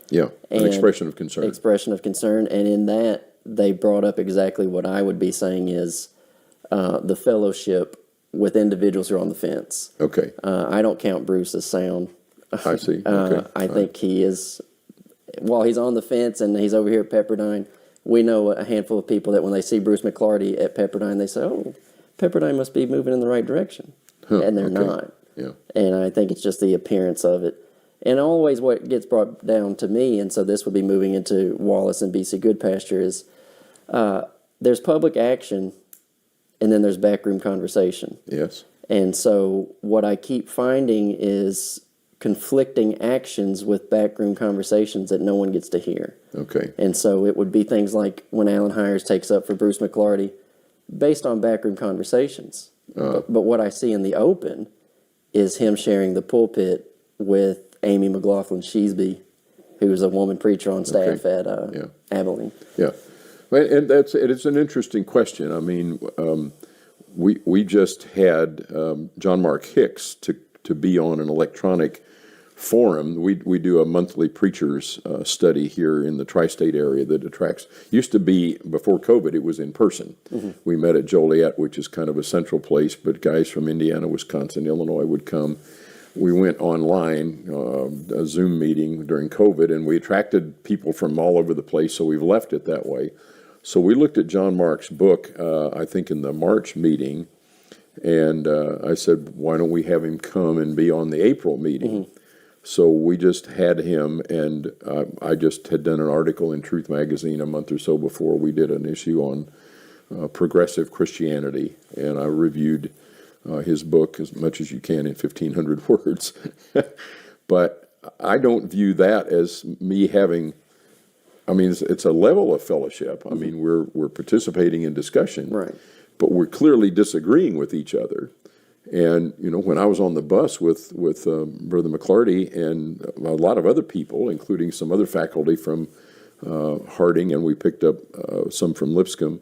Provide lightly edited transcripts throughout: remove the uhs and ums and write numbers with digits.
Yeah, an And expression of concern. Expression of concern. And in that, they brought up exactly what I would be saying is the fellowship with individuals who are on the fence. Okay. I don't count Bruce as sound. I see. Okay. I think he is, while he's on the fence and he's over here at Pepperdine, we know a handful of people that when they see Bruce McClarty at Pepperdine, they say, oh, Pepperdine must be moving in the right direction. And they're not. Yeah. And I think it's just the appearance of it. And always what gets brought down to me, and so this would be moving into Wallace and B.C. Goodpasture, is there's public action and then there's backroom conversation. Yes. And so what I keep finding is conflicting actions with backroom conversations that no one gets to hear. Okay. And so it would be things like when Alan Hires takes up for Bruce McClarty, based on backroom conversations. But what I see in the open is him sharing the pulpit with Amy McLaughlin Sheesby, who is a woman preacher on staff at Abilene. Yeah. And it's an interesting question. I mean, we just had John Mark Hicks to be on an electronic forum. We do a monthly preachers study here in the tri-state area that attracts. Used to be, before COVID, it was in person. Mm-hmm. We met at Joliet, which is kind of a central place, but guys from Indiana, Wisconsin, Illinois would come. We went online, a Zoom meeting during COVID, and we attracted people from all over the place, so we've left it that way. So we looked at John Mark's book, I think in the March meeting, and I said, why don't we have him come and be on the April meeting? Mm-hmm. So we just had him, and I just had done an article in Truth Magazine a month or so before. We did an issue on progressive Christianity, and I reviewed his book as much as you can in 1,500 words. But I don't view that as me having, I mean, it's a level of fellowship. I mean, we're participating in discussion, Right. But we're clearly disagreeing with each other. And, you know, when I was on the bus with Brother McClarty and a lot of other people, including some other faculty from Harding, and we picked up some from Lipscomb,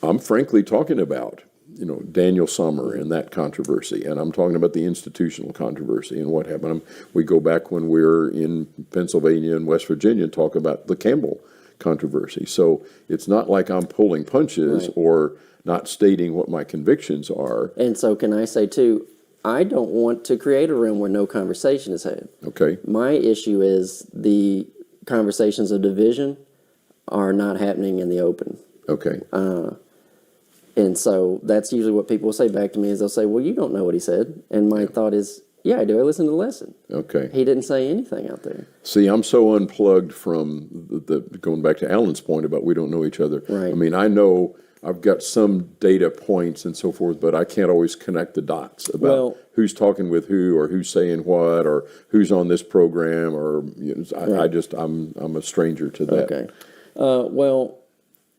I'm frankly talking about, you know, Daniel Sommer and that controversy, and I'm talking about the institutional controversy and what happened. We go back when we were in Pennsylvania and West Virginia and talk about the Campbell controversy. So it's not like I'm pulling punches or not stating what my convictions are. And so can I say, too, I don't want to create a room where no conversation is had. Okay. My issue is the conversations of division are not happening in the open. Okay. And so that's usually what people will say back to me is they'll say, well, you don't know what he said. And my thought is, yeah, I do. I listened to the lesson. Okay. He didn't say anything out there. See, I'm so unplugged from the going back to Alan's point about we don't know each other. Right. I mean, I know I've got some data points and so forth, but I can't always connect the dots about who's talking with who or who's saying what or who's on this program or, you know, I'm a stranger to that. Okay. Well,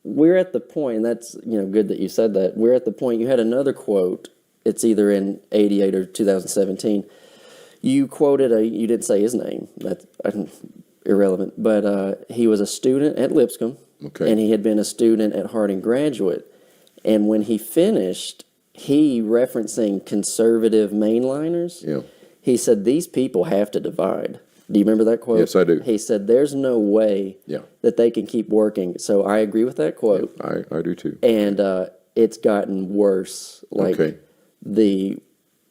we're at the point, and that's, you know, good that you said that. We're at the point, you had another quote. It's either in 88 or 2017. You quoted you didn't say his name. That's irrelevant. But he was a student at Lipscomb. Okay. And he had been a student at Harding Graduate. And when he finished, he, referencing conservative mainliners, he said, these people have to divide. Do you remember that quote? Yes, I do. He said, there's no way that they can keep working. So I agree with that quote. Yeah, I do too. And it's gotten worse. Like the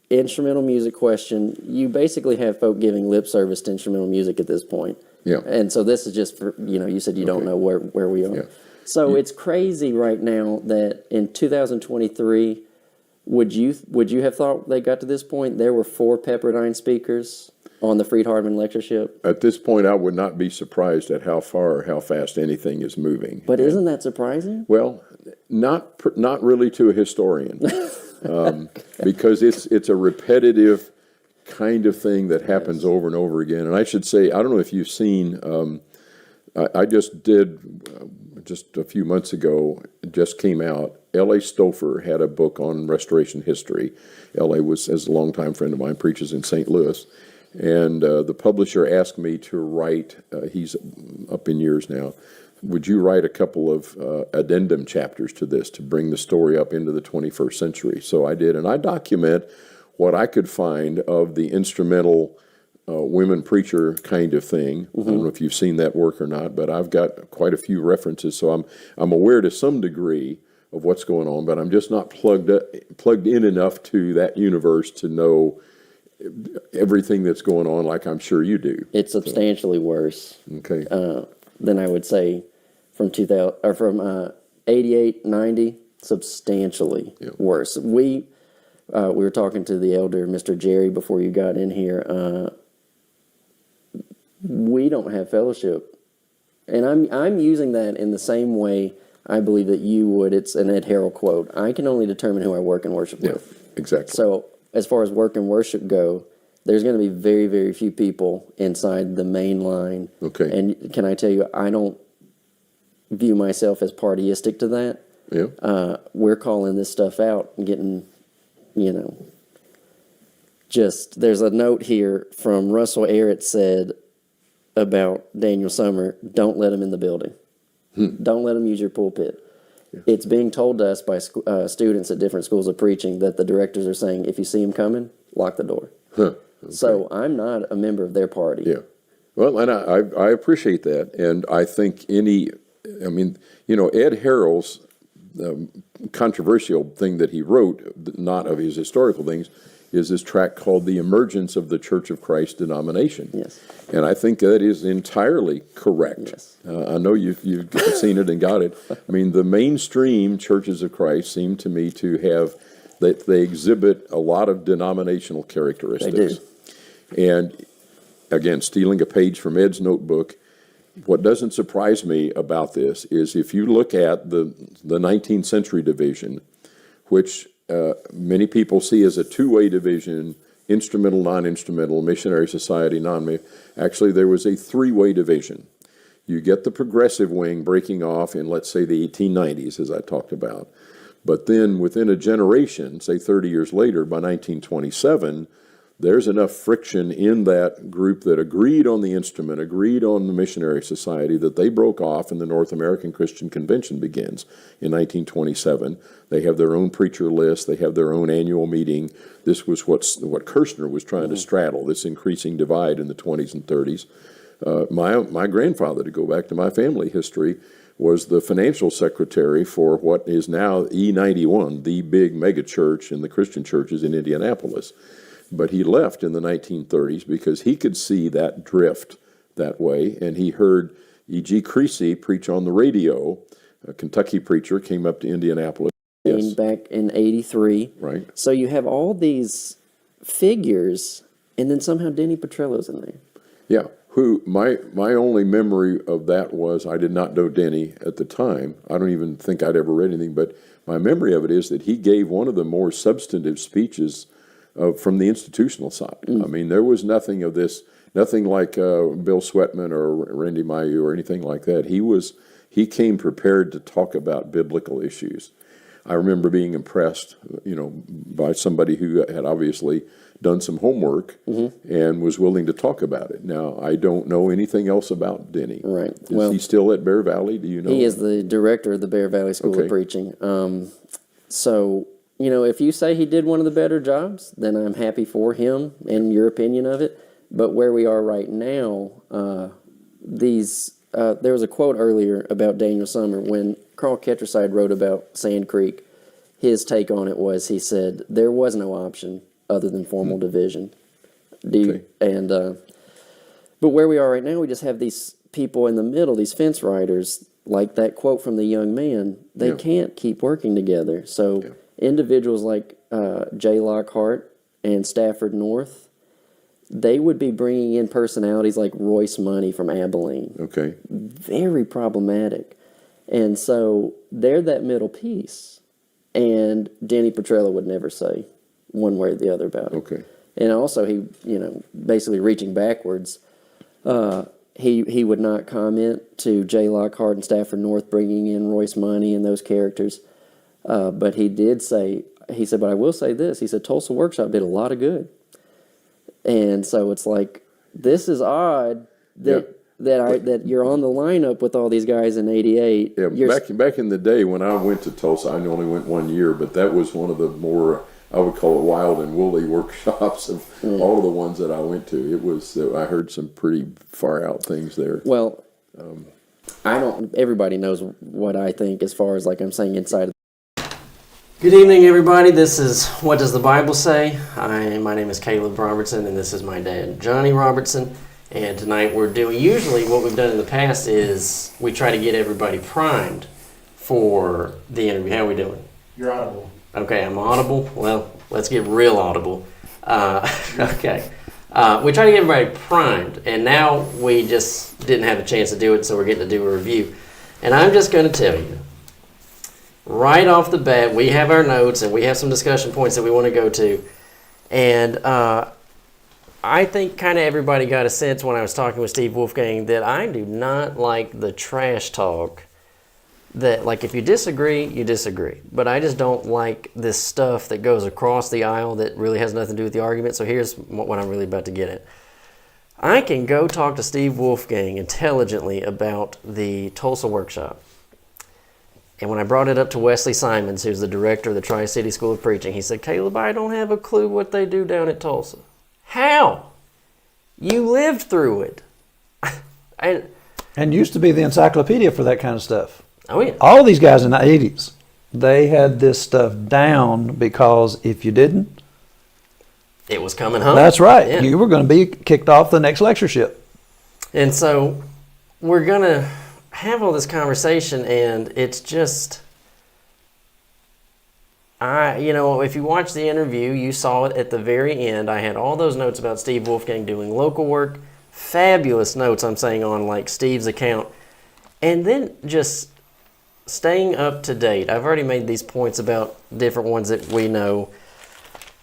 instrumental music question, you basically have folk giving lip service to instrumental music at this point. Yeah. And so this is just for, you know, you said you don't know where we are. Yeah. So it's crazy right now that in 2023, would you have thought they got to this point? There were 4 Pepperdine speakers on the Freed-Hardeman lectureship. At this point, I would not be surprised at how far or how fast anything is moving. But isn't that surprising? Well, not really to a historian, because it's a repetitive kind of thing that happens over and over again. And I should say, I don't know if you've seen, I just did, just a few months ago, it just came out, L.A. Stouffer had a book on restoration history. L.A. was, as a longtime friend of mine, preaches in St. Louis. And the publisher asked me to write, he's up in years now, would you write a couple of addendum chapters to this to bring the story up into the 21st century? So I did, and I document what I could find of the instrumental women preacher kind of thing. I don't know if you've seen that work or not, but I've got quite a few references, so I'm aware to some degree of what's going on, but I'm just not plugged in enough to that universe to know everything that's going on, like I'm sure you do. It's substantially worse. Okay. Than I would say from 2000 or from 88, 90. Substantially worse. We were talking to the elder, Mr. Jerry, before you got in here. We don't have fellowship, and I'm using that in the same way I believe that you would. It's an Ed Harrell quote. I can only determine who I work and worship with. Exactly. So as far as work and worship go, there's going to be very, very few people inside the main line. Okay. And can I tell you, I don't view myself as partyistic to that. Yeah. We're calling this stuff out and getting, there's a note here from Russell Arrett said about Daniel Summer, don't let him in the building. Don't let him use your pulpit. Yeah. It's being told to us by students at different schools of preaching that the directors are saying, if you see him coming, lock the door. Okay. So I'm not a member of their party. Yeah. Well, and I appreciate that. And I think Ed Harrell's controversial thing that he wrote, not of his historical things, is this tract called The Emergence of the Church of Christ Denomination. Yes. And I think that is entirely correct. Yes. I know you've seen it and got it. I mean, the mainstream churches of Christ seem to me to have, that they exhibit a lot of denominational characteristics. They do. And again, stealing a page from Ed's notebook, what doesn't surprise me about this is if you look at the 19th century division, which many people see as a two-way division, instrumental, non-instrumental, missionary society, actually there was a three-way division. You get the progressive wing breaking off in, let's say, the 1890s, as I talked about. But then within a generation, say 30 years later, by 1927, there's enough friction in that group that agreed on the instrument, agreed on the missionary society, that they broke off and the North American Christian Convention begins in 1927. They have their own preacher list. They have their own annual meeting. This was what Kirshner was trying to straddle, this increasing divide in the 20s and 30s. My grandfather, to go back to my family history, was the financial secretary for what is now E91, the big mega church in the Christian churches in Indianapolis. But he left in the 1930s because he could see that drift that way, and he heard E.G. Creasy preach on the radio. A Kentucky preacher came up to Indianapolis. Yes. Back in 83. Right. So you have all these figures, and then somehow Denny Petrello's in there. Yeah. Who my only memory of that was, I did not know Denny at the time. I don't even think I'd ever read anything, but my memory of it is that he gave one of the more substantive speeches from the institutional side. I mean, there was nothing of this, nothing like Bill Sweatman or Randy Mayu or anything like that. He came prepared to talk about biblical issues. I remember being impressed, by somebody who had obviously done some homework and was willing to talk about it. Now, I don't know anything else about Denny. Right. Is he still at Bear Valley? Do you know? He is the director of the Bear Valley School of Preaching. So, if you say he did one of the better jobs, then I'm happy for him and your opinion of it. But where we are right now, there was a quote earlier about Daniel Summer when Carl Ketterside wrote about Sand Creek. His take on it was, he said, there was no option other than formal division. But where we are right now, we just have these people in the middle, these fence riders, like that quote from the young man. They can't keep working together. So individuals like Jay Lockhart and Stafford North, they would be bringing in personalities like Royce Money from Abilene. Okay. Very problematic. And so they're that middle piece. And Denny Petrello would never say one way or the other about it. Okay. And also he, basically reaching backwards, he would not comment to Jay Lockhart and Stafford North bringing in Royce Money and those characters. But he did say, but I will say this. He said, Tulsa Workshop did a lot of good. And so it's like, this is odd that you're on the lineup with all these guys in 88. Yeah, back in the day when I went to Tulsa, I only went 1 year, but that was one of the more I would call it wild and woolly workshops of all of the ones that I went to. It was I heard some pretty far out things there. Well, I don't. Everybody knows what I think as far as like I'm saying inside of. Good evening, everybody. This is What Does the Bible Say? My name is Caleb Robertson, and this is my dad, Johnny Robertson. And tonight we're doing, usually what we've done in the past is we try to get everybody primed for the interview. How are we doing? You're audible. Okay, I'm audible. Well, let's get real audible. Okay. We try to get everybody primed, and now we just didn't have a chance to do it, so we're getting to do a review. And I'm just going to tell you, right off the bat, we have our notes, and we have some discussion points that we want to go to. And I think kind of everybody got a sense when I was talking with Steve Wolfgang that I do not like the trash talk. That, like, if you disagree, you disagree. But I just don't like this stuff that goes across the aisle that really has nothing to do with the argument. So here's what I'm really about to get at. I can go talk to Steve Wolfgang intelligently about the Tulsa workshop. And when I brought it up to Wesley Simons, who's the director of the Tri-City School of Preaching, he said, Caleb, I don't have a clue what they do down at Tulsa. How? You lived through it. And used to be the encyclopedia for that kind of stuff. Oh, yeah. All these guys in the 80s, they had this stuff down because if you didn't, it was coming home. that's right. Yeah. You were going to be kicked off the next lectureship. And so we're going to have all this conversation, and it's just, if you watch the interview, you saw it at the very end. I had all those notes about Steve Wolfgang doing local work, fabulous notes I'm saying on like Steve's account, and then just staying up to date. I've already made these points about different ones that we know.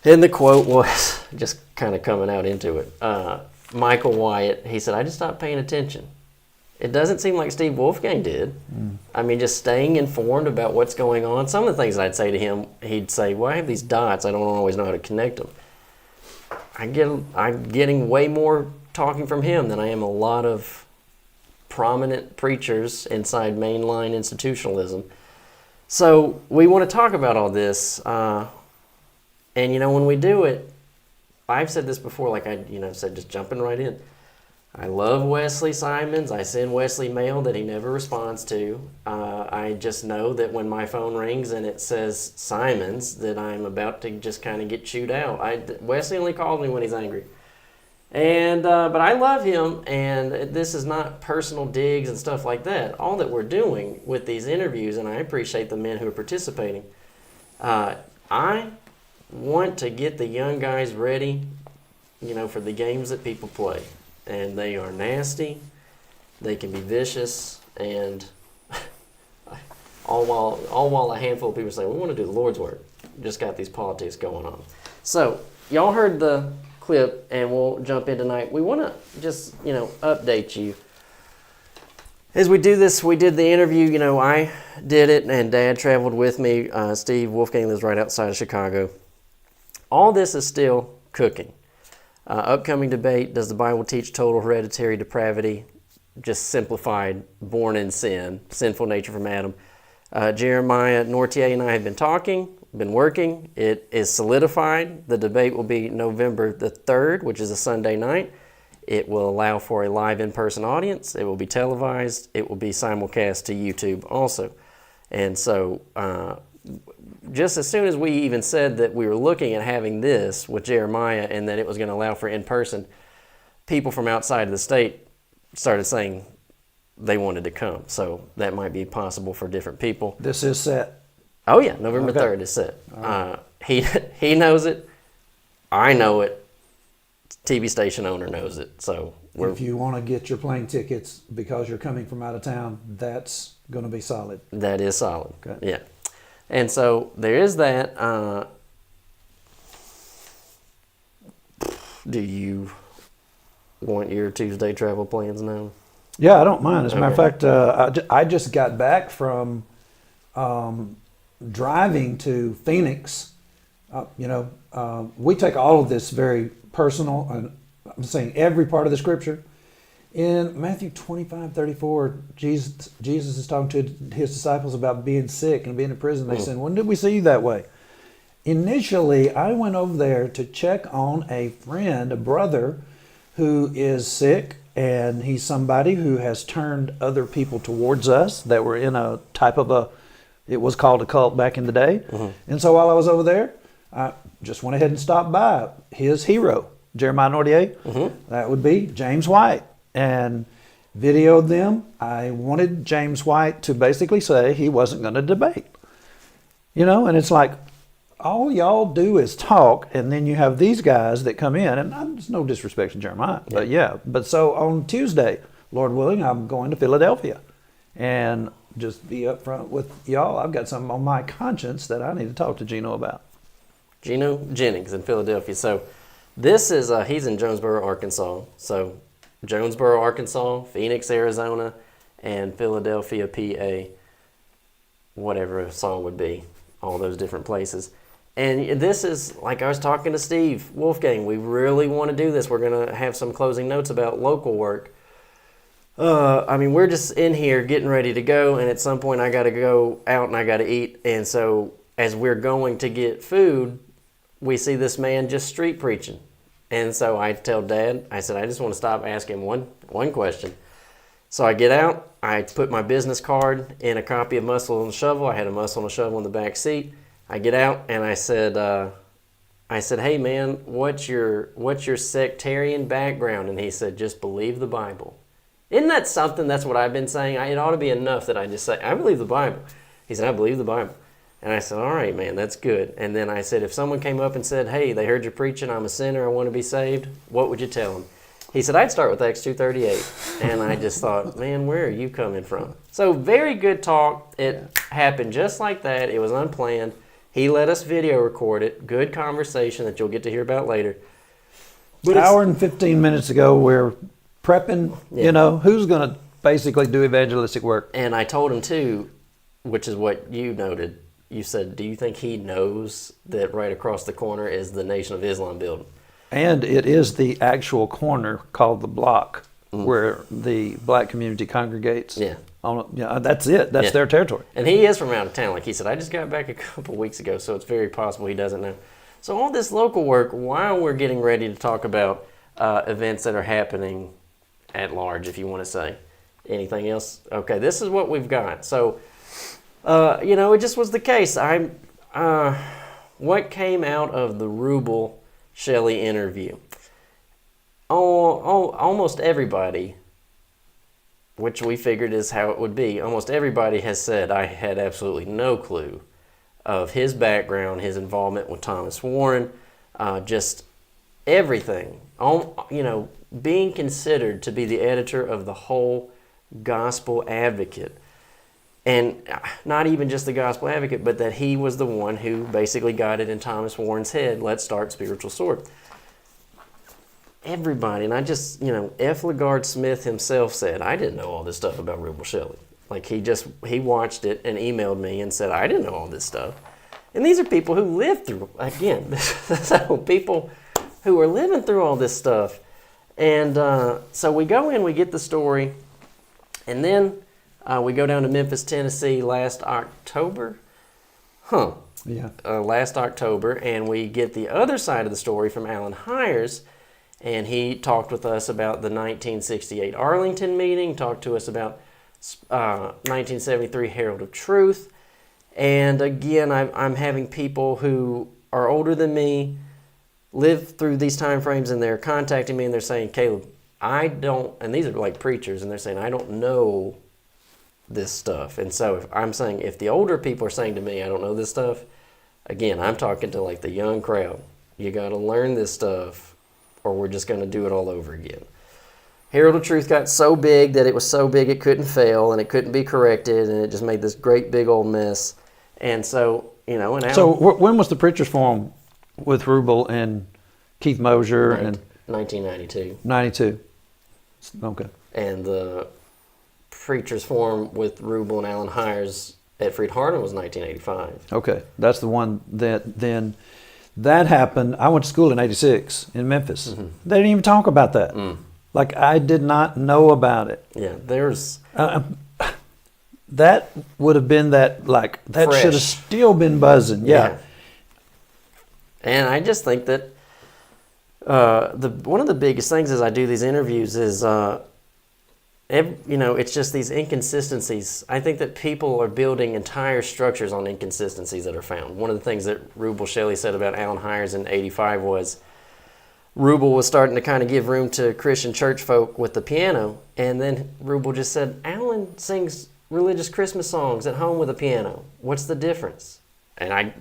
And the quote was just kind of coming out into it. Michael Wyatt, he said, I just stopped paying attention. It doesn't seem like Steve Wolfgang did. I mean, just staying informed about what's going on. Some of the things I'd say to him, he'd say, well, I have these dots. I don't always know how to connect them. I'm getting way more talking from him than I am a lot of prominent preachers inside mainline institutionalism. So we want to talk about all this. And, when we do it, I've said this before, like I said, just jumping right in. I love Wesley Simons. I send Wesley mail that he never responds to. I just know that when my phone rings and it says Simons, that I'm about to just kind of get chewed out. Wesley only calls me when he's angry. And but I love him, and this is not personal digs and stuff like that. All that we're doing with these interviews, and I appreciate the men who are participating, I want to get the young guys ready, for the games that people play. And they are nasty, they can be vicious, and all while a handful of people say, we want to do the Lord's work. Just got these politics going on. So, y'all heard the clip, and we'll jump in tonight. We want to just, update you. As we do this, we did the interview, I did it, and Dad traveled with me. Steve Wolfgang lives right outside of Chicago. All this is still cooking. Upcoming debate, does the Bible teach total hereditary depravity? Just simplified, born in sin, sinful nature from Adam. Jeremiah Nortier and I have been talking, been working. It is solidified. The debate will be November the 3rd, which is a Sunday night. It will allow for a live in-person audience. It will be televised. It will be simulcast to YouTube also. And so just as soon as we even said that we were looking at having this with Jeremiah and that it was going to allow for in-person, people from outside of the state started saying they wanted to come. So that might be possible for different people. This is set. Oh, yeah, November 3rd is set. Right. He knows it. I know it. TV station owner knows it. So if you want to get your plane tickets because you're coming from out of town, that's going to be solid. That is solid. Okay. Yeah. And so there is that. Do you want your Tuesday travel plans now? Yeah, I don't mind. As a matter Okay. of fact, I just got back from driving to Phoenix. We take all of this very personal, and I'm saying every part of the scripture. In Matthew 25:34, Jesus is talking to his disciples about being sick and being in prison. They said, when did we see you that way? initially, I went over there to check on a friend, a brother, who is sick, and he's somebody who has turned other people towards us that were in a type of it was called a cult back in the day. And so while I was over there, I just went ahead and stopped by his hero, Jeremiah Nordier. That would be James White, and videoed them. I wanted James White to basically say he wasn't going to debate. And it's like, all y'all do is talk, and then you have these guys that come in, and there's no disrespect to Jeremiah, but so on Tuesday, Lord willing, I'm going to Philadelphia, and just be upfront with y'all. I've got something on my conscience that I need to talk to Gino about. Gino Jennings in Philadelphia. So this is, he's in Jonesboro, Arkansas. So Jonesboro, Arkansas, Phoenix, Arizona, and Philadelphia, PA, whatever a song would be, all those different places. And this is, like I was talking to Steve Wolfgang, we really want to do this. We're going to have some closing notes about local work. We're just in here getting ready to go, and at some point I got to go out and I got to eat. And so as we're going to get food, we see this man just street preaching. And so I tell Dad, I said, I just want to stop asking one question. So I get out, I put my business card in a copy of Muscle and Shovel. I had a Muscle and Shovel in the back seat. I get out and I said, hey man, what's your sectarian background? And he said, just believe the Bible. Isn't that something? That's what I've been saying. It ought to be enough that I just say, I believe the Bible. He said, I believe the Bible. And I said, all right, man, that's good. And then I said, if someone came up and said, hey, they heard you preaching, I'm a sinner, I want to be saved, what would you tell them? He said, I'd start with Acts 2:38. And I just thought, man, where are you coming from? So very good talk. It happened just like that. It was unplanned. He let us video record it. Good conversation that you'll get to hear about later. But hour and 15 minutes ago, we're prepping, who's going to basically do evangelistic work. And I told him, too, which is what you noted. You said, do you think he knows that right across the corner is the Nation of Islam building? And it is the actual corner called the block where the black community congregates. That's it. That's their territory. And he is from out of town. Like he said, I just got back a couple weeks ago, so it's very possible he doesn't know. So all this local work, while we're getting ready to talk about events that are happening at large, if you want to say. Anything else? Okay, this is what we've got. So, it just was the case. What came out of the Rubel Shelley interview? Almost everybody, which we figured is how it would be, almost everybody has said I had absolutely no clue of his background, his involvement with Thomas Warren, just everything. Being considered to be the editor of the whole Gospel Advocate. And not even just the Gospel Advocate, but that he was the one who basically got it in Thomas Warren's head, let's start Spiritual Sword. Everybody, and I just, F. LaGard Smith himself said, I didn't know all this stuff about Rubel Shelley. Like he watched it and emailed me and said, I didn't know all this stuff. And these are people who lived through, again, so people who are living through all this stuff. And so we go in, we get the story, and then we go down to Memphis, Tennessee last October. Last October, and we get the other side of the story from Alan Hires, and he talked with us about the 1968 Arlington meeting, talked to us about 1973 Herald of Truth. And again, I'm having people who are older than me live through these time frames, and they're contacting me and they're saying, Caleb, I don't, and these are like preachers, and they're saying, I don't know this stuff. And so I'm saying, if the older people are saying to me, I don't know this stuff, again, I'm talking to like the young crowd. You got to learn this stuff, or we're just going to do it all over again. Herald of Truth got so big that it was so big it couldn't fail, and it couldn't be corrected, and it just made this great big old mess. And so, and Alan, so when was the Preachers Forum with Rubel and Keith Mosier? 1992. 92. Okay. And the Preachers Forum with Rubel and Alan Hires at Freed Harden was 1985. Okay, that's the one that happened. I went to school in 86 in Memphis. Mm-hmm. They didn't even talk about that. Like, I did not know about it. Yeah, there's... that would have been that fresh. Should have still been buzzing. Yeah. And I just think that one of the biggest things as I do these interviews is, it's just these inconsistencies. I think that people are building entire structures on inconsistencies that are found. One of the things that Rubel Shelley said about Alan Hires in '85 was Rubel was starting to kind of give room to Christian church folk with the piano, and then Rubel just said, Alan sings religious Christmas songs at home with a piano. What's the difference? And I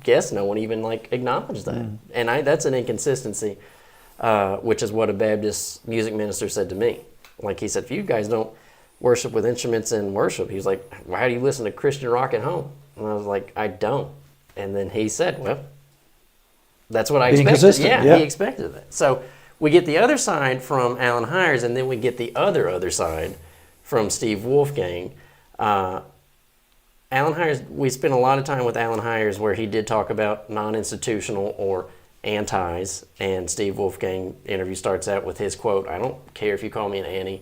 guess no one even acknowledged that. And that's an inconsistency, which is what a Baptist music minister said to me. He said, if you guys don't worship with instruments in worship, he was like, why do you listen to Christian rock at home? And I was like, I don't. And then he said, well, that's what I Being expected. consistent, yeah. He expected that. So we get the other side from Alan Hires, and then we get the other side from Steve Wolfgang. Alan Hires, we spent a lot of time with Alan Hires where he did talk about non-institutional or antis, and Steve Wolfgang interview starts out with his quote, I don't care if you call me an anti,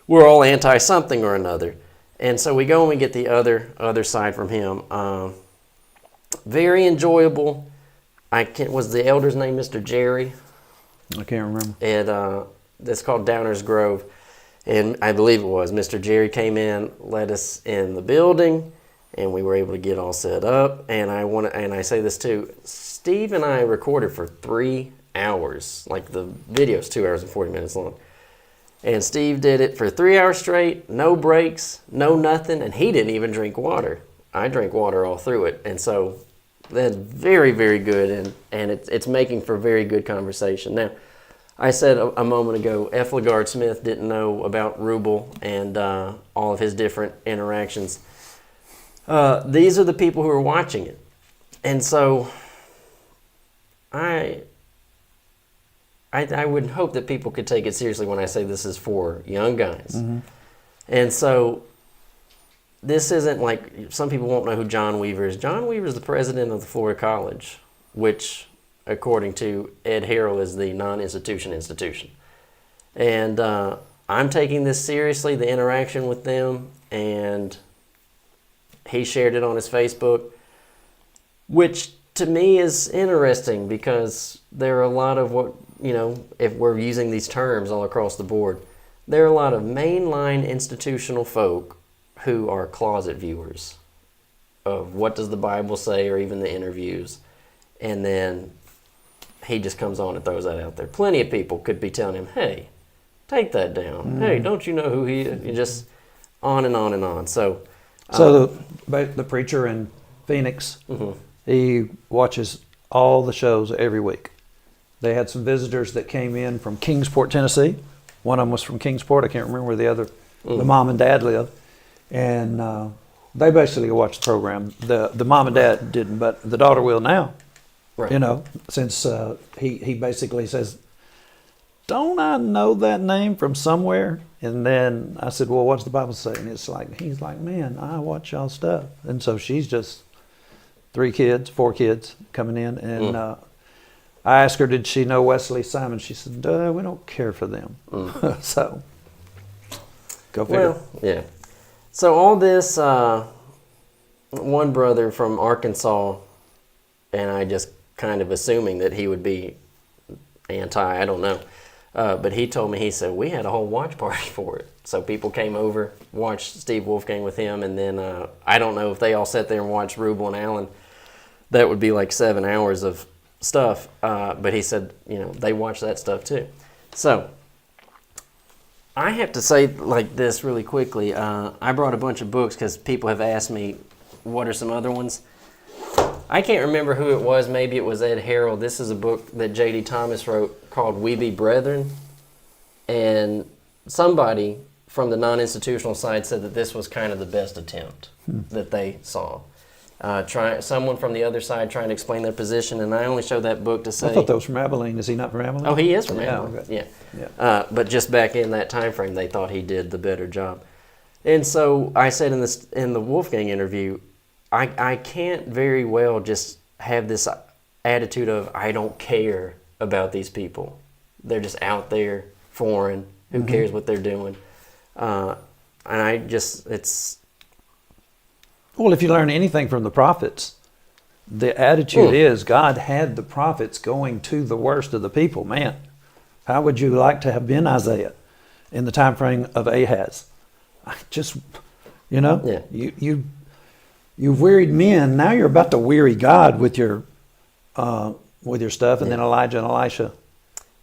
we're all anti something or another. And so we go and we get the other side from him. Very enjoyable. Was the elder's name Mr. Jerry? I can't remember. And it's called Downers Grove, and I believe it was. Mr. Jerry came in, led us in the building, and we were able to get all set up. And I say this too, Steve and I recorded for 3 hours. The video's 2 hours and 40 minutes long. And Steve did it for 3 hours straight, no breaks, no nothing, and he didn't even drink water. I drank water all through it. And so that's very, very good, and it's making for very good conversation. Now, I said a moment ago, F. LaGard Smith didn't know about Rubel and all of his different interactions. These are the people who are watching it. And so I would hope that people could take it seriously when I say this is for young guys. Mm-hmm. And so this isn't some people won't know who John Weaver is. John Weaver is the president of the Florida College, which, according to Ed Harrell, is the non-institution institution. And I'm taking this seriously, the interaction with them, and he shared it on his Facebook, which to me is interesting because there are a lot of if we're using these terms all across the board, there are a lot of mainline institutional folk who are closet viewers of what does the Bible say, or even the interviews, and then he just comes on and throws that out there. Plenty of people could be telling him, hey, take that down. Hey, don't you know who he is? You just on and on and on. So the preacher in Phoenix, he watches all the shows every week. They had some visitors that came in from Kingsport, Tennessee. One of them was from Kingsport. I can't remember where the mom and dad live. And they basically watched the program. The mom and dad didn't, but the daughter will now. Right. Since he basically says, don't I know that name from somewhere? And then I said, well, what's the Bible say? And he's like, man, I watch y'all stuff. And so she's just 4 kids coming in. And I asked her, did she know Wesley Simon? She said, we don't care for them. So, go figure. Well, yeah. So all this, one brother from Arkansas, and I just kind of assuming that he would be anti, I don't know. But he told me, he said, we had a whole watch party for it. So people came over, watched Steve Wolfgang with him, and then I don't know if they all sat there and watched Rubel and Allen. That would be 7 hours of stuff. But he said, they watched that stuff too. So I have to say this really quickly. I brought a bunch of books because people have asked me, what are some other ones? I can't remember who it was. Maybe it was Ed Harrell. This is a book that J.D. Thomas wrote called We Be Brethren. And somebody from the non-institutional side said that this was kind of the best attempt that they saw. Someone from the other side trying to explain their position, and I only showed that book to say... I thought that was from Abilene. Is he not from Abilene? Oh, he is from Abilene. Okay. Yeah. But just back in that time frame, they thought he did the better job. And so I said in the Wolfgang interview, I can't very well just have this attitude of I don't care about these people. They're just out there, foreign. Who cares what they're doing? And it's... Well, if you learn anything from the prophets, the attitude is God had the prophets going to the worst of the people. Man, how would you like to have been Isaiah in the time frame of Ahaz? I just, Yeah. you wearied men. Now you're about to weary God with your stuff. And then Elijah and Elisha,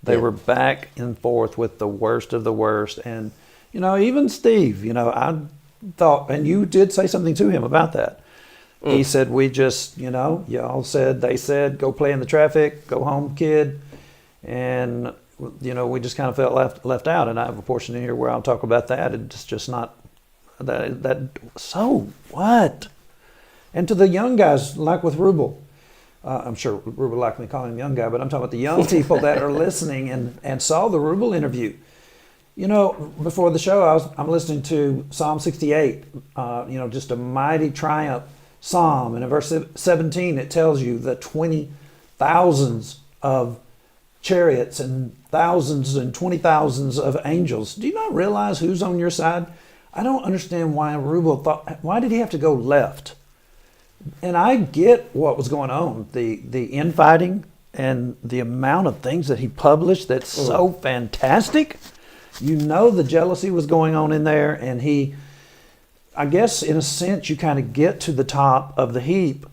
they were back and forth with the worst of the worst. And even Steve, I thought, and you did say something to him about that. He said, we just, they said, go play in the traffic, go home, kid. And, we just kind of felt left out. And I have a portion in here where I'll talk about that. It's just not that. So what? And to the young guys, like with Rubel, I'm sure Rubel liked me calling him young guy, but I'm talking about the young people that are listening and saw the Rubel interview. Before the show, I'm listening to Psalm 68, just a mighty triumph psalm. And in verse 17, it tells you the 20,000s of chariots and thousands and 20,000s of angels. Do you not realize who's on your side? I don't understand why Rubel why did he have to go left? And I get what was going on, the infighting and the amount of things that he published that's so fantastic. The jealousy was going on in there, and I guess in a sense, you kind of get to the top of the heap,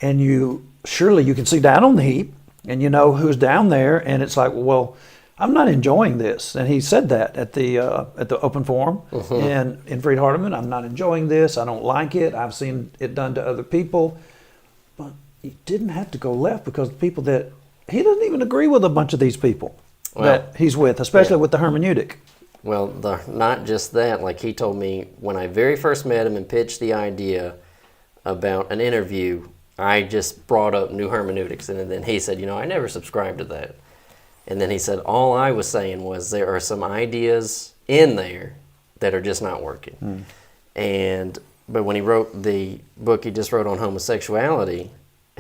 and surely you can see down on the heap, and you know who's down there, and it's like, well, I'm not enjoying this. And he said that at the open forum and in Freed Hardeman. I'm not enjoying this. I don't like it. I've seen it done to other people. But he didn't have to go left, because the people that he doesn't even agree with a bunch of these people that he's with, especially with the hermeneutic. Well, not just that. Like he told me when I very first met him and pitched the idea about an interview, I just brought up new hermeneutics. And then he said, I never subscribed to that. And then he said, all I was saying was there are some ideas in there that are just not working. But when he wrote the book he just wrote on homosexuality,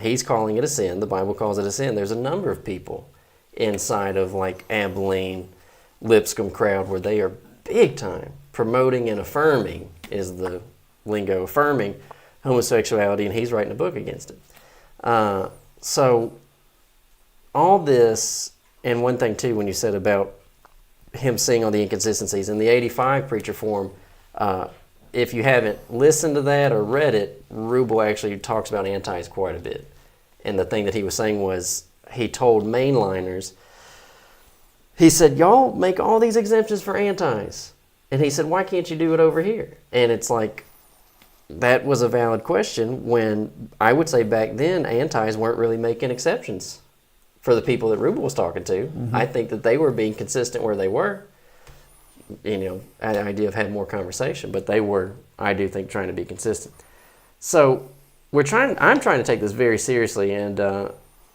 he's calling it a sin. The Bible calls it a sin. There's a number of people inside of like Abilene, Lipscomb crowd where they are big time promoting and affirming, is the lingo, affirming homosexuality, and he's writing a book against it. So all this. And one thing, too, when you said about him seeing all the inconsistencies, in the 85 Preacher Forum, if you haven't listened to that or read it, Rubel actually talks about antis quite a bit. And the thing that he was saying was, he told mainliners, he said, y'all make all these exemptions for antis. And he said, why can't you do it over here? And it's like, that was a valid question when I would say back then, antis weren't really making exceptions for the people that Rubel was talking to. I think that they were being consistent where they were. The idea of having more conversation, but they were, I do think, trying to be consistent. So I'm trying to take this very seriously, and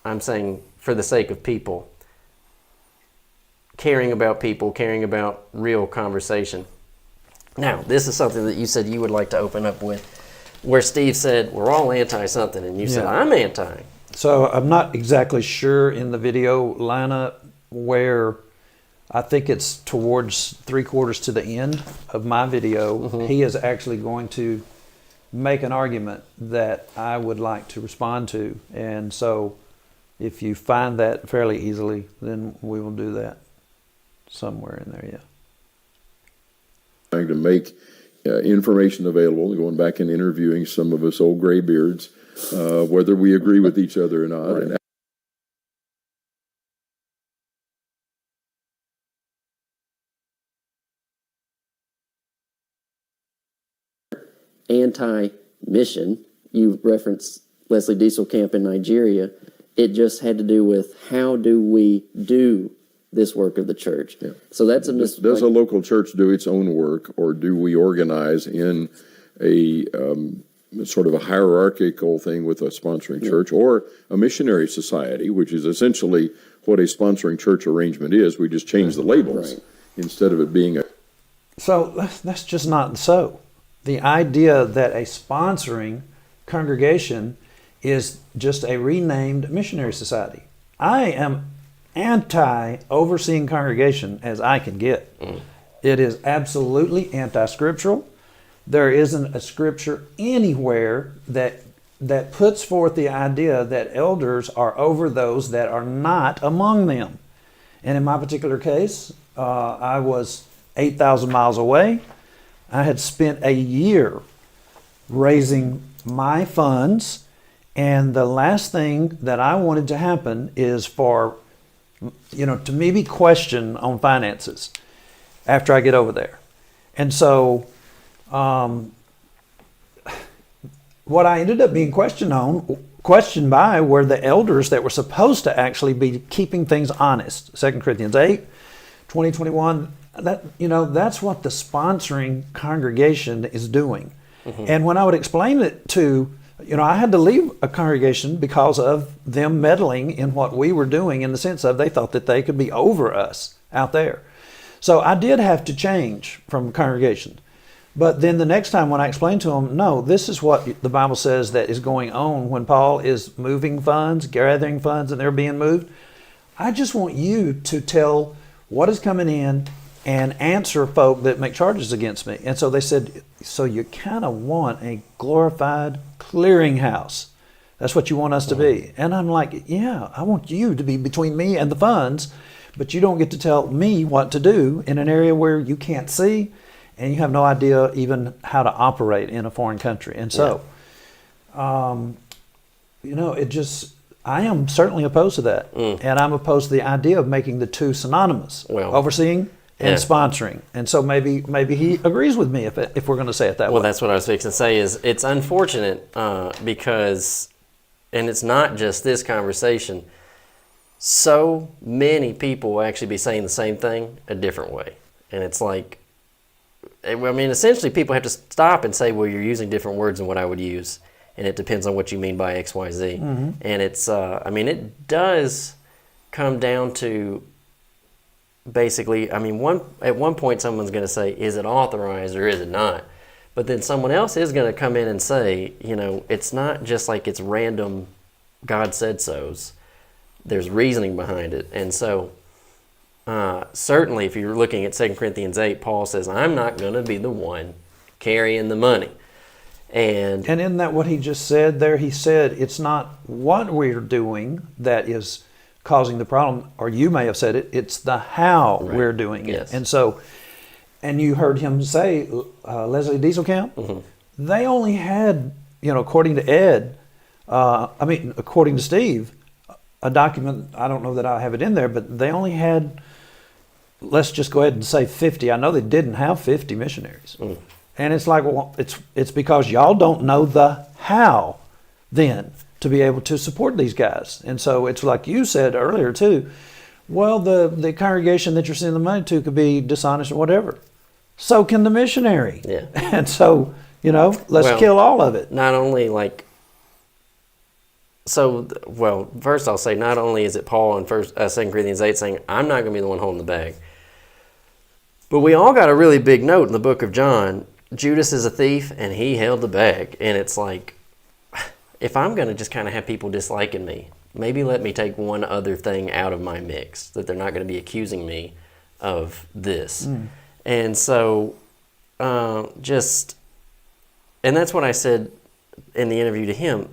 I'm saying for the sake of people, caring about real conversation. Now, this is something that you said you would like to open up with, where Steve said, we're all anti-something, and you said, I'm anti. So I'm not exactly sure in the video lineup where, I think it's towards 3/4 to the end of my video. He is actually going to make an argument that I would like to respond to. And so if you find that fairly easily, then we will do that somewhere in there, Trying to make information available, going back and interviewing some of us old graybeards, whether we agree with each other or not. Right. And anti-mission, you referenced Leslie Diesel Camp in Nigeria. It just had to do with how do we do this work of the church. Yeah. So that's does a local church do its own work, or do we organize in a sort of a hierarchical thing with a sponsoring church, or a missionary society, which is essentially what a sponsoring church arrangement is? We just change the labels instead of it being a... So that's just not so. The idea that a sponsoring congregation is just a renamed missionary society. I am anti-overseeing congregation as I can get. It is absolutely anti-scriptural. There isn't a scripture anywhere that that puts forth the idea that elders are over those that are not among them. And in my particular case, I was 8,000 miles away. I had spent a year raising my funds, and the last thing that I wanted to happen is for, to me be questioned on finances after I get over there. And so what I ended up being questioned by were the elders that were supposed to actually be keeping things honest. 2 Corinthians 8, 20, 21, that's what the sponsoring congregation is doing. Mm-hmm. And when I would explain it to, I had to leave a congregation because of them meddling in what we were doing, in the sense of they thought that they could be over us out there. So I did have to change from congregation. But then the next time when I explained to them, no, this is what the Bible says that is going on when Paul is moving funds, gathering funds, and they're being moved. I just want you to tell what is coming in and answer folk that make charges against me. And so they said, so you kind of want a glorified clearinghouse. That's what you want us to be. And I'm like, yeah, I want you to be between me and the funds, but you don't get to tell me what to do in an area where you can't see and you have no idea even how to operate in a foreign country. And so, I am certainly opposed to that. And I'm opposed to the idea of making the two synonymous, overseeing and sponsoring. And so maybe he agrees with me if we're going to say it that way. Well, that's what I was fixing to say is it's unfortunate because, and it's not just this conversation, so many people will actually be saying the same thing a different way. And it's like, essentially people have to stop and say, well, you're using different words than what I would use. And it depends on what you mean by X, Y, Z. Mm-hmm. And it's, it does come down to basically, at one point someone's going to say, is it authorized or is it not? But then someone else is going to come in and say, it's not just like it's random God said so's. There's reasoning behind it. And so certainly if you're looking at 2 Corinthians 8, Paul says, I'm not going to be the one carrying the money. And isn't that what he just said there? He said it's not what we're doing that is causing the problem, or you may have said it, it's the how we're doing it. Yes. And so, and you heard him say, Leslie Dieselkamp, they only had, according to Ed, according to Steve, a document, I don't know that I have it in there, but they only had, let's just go ahead and say 50. I know they didn't have 50 missionaries. And it's like, well, it's because y'all don't know the how then to be able to support these guys. And so it's like you said earlier too, well, the congregation that you're sending the money to could be dishonest or whatever. So can the missionary. Yeah. And so, let's kill all of it. Not only first I'll say not only is it Paul in 2 Corinthians 8 saying, I'm not going to be the one holding the bag, but we all got a really big note in the book of John, Judas is a thief and he held the bag. And it's like, if I'm going to just kind of have people disliking me, maybe let me take one other thing out of my mix, that they're not going to be accusing me of this. And so and that's what I said in the interview to him.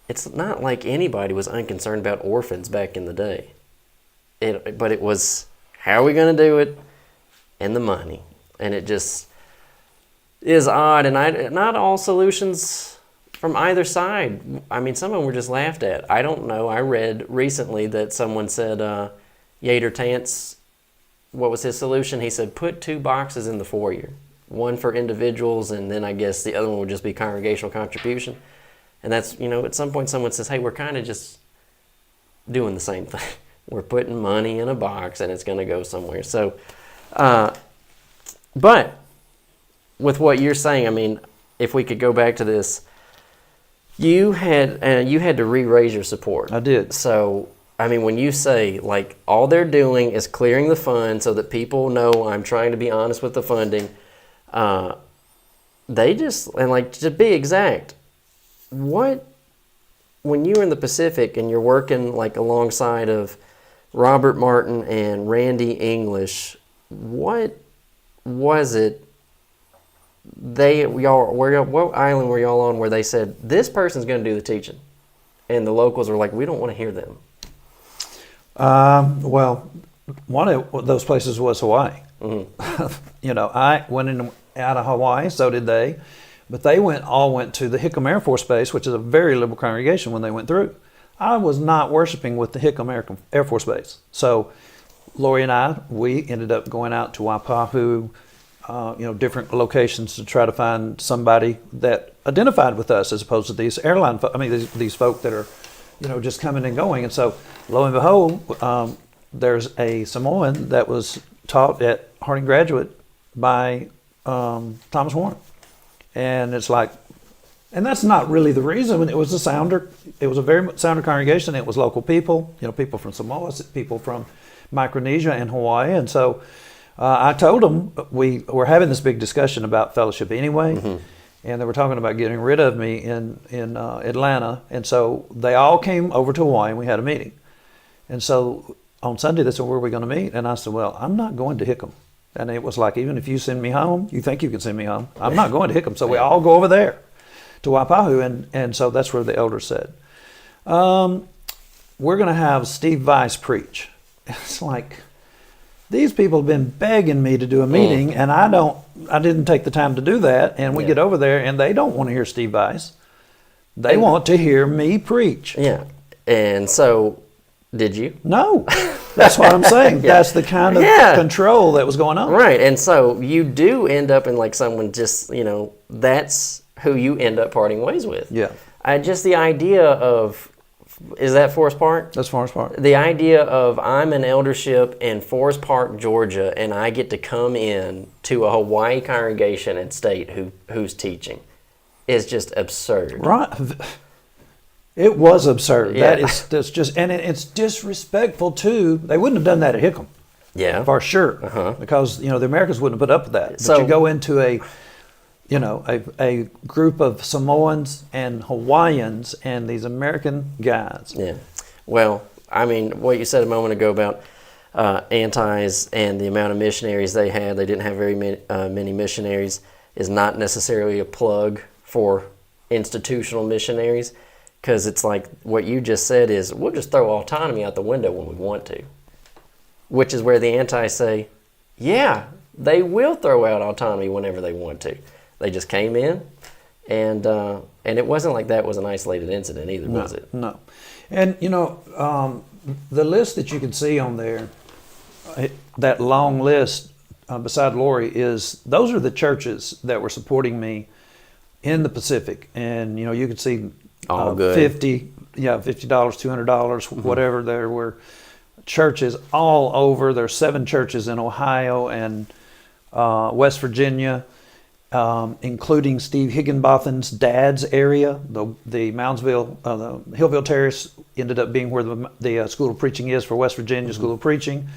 It's not like anybody was unconcerned about orphans back in the day. But it was, how are we going to do it? And the money. And it just is odd. And not all solutions from either side. Some of them were just laughed at. I don't know. I read recently that someone said, Yater Tance, what was his solution? He said, put 2 boxes in the foyer. One for individuals, and then I guess the other one would just be congregational contribution. And that's, at some point someone says, hey, we're kind of just doing the same thing. We're putting money in a box and it's going to go somewhere. So, but with what you're saying, if we could go back to this, you had to re-raise your support. I did. So, when you say, all they're doing is clearing the fund so that people know I'm trying to be honest with the funding, they just, to be exact, when you're in the Pacific and you're working, alongside of Robert Martin and Randy English, what was it what island were y'all on where they said this person's going to do the teaching, and the locals were like, we don't want to hear them. Well, one of those places was Hawaii. Mm-hmm. I went out of Hawaii, so did they, but they all went to the Hickam Air Force Base, which is a very liberal congregation when they went through. I was not worshiping with the Hickam Air Force Base. So Lori and we ended up going out to Waipahu, different locations to try to find somebody that identified with us as opposed to these these folk that are, just coming and going. And so lo and behold, there's a Samoan that was taught at Harding Graduate by Thomas Warren. And it's like, and that's not really the reason. It was it was a very sounder congregation. It was local people, people from Samoa, people from Micronesia and Hawaii. And so I told them we were having this big discussion about fellowship anyway. Mm-hmm. And they were talking about getting rid of me in Atlanta. And so they all came over to Hawaii and we had a meeting. And so on Sunday they said, where are we going to meet? And I said, well, I'm not going to Hickam. And it was like, even if you send me home, you think you can send me home, I'm not going to Hickam. So we all go over there to Waipahu. And so that's where the elders said, we're going to have Steve Weiss preach. It's like, these people have been begging me to do a meeting, and I didn't take the time to do that. And we get over there, and they don't want to hear Steve Weiss. They want to hear me preach. Yeah. And so, did you? No. That's what I'm saying. Yeah. That's the kind of control that was going on. Right. And so, you do end up in like someone just, that's who you end up parting ways with. Yeah. Just the idea of, is that Forest Park? That's Forest Park. The idea of I'm an eldership in Forest Park, Georgia, and I get to come in to a Hawaii congregation and state who's teaching is just absurd. Right. It was absurd. Yeah. That's just, and it's disrespectful too. They wouldn't have done that at Hickam. Yeah. For sure. Uh-huh. Because, the Americans wouldn't have put up with that. So, but you go into a group of Samoans and Hawaiians and these American guys. Yeah. Well, I mean, what you said a moment ago about antis and the amount of missionaries they had, they didn't have very many missionaries, is not necessarily a plug for institutional missionaries, because it's like what you just said is, we'll just throw autonomy out the window when we want to, which is where the antis say, yeah, they will throw out autonomy whenever they want to. They just came in, and it wasn't like that was an isolated incident either, was it? No. And, the list that you can see on there, that long list beside Lori, those are the churches that were supporting me in the Pacific. And, you can see all good. $50, $200, whatever. There were churches all over. There are 7 churches in Ohio and West Virginia, including Steve Higginbotham's dad's area. The Moundsville, the Hillville Terrace ended up being where the School of Preaching is for West Virginia School of Preaching.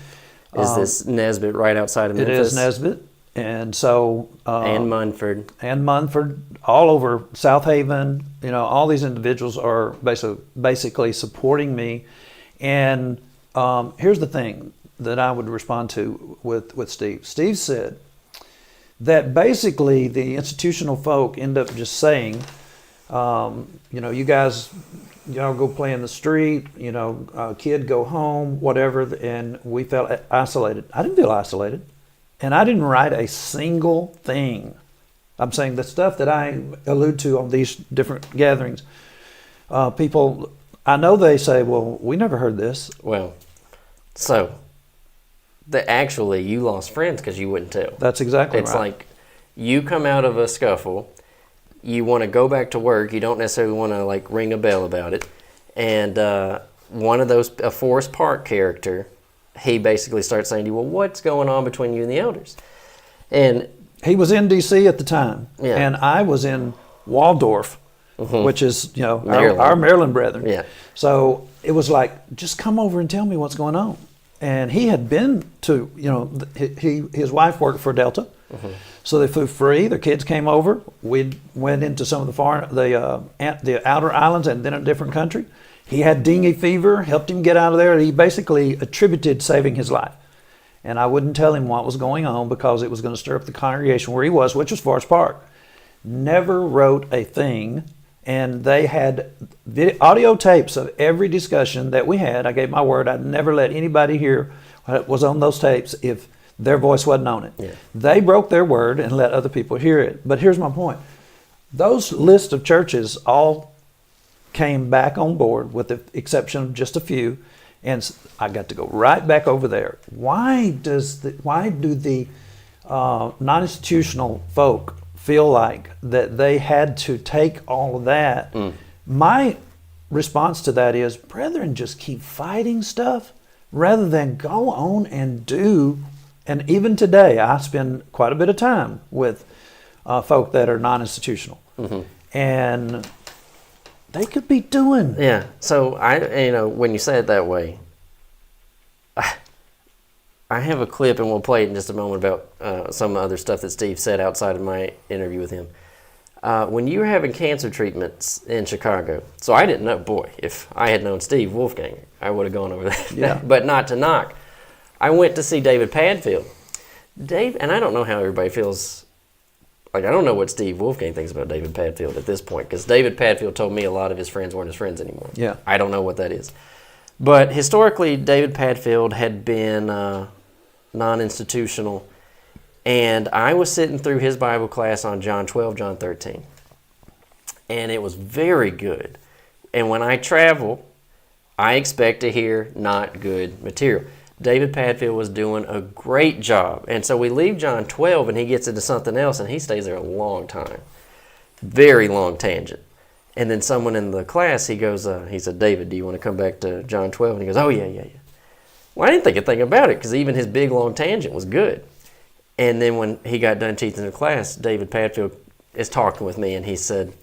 Is this Nesbitt right outside of Memphis? It is Nesbitt. And so... and Munford. And Munford, all over South Haven. All these individuals are basically supporting me. And here's the thing that I would respond to with Steve. Steve said that basically the institutional folk end up just saying, you guys, y'all go play in the street, kid go home, whatever, and we felt isolated. I didn't feel isolated, and I didn't write a single thing. I'm saying the stuff that I allude to on these different gatherings, people, I know they say, well, we never heard this. Well, so... actually, you lost friends because you wouldn't tell. That's exactly right. It's like you come out of a scuffle, you want to go back to work, you don't necessarily want to like ring a bell about it, and one of those, a Forest Park character, he basically starts saying to you, well, what's going on between you and the elders? And he was in D.C. at the time, yeah. And I was in Waldorf, which is Maryland. Our Maryland brethren. Yeah. So it was like, just come over and tell me what's going on. And he had been to, his wife worked for Delta, so they flew free. Their kids came over. We went into some of the outer islands and then a different country. He had dengue fever, helped him get out of there. He basically attributed saving his life. and I wouldn't tell him what was going on because it was going to stir up the congregation where he was, which was Forest Park. Never wrote a thing, and they had audio tapes of every discussion that we had. I gave my word I'd never let anybody hear what was on those tapes if their voice wasn't on it. Yeah. They broke their word and let other people hear it. But here's my point. Those list of churches all came back on board with the exception of just a few, and I got to go right back over there. Why do the non-institutional folk feel like that they had to take all of that? My response to that is, brethren, just keep fighting stuff rather than go on and do. And even today, I spend quite a bit of time with folk that are non-institutional, and they could be doing. Yeah. So when you say it that way, I have a clip, and we'll play it in just a moment about some other stuff that Steve said outside of my interview with him. When you were having cancer treatments in Chicago, so I didn't know. Boy, if I had known Steve Wolfgang, I would have gone over there. Yeah. But not to knock. I went to see David Padfield. And I don't know how everybody feels. Like, I don't know what Steve Wolfgang thinks about David Padfield at this point, because David Padfield told me a lot of his friends weren't his friends anymore. Yeah. I don't know what that is. But historically, David Padfield had been non-institutional, and I was sitting through his Bible class on John 12, John 13, and it was very good. And when I travel, I expect to hear not good material. David Padfield was doing a great job. And so we leave John 12 and he gets into something else, and he stays there a long time. Very long tangent. And then someone in the class, he goes, he said, David, do you want to come back to John 12? And he goes, oh, yeah. Well, I didn't think a thing about it, because even his big long tangent was good. And then when he got done teaching the class, David Padfield is talking with me, and he said,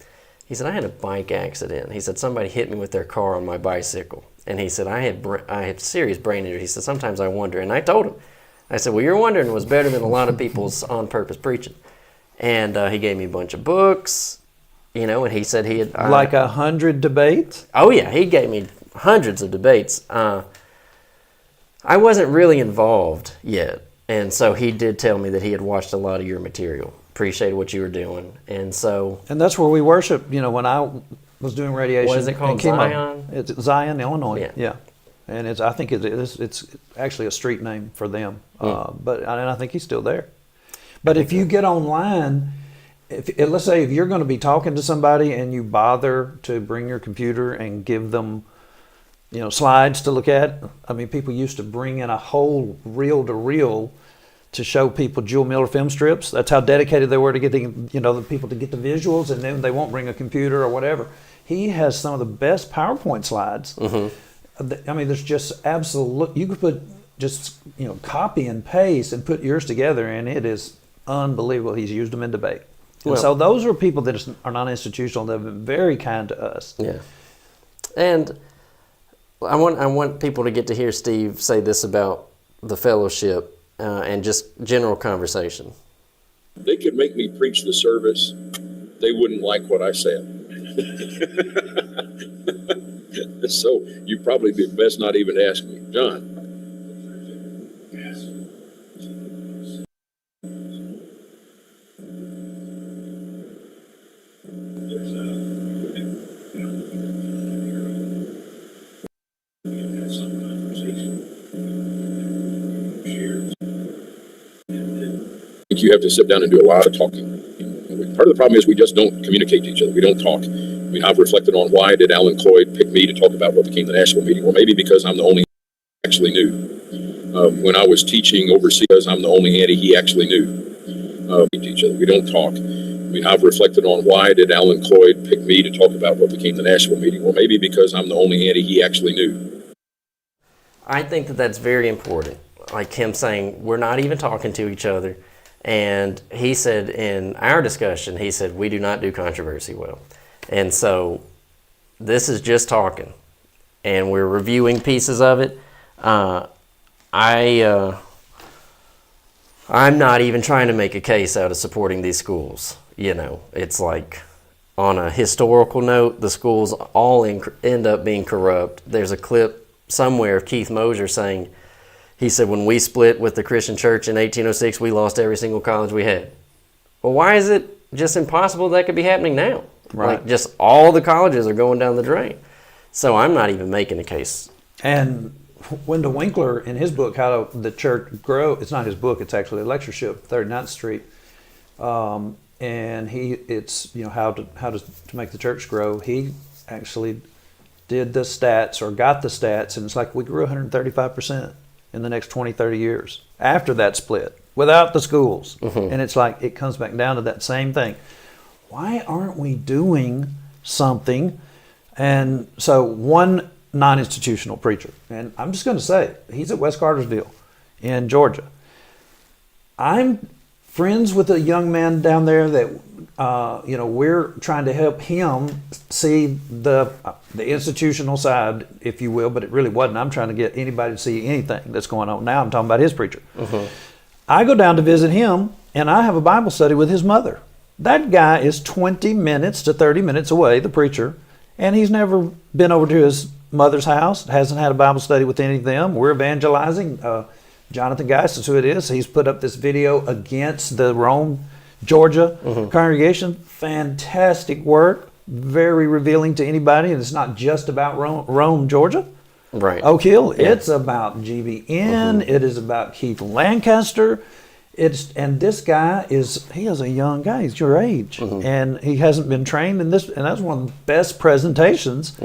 I had a bike accident. He said, somebody hit me with their car on my bicycle. And he said, I had serious brain injury. He said, sometimes I wonder. And I told him, I said, well, your wondering was better than a lot of people's on-purpose preaching. And he gave me a bunch of books, and he said he had... like 100 debates? Oh, yeah. He gave me hundreds of debates. I wasn't really involved yet. And so he did tell me that he had watched a lot of your material, appreciated what you were doing. And so... And that's where we worship, when I was doing radiation. What is it called, Zion? It's Zion, Illinois. Yeah. And I think it's actually a street name for them. But I think he's still there. But if you get online, let's say if you're going to be talking to somebody and you bother to bring your computer and give them, slides to look at. I mean, people used to bring in a whole reel-to-reel to show people Jewel Miller film strips. That's how dedicated they were to get the people to get the visuals, and then they won't bring a computer or whatever. He has some of the best PowerPoint slides. I mean, there's just absolute. You could put just copy and paste and put yours together, and it is unbelievable. He's used them in debate. And so those are people that are non-institutional that have been very kind to us. Yeah. And I want people to get to hear Steve say this about the fellowship and just general conversation. They could make me preach the service. They wouldn't like what I said. So you probably be best not even ask me. John. You have to sit down and do a lot of talking. Part of the problem is we just don't communicate to each other. We don't talk. I mean, I've reflected on why did Alan Cloyd pick me to talk about what became the national meeting? Well, maybe because I'm the only he actually knew. When I was teaching overseas, I'm the only Andy he actually knew. To each other. We don't talk. I mean, I've reflected on why did Alan Cloyd pick me to talk about what became the national meeting? Well, maybe because I'm the only Andy he actually knew. I think that that's very important. Like him saying, we're not even talking to each other. And he said in our discussion, he said, we do not do controversy well. And so this is just talking. And we're reviewing pieces of it. I'm not even trying to make a case out of supporting these schools. It's like on a historical note, the schools all end up being corrupt. There's a clip somewhere of Keith Mosier saying, He said, when we split with the Christian church in 1806, we lost every single college we had. Well, why is it just impossible that could be happening now? Right. Like, just all the colleges are going down the drain. So I'm not even making a case. And Wendell Winkler, in his book, How the Church Grow, it's not his book, it's actually a lectureship, 39th Street. And it's how to make the church grow. He actually did the stats or got the stats, and it's like we grew 135% in the next 20, 30 years after that split, without the schools. And it's like it comes back down to that same thing. Why aren't we doing something? And so one non-institutional preacher, and I'm just going to say, he's at West Cartersville in Georgia. I'm friends with a young man down there that we're trying to help him see the institutional side, if you will, but it really wasn't. I'm trying to get anybody to see anything that's going on. Now I'm talking about his preacher. I go down to visit him, and I have a Bible study with his mother. That guy is 20 minutes to 30 minutes away, the preacher, and he's never been over to his mother's house, hasn't had a Bible study with any of them. We're evangelizing. Jonathan Geist is who it is. He's put up this video against the Rome, Georgia congregation. Fantastic work. Very revealing to anybody. And it's not just about Rome, Georgia. Right. Oak Hill. Yeah. It's about GBN. It is about Keith Lancaster. And this guy he is a young guy. He's your age. And he hasn't been trained in this. And that's one of the best presentations,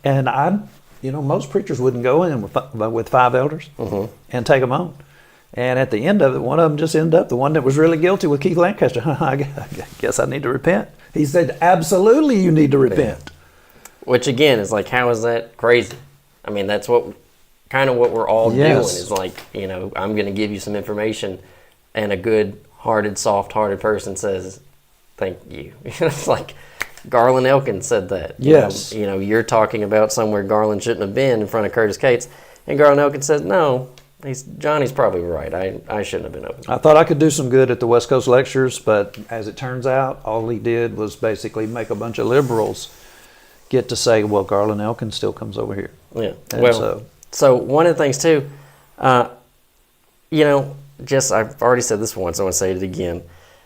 and most preachers wouldn't go in with 5 elders and take them on. And at the end of it, one of them just ended up, the one that was really guilty with Keith Lancaster. I guess I need to repent. He said, absolutely you need to repent. Which again is like, how is that crazy? I mean, that's kind of what we're all doing is like, I'm going to give you some information, and a good-hearted, soft-hearted person says, thank you. It's like Garland Elkins said that. Yes. You're talking about somewhere Garland shouldn't have been in front of Curtis Cates, and Garland Elkins says, no, Johnny's probably right. I shouldn't have been open. I thought I could do some good at the West Coast lectures, but as it turns out, all he did was basically make a bunch of liberals get to say, well, Garland Elkins still comes over here. Yeah. And so one of the things too, I've already said this once, I want to say it again.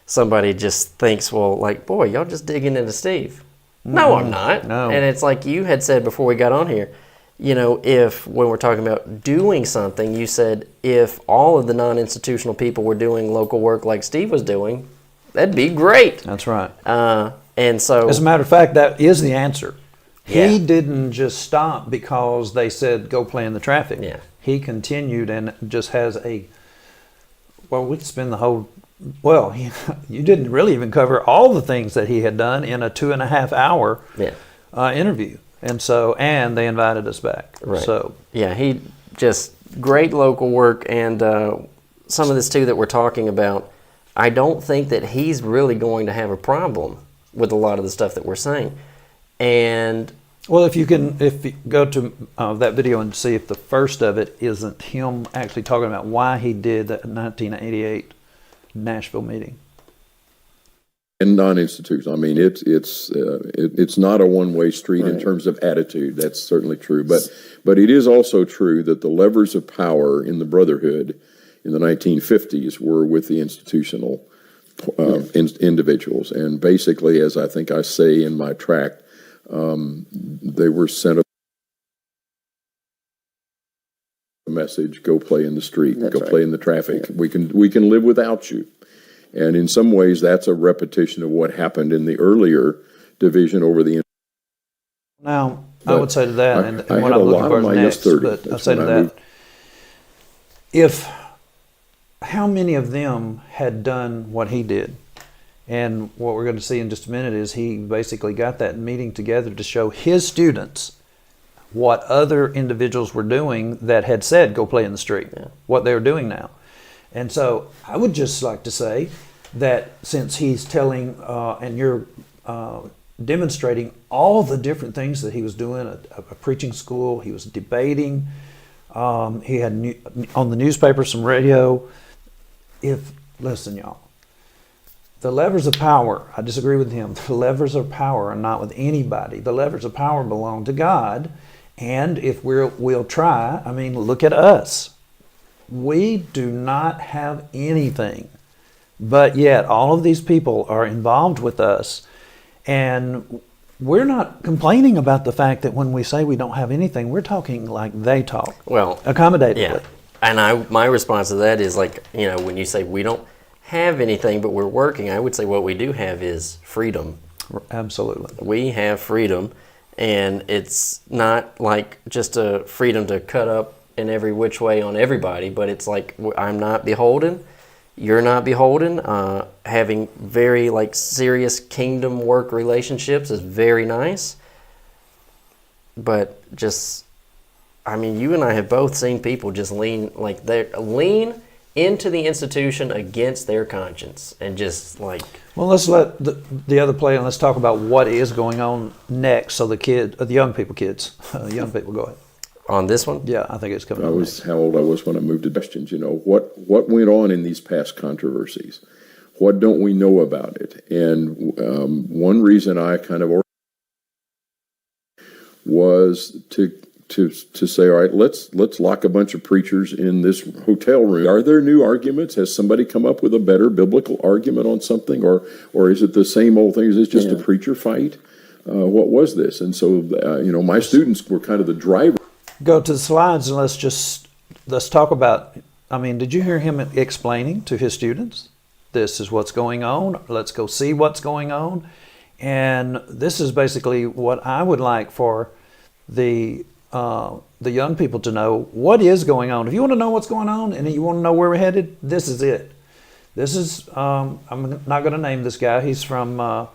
Somebody just thinks, well, like, boy, y'all just digging into Steve. No, I'm not. No. And it's like you had said before we got on here, if when we're talking about doing something, you said if all of the non-institutional people were doing local work like Steve was doing, that'd be great. That's right. And so, as a matter of fact, that is the answer. Yeah. He didn't just stop because they said, go play in the traffic. Yeah. He continued and just has we could spend the whole, you didn't really even cover all the things that he had done in a 2.5 hour interview. And they invited us back. right. So, yeah, he just great local work. And some of this too that we're talking about, I don't think that he's really going to have a problem with a lot of the stuff that we're saying. And well, if you go to that video and see if the first of it isn't him actually talking about why he did that 1988 Nashville meeting. And non-institutional. I mean, it's not a one-way street in terms of attitude. That's certainly true. But it is also true that the levers of power in the Brotherhood in the 1950s were with the institutional individuals. And basically, as I think I say in my tract, they were sent a message: go play in the street, play in the traffic. Yeah. We can live without you. And in some ways, that's a repetition of what happened in the earlier division over the. Now, I would say to that, and I what had I'm a looking lot for of is minus next, 30. but I'll That's say to when I that, moved. how many of them had done what he did? And what we're going to see in just a minute is he basically got that meeting together to show his students what other individuals were doing that had said, go play in the street, what they were doing now. And so I would just like to say that since he's telling and you're demonstrating all the different things that he was doing, a preaching school, he was debating, he had on the newspaper, some radio. Listen, y'all, the levers of power, I disagree with him. The levers of power are not with anybody. The levers of power belong to God. And if we'll try, I mean, look at us. We do not have anything. But yet, all of these people are involved with us. And we're not complaining about the fact that when we say we don't have anything, we're talking like they talk. Well, accommodatively. yeah. And my response to that is like, when you say we don't have anything, but we're working, I would say what we do have is freedom. Absolutely. We have freedom, and it's not like just a freedom to cut up in every which way on everybody, but it's like I'm not beholden, you're not beholden. Having very serious kingdom work relationships is very nice, but just, you and I have both seen people just lean into the institution against their conscience, and just Well, let's let the other play, and let's talk about what is going on next. So the young people go ahead. On this one? Yeah, I think it's coming. I was how old I was when I moved to questions. What went on in these past controversies? What don't we know about it? And one reason I kind of was to say, all right, let's lock a bunch of preachers in this hotel room. Are there new arguments? Has somebody come up with a better biblical argument on something, or is it the same old thing? Is it just a preacher fight? What was this? And so, my students were kind of the driver. Go to the slides and let's talk about. Did you hear him explaining to his students? This is what's going on. Let's go see what's going on. And this is basically what I would like for the young people to know. What is going on? If you want to know what's going on and you want to know where we're headed, this is it. This is, I'm not going to name this guy. He's from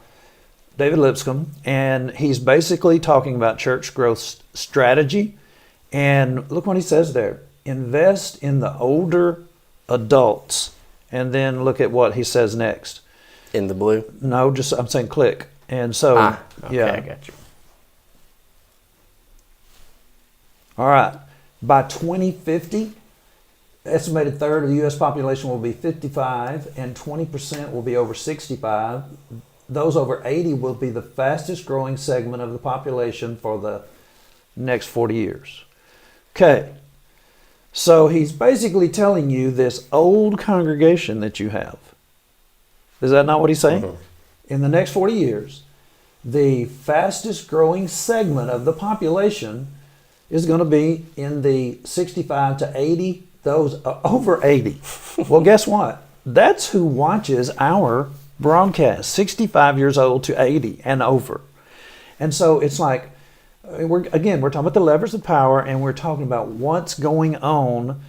David Lipscomb, and he's basically talking about church growth strategy. And look what he says there. Invest in the older adults. And then look at what he says next. In the blue? No, I'm saying click. And so, okay, yeah. I got you. All right. By 2050, estimated third of the U.S. population will be 55 and 20% will be over 65. Those over 80 will be the fastest growing segment of the population for the next 40 years. Okay. So he's basically telling you this old congregation that you have. Is that not what he's saying? Mm-hmm. In the next 40 years, the fastest growing segment of the population is going to be in the 65 to 80, those over 80. Well, guess what? That's who watches our broadcast, 65 years old to 80 and over. And so it's like, we're talking about the levers of power, and we're talking about what's going on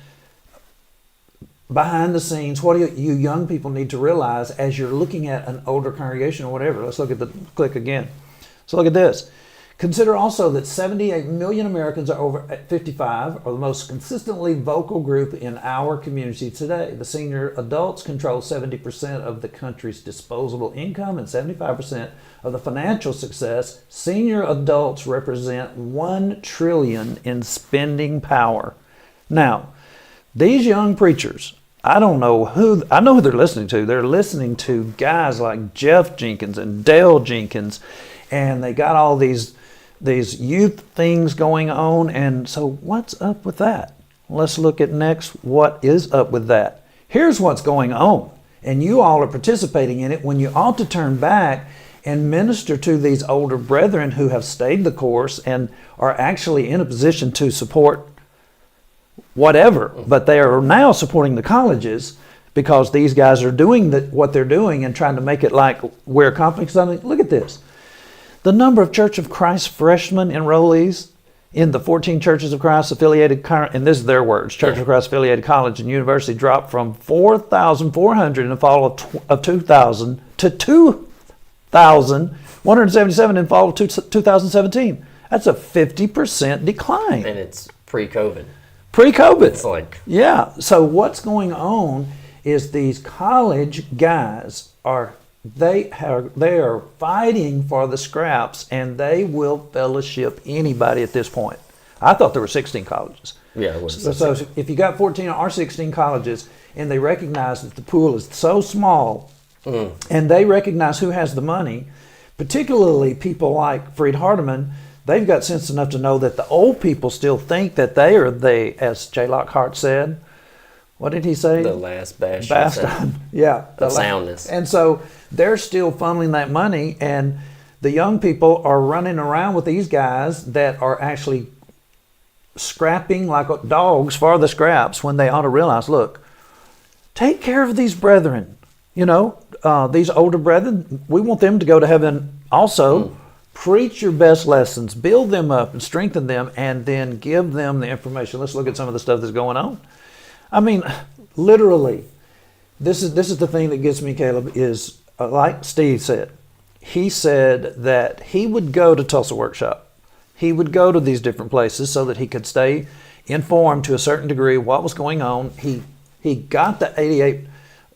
behind the scenes. What do you young people need to realize as you're looking at an older congregation or whatever? Let's look at the click again. So look at this. Consider also that 78 million Americans are over 55, are the most consistently vocal group in our community today. The senior adults control 70% of the country's disposable income and 75% of the financial success. Senior adults represent $1 trillion in spending power. Now, these young preachers, I know who they're listening to. They're listening to guys like Jeff Jenkins and Dale Jenkins, and they got all these youth things going on. And so what's up with that? Let's look at next what is up with that. Here's what's going on, and you all are participating in it when you ought to turn back and minister to these older brethren who have stayed the course and are actually in a position to support whatever, but they are now supporting the colleges because these guys are doing what they're doing and trying to make it like we're accomplishing something. Look at this. The number of Church of Christ freshmen enrollees in the 14 Churches of Christ affiliated, and this is their words, Church of Christ affiliated college and university dropped from 4,400 in the fall of 2000 to 2,177 in fall of 2017. That's a 50% decline. And it's pre-COVID. Pre-COVID. It's like... Yeah. So what's going on is these college guys are fighting for the scraps, and they will fellowship anybody at this point. I thought there were 16 colleges. Yeah, it was. So if you got 14 or 16 colleges, and they recognize that the pool is so small, and they recognize who has the money, particularly people like Freed Hardeman, they've got sense enough to know that the old people still think that they are as J. Lockhart said, what did he say? The last bastion Bastion. Yeah. of soundness. And so they're still funneling that money, and the young people are running around with these guys that are actually scrapping like dogs for the scraps when they ought to realize, look, take care of these brethren. You know, these older brethren, we want them to go to heaven also. Preach your best lessons, build them up and strengthen them, and then give them the information. Let's look at some of the stuff that's going on. I mean, literally, this is the thing that gets me, Caleb, is like Steve said. He said that he would go to Tulsa Workshop. He would go to these different places so that he could stay informed to a certain degree of what was going on. He got the 88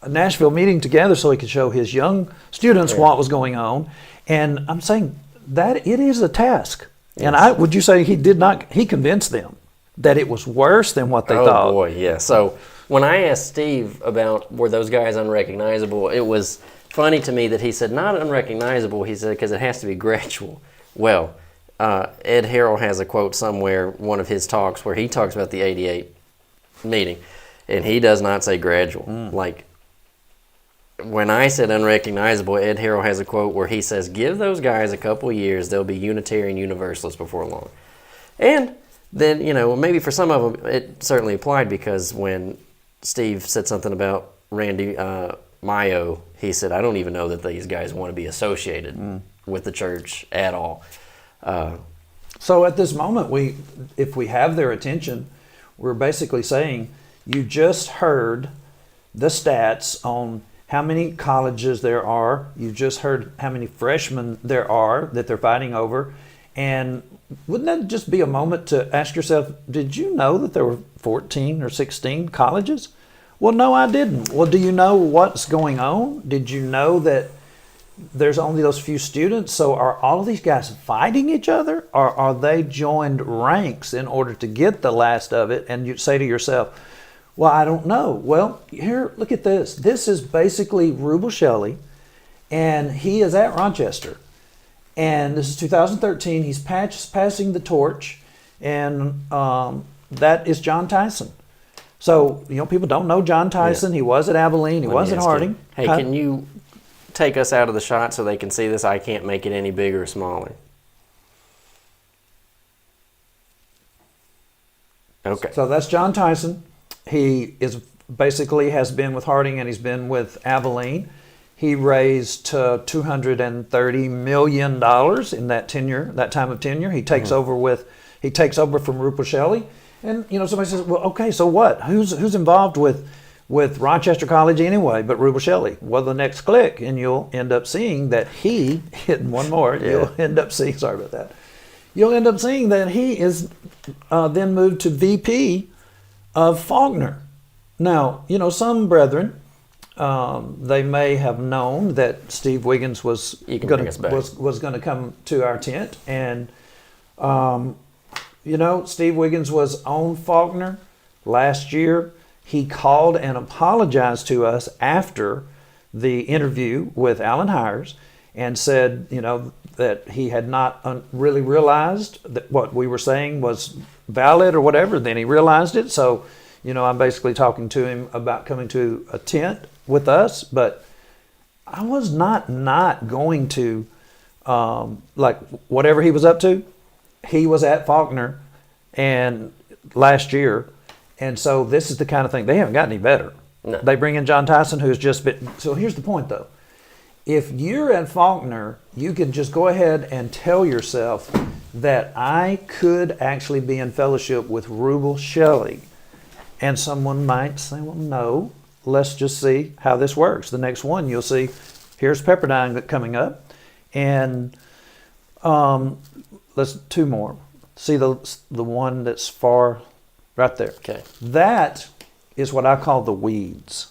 Nashville meeting together so he could show his young students what was going on. And I'm saying that it is a task. Yes. And would you say he convinced them that it was worse than what they thought? Oh boy, yeah. So when I asked Steve about were those guys unrecognizable, it was funny to me that he said not unrecognizable, he said because it has to be gradual. Well, Ed Harrell has a quote somewhere, one of his talks, where he talks about the 88 meeting, and he does not say gradual. Like, when I said unrecognizable, Ed Harrell has a quote where he says, give those guys a couple of years, they'll be Unitarian Universalists before long. And then, maybe for some of them, it certainly applied, because when Steve said something about Randy Mayo, he said, I don't even know that these guys want to be associated with the church at all. So at this moment, if we have their attention, we're basically saying, you just heard the stats on how many colleges there are. You just heard how many freshmen there are that they're fighting over. And wouldn't that just be a moment to ask yourself, did you know that there were 14 or 16 colleges? Well, no, I didn't. Well, do you know what's going on? Did you know that there's only those few students? So are all of these guys fighting each other, or are they joined ranks in order to get the last of it? And you say to yourself, well, I don't know. Well, here, look at this. This is basically Rubel Shelley, and he is at Rochester. And this is 2013. He's passing the torch, and that is John Tyson. So, people don't know John Tyson. Yeah. He was at Abilene. He was at Harding. Hey, can you take us out of the shot so they can see this? I can't make it any bigger or smaller. Okay. So that's John Tyson. He has been with Harding, and he's been with Abilene. He raised $230 million in that time of tenure. He takes over from Rupert Shelley. And somebody says, well, okay, so what? Who's involved with Rochester College anyway but Rupert Shelley? Well, the next click, and you'll end up seeing that he hitting one more. Yeah. You'll end up seeing, sorry about that. You'll end up seeing that he is then moved to VP of Faulkner. Now, some brethren, they may have known that Steve Wiggins was going to come to our tent, and Steve Wiggins was on Faulkner last year. He called and apologized to us after the interview with Alan Hires, and said, that he had not really realized that what we were saying was valid or whatever. Then he realized it. So, I'm basically talking to him about coming to a tent with us, but I was not going to, whatever he was up to. He was at Faulkner and last year. And so this is the kind of thing, they haven't got any better. No. They bring in John Tyson, who's just been, so here's the point though. If you're at Faulkner, you can just go ahead and tell yourself that I could actually be in fellowship with Rubel Shelley. And someone might say, well, no, let's just see how this works. The next one you'll see, here's Pepperdine coming up. And let's two more. See the one that's far right there. Okay. That is what I call the weeds.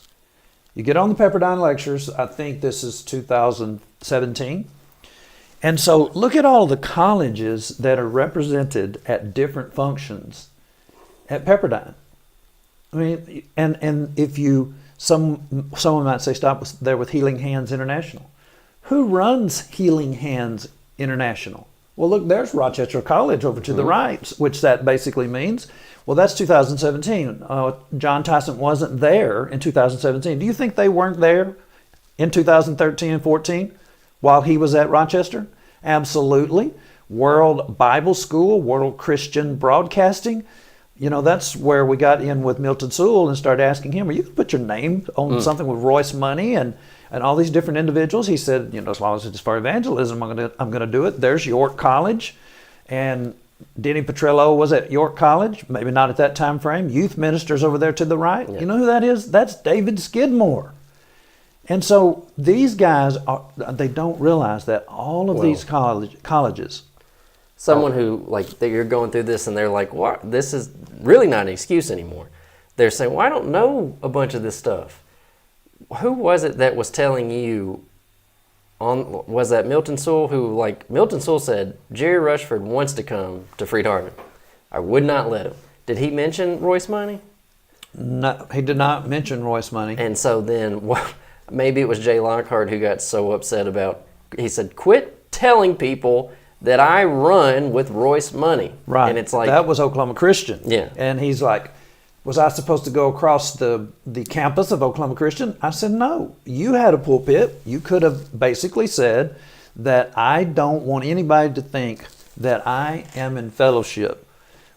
You get on the Pepperdine lectures, I think this is 2017. And so look at all the colleges that are represented at different functions at Pepperdine. I mean, and if someone might say, stop there with Healing Hands International. Who runs Healing Hands International? Well, look, there's Rochester College over to the right, which that basically means, well, that's 2017. John Tyson wasn't there in 2017. Do you think they weren't there in 2013 and 14 while he was at Rochester? Absolutely. World Bible School, World Christian Broadcasting. You know, that's where we got in with Milton Sewell and started asking him, are you going to put your name on something with Royce Money and all these different individuals? He said, you know, as long as it's for evangelism, I'm going to do it. There's York College. And Denny Petrillo was at York College, maybe not at that time frame. Youth ministers over there to the right. Yeah. You know who that is? That's David Skidmore. And so these guys, they don't realize that all of these colleges. Someone who, like, you're going through this and they're like, what? This is really not an excuse anymore. They're saying, well, I don't know a bunch of this stuff. Who was it that was telling you, was that Milton Sewell, who, like, Milton Sewell said, Jerry Rushford wants to come to Freed-Hardeman. I would not let him. Did he mention Royce Money? No, he did not mention Royce Money. And so then, well, maybe it was Jay Lockhart who got so upset about, he said, quit telling people that I run with Royce Money. Right. And it's like, that was Oklahoma Christian. Yeah. And he's like, was I supposed to go across the campus of Oklahoma Christian? I said, no. You had a pulpit. You could have basically said that I don't want anybody to think that I am in fellowship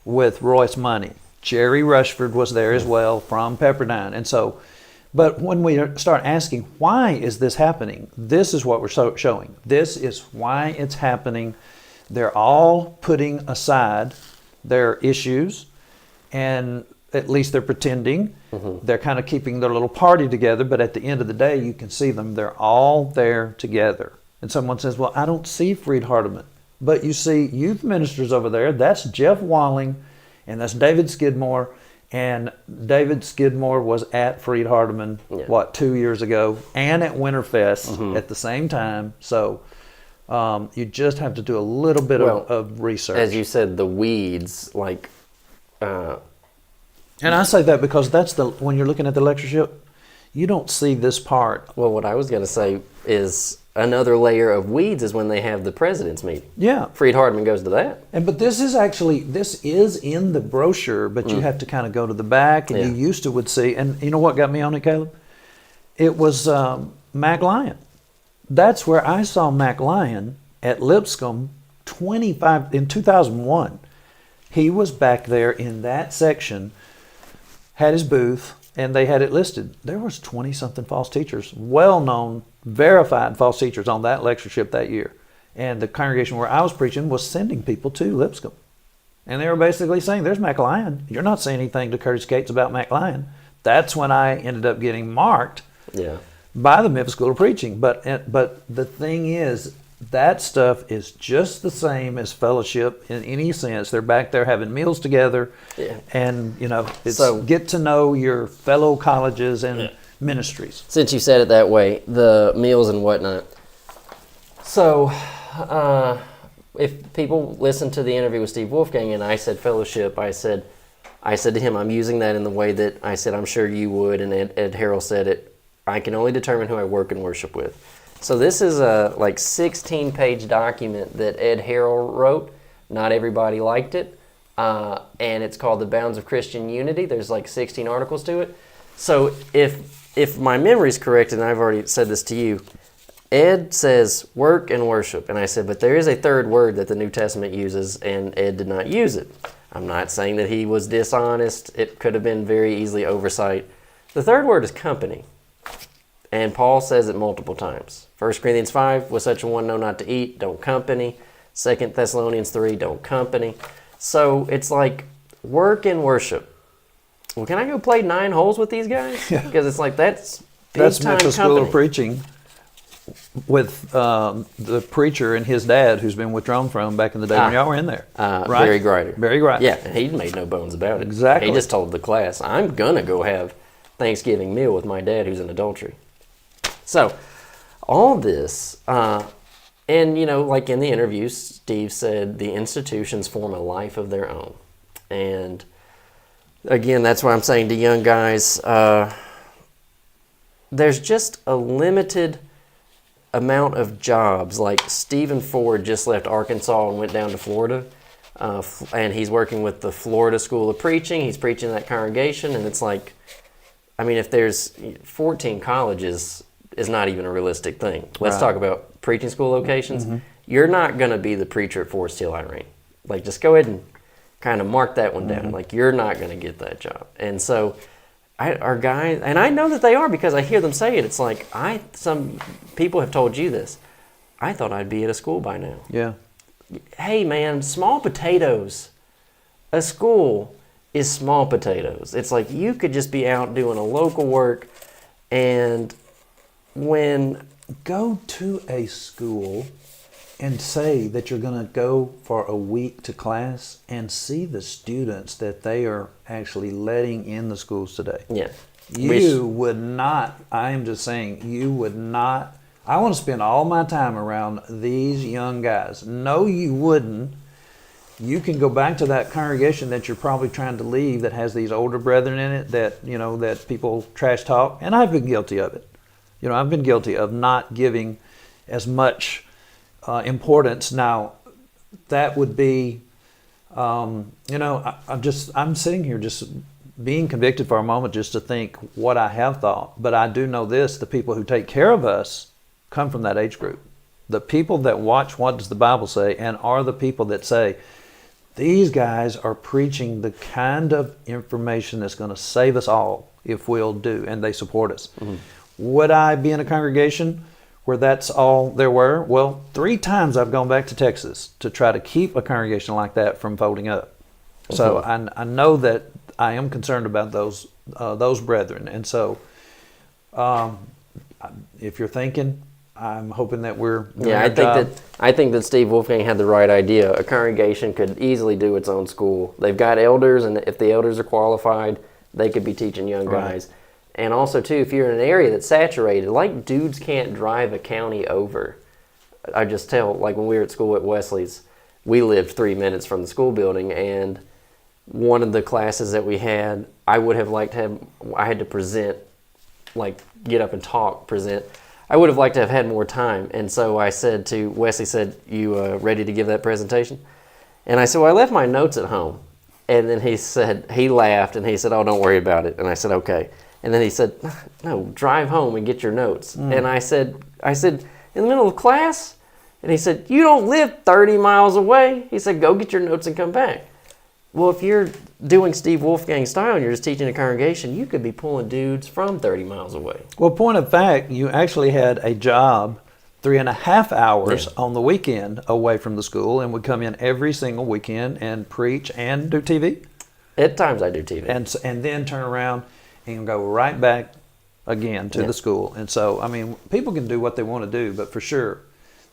with Royce Money. Jerry Rushford was there as well from Pepperdine. And so, but when we start asking, why is this happening? This is what we're showing. This is why it's happening. They're all putting aside their issues, and at least they're pretending. They're kind of keeping their little party together, but at the end of the day, you can see them. They're all there together. And someone says, well, I don't see Freed-Hardeman. But you see youth ministers over there. That's Jeff Walling, and that's David Skidmore. And David Skidmore was at Freed-Hardeman, 2 years ago, and at Winterfest at the same time. So you just have to do a little bit of research. As you said, the weeds, like... and I say that because that's when you're looking at the lectureship, you don't see this part. Well, what I was going to say is another layer of weeds is when they have the president's meeting. Yeah. Freed-Hardeman goes to that. But this is in the brochure, but you have to kind of go to the back, and you used to would see, and you know what got me on it, Caleb? It was Mac Lyon. That's where I saw Mac Lyon at Lipscomb in 2001. He was back there in that section, had his booth, and they had it listed. There was 20-something false teachers, well-known, verified false teachers on that lectureship that year. And the congregation where I was preaching was sending people to Lipscomb. And they were basically saying, there's Mac Lyon. You're not saying anything to Curtis Gates about Mac Lyon. That's when I ended up getting marked by the Memphis School of Preaching. But the thing is, that stuff is just the same as fellowship in any sense. They're back there having meals together, and it's get to know your fellow colleges and ministries. Since you said it that way, the meals and whatnot. So, if people listen to the interview with Steve Wolfgang and I said fellowship, I said to him, I'm using that in the way that I said I'm sure you would, and Ed Harrell said it. I can only determine who I work and worship with. So this is a 16-page document that Ed Harrell wrote. Not everybody liked it, and it's called The Bounds of Christian Unity. There's 16 articles to it. So if my memory's correct, and I've already said this to you, Ed says work and worship, and I said, but there is a third word that the New Testament uses, and Ed did not use it. I'm not saying that he was dishonest. It could have been very easily oversight. The third word is company. And Paul says it multiple times. 1 Corinthians 5, with such a one know not to eat, don't company. 2 Thessalonians 3, don't company. So it's like work and worship. Well, can I go play 9 holes with these guys? Because it's that's Memphis School of Preaching with the preacher and his dad, who's been withdrawn from back in the day when y'all were in there. Right? Barry Grider. Barry Grider. Yeah, and he made no bones about it. Exactly. He just told the class, I'm going to go have Thanksgiving meal with my dad who's in adultery. So, all this, and in the interview, Steve said the institutions form a life of their own. And again, that's why I'm saying to young guys, there's just a limited amount of jobs, like Stephen Ford just left Arkansas and went down to Florida, and he's working with the Florida School of Preaching. He's preaching in that congregation, and it's like, I mean, if there's 14 colleges is not even a realistic thing. Let's talk about preaching school locations. You're not going to be the preacher at Forest Hill Irene. Like, just go ahead and kind of mark that one down. Like, you're not going to get that job. And so our guys, and I know that they are because I hear them say it. It's like, some people have told you this. I thought I'd be at a school by now. Yeah. Hey, man, small potatoes. A school is small potatoes. It's like you could just be out doing a local work, and go to a school and say that you're going to go for a week to class and see the students that they are actually letting in the schools today. Yeah. You would not, I am just saying, you would not, I want to spend all my time around these young guys. No, you wouldn't. You can go back to that congregation that you're probably trying to leave that has these older brethren in it that, you know, that people trash talk. And I've been guilty of it. You know, I've been guilty of not giving as much importance. Now, that would be, you know, I'm sitting here just being convicted for a moment just to think what I have thought. But I do know this, the people who take care of us come from that age group. The people that watch what does the Bible say and are the people that say, these guys are preaching the kind of information that's going to save us all if we'll do, and they support us. Would I be in a congregation where that's all there were? Well, 3 times I've gone back to Texas to try to keep a congregation like that from folding up. So I know that I am concerned about those brethren. And so if you're thinking, I'm hoping that we're doing our job. I think that Steve Wolfgang had the right idea. A congregation could easily do its own school. They've got elders, and if the elders are qualified, they could be teaching young guys. And also, too, if you're in an area that's saturated, like dudes can't drive a county over. I just tell, like when we were at school at Wesley's, we lived 3 minutes from the school building, and one of the classes that we had, I would have liked to have, I had to present, like get up and talk, present. I would have liked to have had more time. And so I said to, Wesley said, you ready to give that presentation? And I said, well, I left my notes at home. And then he laughed, and he said, oh, don't worry about it. And I said, okay. And then he said, no, drive home and get your notes. And I said, in the middle of class? And he said, you don't live 30 miles away. He said, go get your notes and come back. Well, if you're doing Steve Wolfgang style and you're just teaching a congregation, you could be pulling dudes from 30 miles away. Well, point of fact, you actually had a job 3.5 hours on the weekend away from the school and would come in every single weekend and preach and do TV. At times I do TV. And then turn around and go right back again to the school. And so, I mean, people can do what they want to do, but for sure,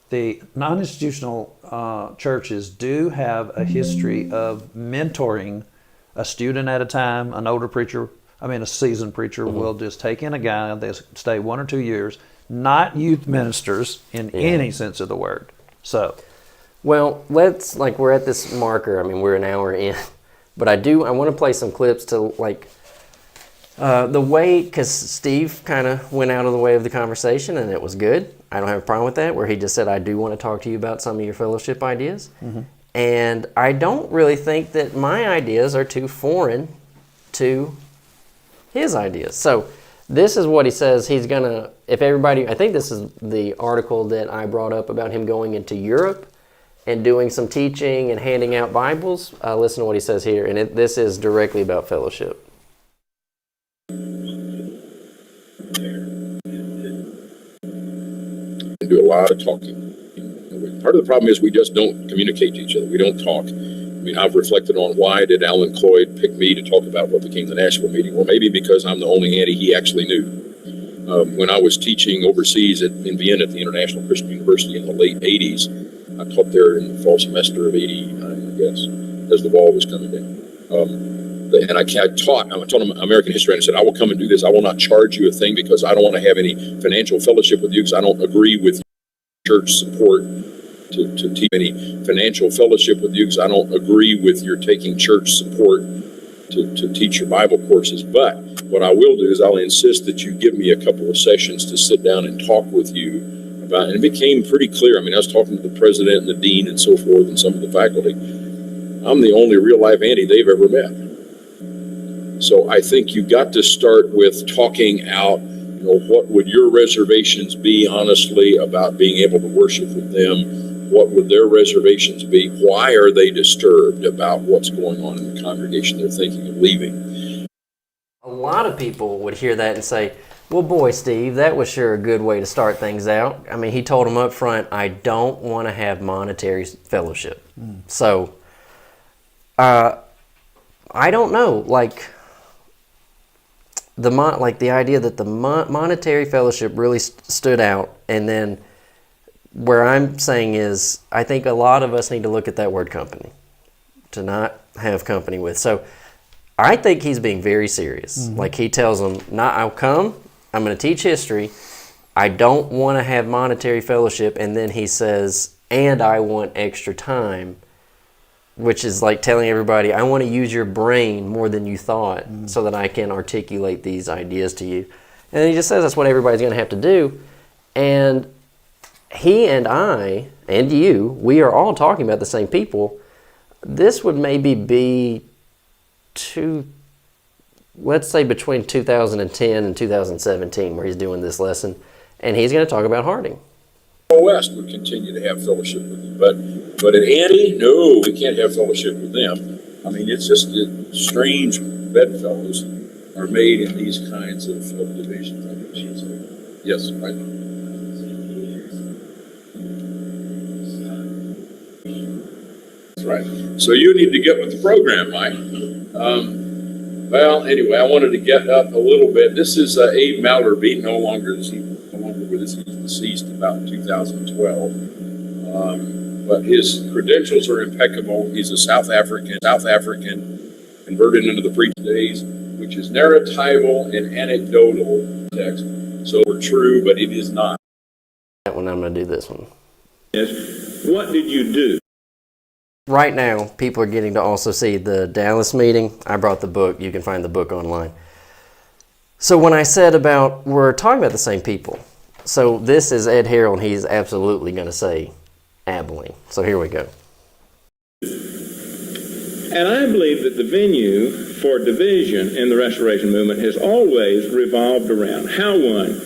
the non-institutional churches do have a history of mentoring a student at a time. An older preacher, a seasoned preacher will just take in a guy, they stay 1 or 2 years, not youth ministers in any sense of the word. So, well, we're at this marker. We're an hour in, but I want to play some clips to the way, because Steve kind of went out of the way of the conversation, and it was good. I don't have a problem with that, where he just said, I do want to talk to you about some of your fellowship ideas. And I don't really think that my ideas are too foreign to his ideas. So this is what he says he's going to, I think this is the article that I brought up about him going into Europe and doing some teaching and handing out Bibles. Listen to what he says here, and this is directly about fellowship. Do a lot of talking. Part of the problem is we just don't communicate to each other. We don't talk. I've reflected on why did Alan Cloyd pick me to talk about what became the Nashville meeting? Well, maybe because I'm the only Andy he actually knew. When I was teaching overseas in Vienna at the International Christian University in the late 80s, I taught there in the fall semester of 89, I guess, as the wall was coming down. And I taught them American history, and I said, I will come and do this. I will not charge you a thing because I don't want to have any financial fellowship with you because I don't agree with church support to teach any financial fellowship with you because I don't agree with your taking church support to teach your Bible courses. But what I will do is I'll insist that you give me a couple of sessions to sit down and talk with you about, and it became pretty clear. I mean, I was talking to the president and the dean and so forth and some of the faculty. I'm the only real life anti they've ever met. So I think you got to start with talking out, you know, what would your reservations be, honestly, about being able to worship with them? What would their reservations be? Why are they disturbed about what's going on in the congregation they're thinking of leaving? A lot of people would hear that and say, well, boy, Steve, that was sure a good way to start things out. I mean, he told them up front, I don't want to have monetary fellowship. So, I don't know, like the idea that the monetary fellowship really stood out, and then where I'm saying is, I think a lot of us need to look at that word company, to not have company with. So I think he's being very serious. Like he tells them, I'll come, I'm going to teach history, I don't want to have monetary fellowship, and then he says, and I want extra time, which is like telling everybody, I want to use your brain more than you thought so that I can articulate these ideas to you. And he just says that's what everybody's going to have to do. And he and I and you, we are all talking about the same people. This would maybe be let's say between 2010 and 2017 where he's doing this lesson. And he's going to talk about Harding. West would continue to have fellowship with them, but at Annie, no, we can't have fellowship with them. I mean, it's just strange bedfellows are made in these kinds of divisions. I guess. Yes, right. That's right. So you need to get with the program, Mike. Well, anyway, I wanted to get up a little bit. This is Abe Mallerby, no longer with us. He's deceased about 2012. But his credentials are impeccable. He's a South African converted into the preaching days, which is narratival and anecdotal text. So we're true, but it is not. That one, I'm going to do this one. Yes. What did you do? Right now, people are getting to also see the Dallas meeting. I brought the book. You can find the book online. So when I said about we're talking about the same people, so this is Ed Harold, and he's absolutely going to say Abilene. So here we go. And I believe that the venue for division in the Restoration Movement has always revolved around how one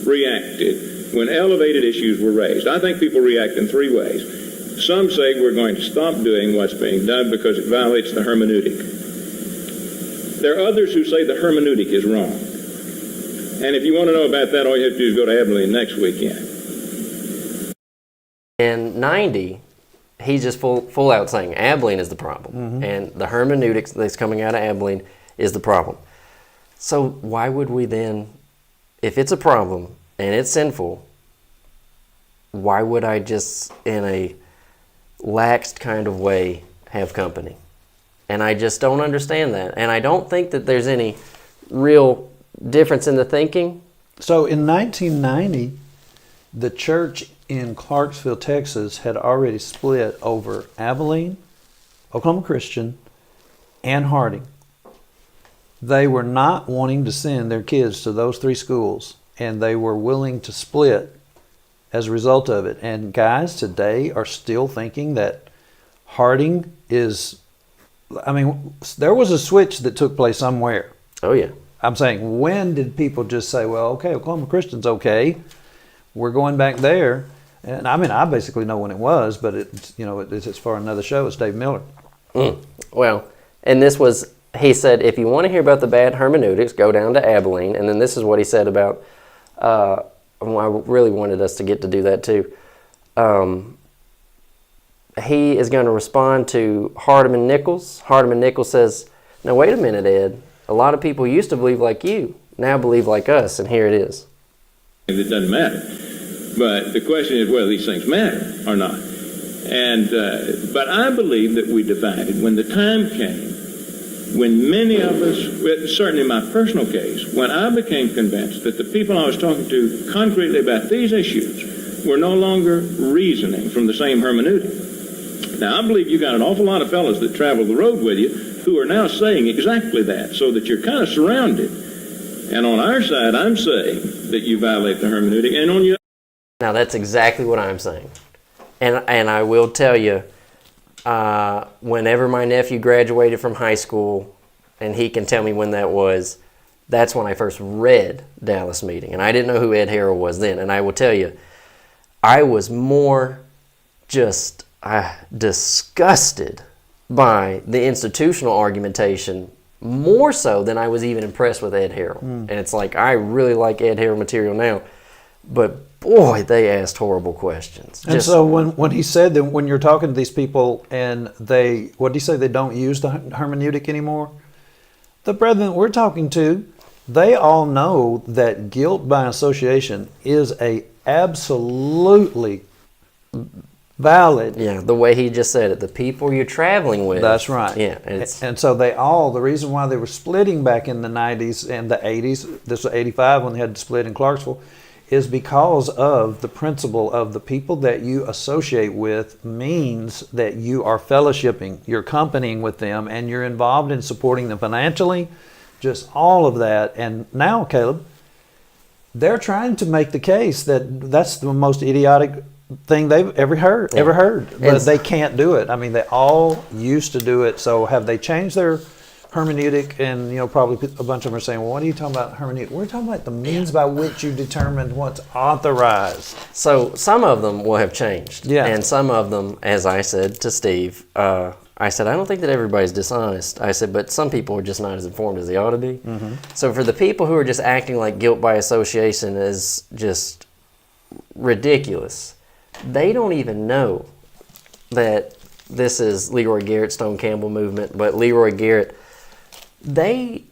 reacted when elevated issues were raised. I think people react in three ways. Some say we're going to stop doing what's being done because it violates the hermeneutic. There are others who say the hermeneutic is wrong. And if you want to know about that, all you have to do is go to Abilene next weekend. In 90, he's just full out saying Abilene is the problem. And the hermeneutics that's coming out of Abilene is the problem. So why would we then, if it's a problem and it's sinful, why would I just, in a laxed kind of way, have company? And I just don't understand that. And I don't think that there's any real difference in the thinking. So in 1990, the church in Clarksville, Texas had already split over Abilene, Oklahoma Christian, and Harding. They were not wanting to send their kids to those three schools, and they were willing to split as a result of it. And guys today are still thinking that Harding is, I mean, there was a switch that took place somewhere. Oh, yeah. I'm saying, when did people just say, well, okay, Oklahoma Christian's okay, we're going back there? And I mean, I basically know when it was, but it's for another show. It's Dave Miller. Well, and this was, he said, if you want to hear about the bad hermeneutics, go down to Abilene. And then this is what he said about, I really wanted us to get to do that too. He is going to respond to Hardeman Nichols. Hardeman Nichols says, now wait a minute, Ed. A lot of people used to believe like you, now believe like us, and here it is. It doesn't matter. But the question is whether these things matter or not. And but I believe that we divided when the time came, when many of us, certainly in my personal case, when I became convinced that the people I was talking to concretely about these issues were no longer reasoning from the same hermeneutic. Now, I believe you got an awful lot of fellows that travel the road with you who are now saying exactly that, so that you're kind of surrounded. And on our side, I'm saying that you violate the hermeneutic, and on your Now that's exactly what I'm saying, and I will tell you, whenever my nephew graduated from high school, and he can tell me when that was, that's when I first read Dallas Meeting, and I didn't know who Ed Harrell was then. And I will tell you, I was more just disgusted by the institutional argumentation more so than I was even impressed with Ed Harrell. And it's like, I really like Ed Harrell material now, but boy, they asked horrible questions. And so when he said that when you're talking to these people and what did he say, they don't use the hermeneutic anymore? The brethren we're talking to, they all know that guilt by association is a absolutely valid. Yeah, the way he just said it, the people you're traveling with. That's right. Yeah. And so the reason why they were splitting back in the 90s and the 80s, this was 85 when they had to split in Clarksville, is because of the principle of the people that you associate with means that you are fellowshipping, you're accompanying with them, and you're involved in supporting them financially, just all of that. And now, Caleb, they're trying to make the case that that's the most idiotic thing they've ever heard, but they can't do it. I mean, they all used to do it. So have they changed their hermeneutic? And probably a bunch of them are saying, well, what are you talking about hermeneutic? We're talking about the means by which you determine what's authorized. So some of them will have changed. Yeah. And some of them, as I said to Steve, I said, I don't think that everybody's dishonest. I said, but some people are just not as informed as they ought to be. Mm-hmm. So for the people who are just acting like guilt by association is just ridiculous, they don't even know that this is Leroy Garrett, Stone Campbell movement. But Leroy Garrett, they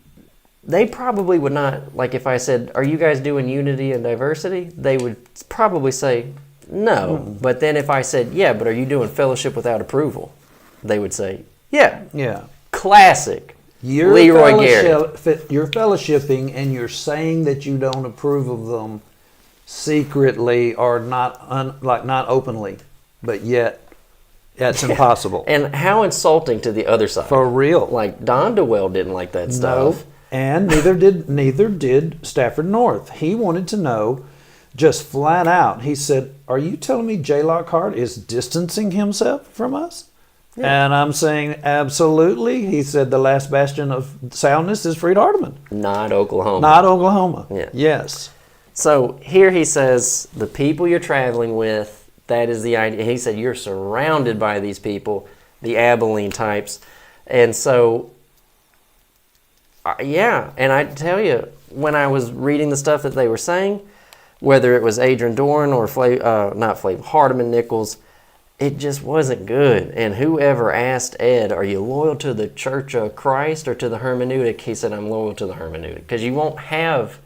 probably would not, like if I said, are you guys doing unity and diversity? They would probably say no. Mm-hmm. But then if I said, yeah, but are you doing fellowship without approval? They would say, yeah. Yeah. Classic. You're Leroy Garrett. You're fellowshipping and you're saying that you don't approve of them secretly or not openly, but yet that's impossible. And how insulting to the other side. For real. Like Don DeWell didn't like that stuff. No, and neither did Stafford North. He wanted to know just flat out. He said, are you telling me J. Lockhart is distancing himself from us? Yeah. And I'm saying, absolutely. He said the last bastion of soundness is Freed Hardeman. Not Oklahoma. Not Oklahoma. Yeah. Yes. So here he says, the people you're traveling with, that is the idea. He said, you're surrounded by these people, the Abilene types. And so, yeah. And I tell you, when I was reading the stuff that they were saying, whether it was Adrian Doran or Hardeman Nichols, it just wasn't good. And whoever asked Ed, are you loyal to the Church of Christ or to the hermeneutic? He said, I'm loyal to the hermeneutic. Because you won't have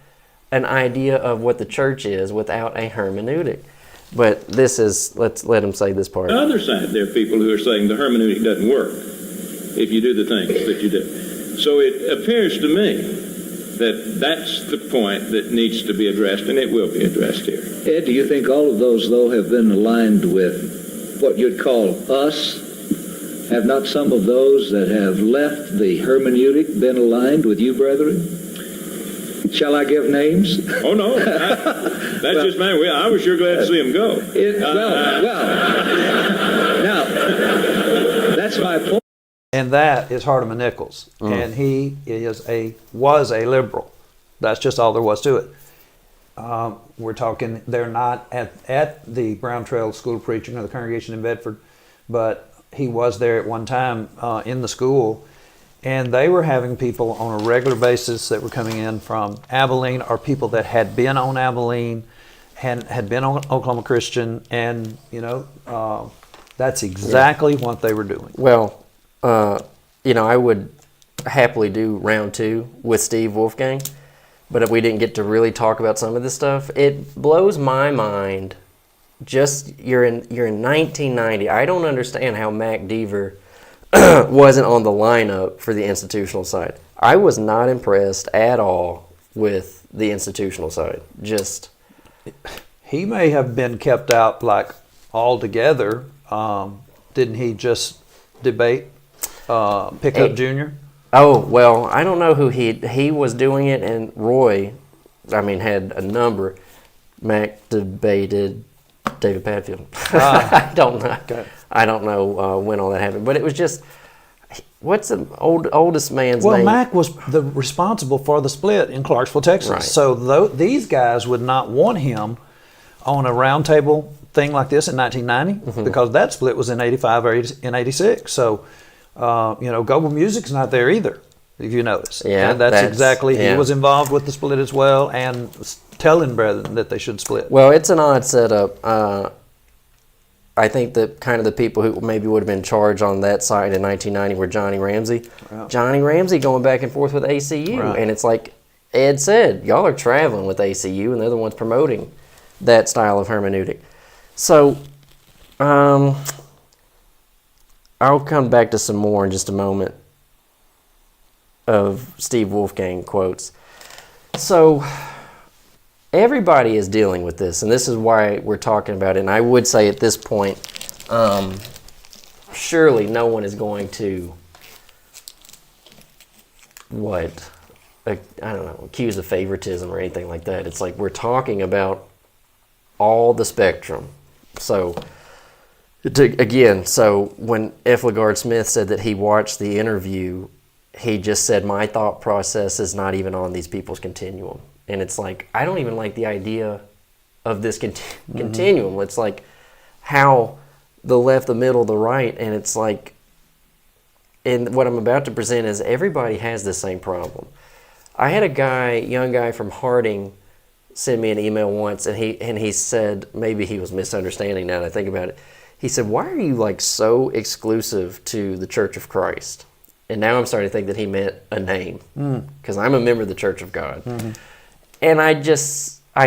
an idea of what the church is without a hermeneutic. But this is, let's let him say this part. On the other side, there are people who are saying the hermeneutic doesn't work if you do the things that you do. So it appears to me that that's the point that needs to be addressed, and it will be addressed here. Ed, do you think all of those, though, have been aligned with what you'd call us? Have not some of those that have left the hermeneutic been aligned with you, brethren? Shall I give names? Oh, no. That's just my way. I was sure glad to see him go. Now, that's my point. And that is Hardeman Nichols. And he was a liberal. That's just all there was to it. We're talking, they're not at the Brown Trail School of Preaching or the congregation in Bedford, but he was there at one time in the school, and they were having people on a regular basis that were coming in from Abilene or people that had been on Abilene and had been on Oklahoma Christian, and that's exactly what they were doing. Well, I would happily do round 2 with Steve Wolfgang. But if we didn't get to really talk about some of this stuff, it blows my mind. Just you're in 1990. I don't understand how Mac Deaver wasn't on the lineup for the institutional side. I was not impressed at all with the institutional side. Just he may have been kept out like altogether. Didn't he just debate Pickup Jr.? Oh, well, I don't know who he was doing it, and Roy, had a number. Mac debated David Padfield. I don't know. Okay. I don't know when all that happened, but it was just, what's the oldest man's Well, name? Mac was responsible for the split in Clarksville, Texas. Right. So these guys would not want him on a roundtable thing like this in 1990 Mm-hmm. because that split was in 85 or in 86. So, Global Music's not there either, if you notice. Yeah, And that's exactly, yeah. he was involved with the split as well and telling brethren that they should split. Well, it's an odd setup. I think that kind of the people who maybe would have been in charge on that side in 1990 were Johnny Ramsey. Right. Johnny Ramsey going back and forth with ACU. Right. And it's like Ed said, y'all are traveling with ACU, and they're the ones promoting that style of hermeneutic. So, I'll come back to some more in just a moment of Steve Wolfgang quotes. So, everybody is dealing with this, and this is why we're talking about it. And I would say at this point, surely no one is going to, accuse of favoritism or anything like that. It's like we're talking about all the spectrum. So, when F. LaGard Smith said that he watched the interview, he just said, my thought process is not even on these people's continuum. And it's like, I don't even like the idea of this continuum. It's like how the left, the middle, the right, and it's like, and what I'm about to present is everybody has the same problem. I had a young guy from Harding, send me an email once, and he said, maybe he was misunderstanding now that I think about it. He said, why are you like so exclusive to the Church of Christ? And now I'm starting to think that he meant a name, because I'm a member of the Church of God. Mm-hmm. And I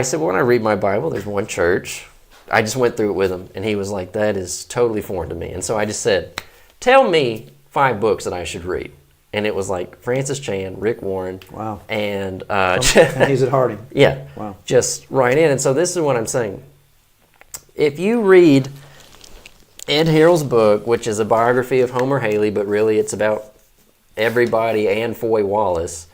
said, well, when I read my Bible, there's one church. I just went through it with him, and he was like, that is totally foreign to me. And so I just said, tell me 5 books that I should read. And it was like Francis Chan, Rick Warren, Wow. and And he's at Harding. yeah, Wow. just right in. And so this is what I'm saying. If you read Ed Harrell's book, which is a biography of Homer Haley, but really it's about everybody and Foy Wallace,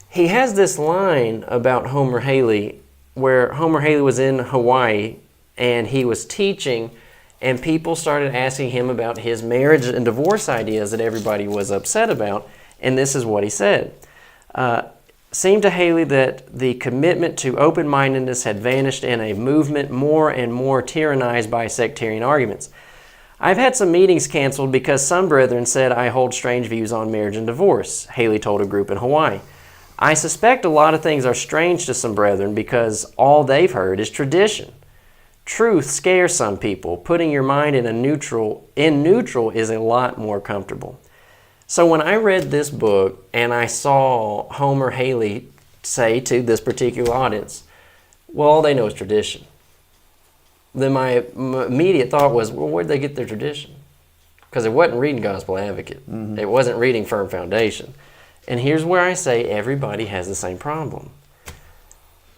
he has this line about Homer Haley where Homer Haley was in Hawaii and he was teaching, and people started asking him about his marriage and divorce ideas that everybody was upset about. And this is what he said. Seemed to Haley that the commitment to open-mindedness had vanished in a movement more and more tyrannized by sectarian arguments. I've had some meetings canceled because some brethren said I hold strange views on marriage and divorce, Haley told a group in Hawaii. I suspect a lot of things are strange to some brethren because all they've heard is tradition. Truth scares some people. Putting your mind in neutral is a lot more comfortable. So when I read this book and I saw Homer Haley say to this particular audience, well, all they know is tradition, then my immediate thought was, well, where'd they get their tradition? Because it wasn't reading Gospel Advocate. Mm-hmm. It wasn't reading Firm Foundation. And here's where I say everybody has the same problem.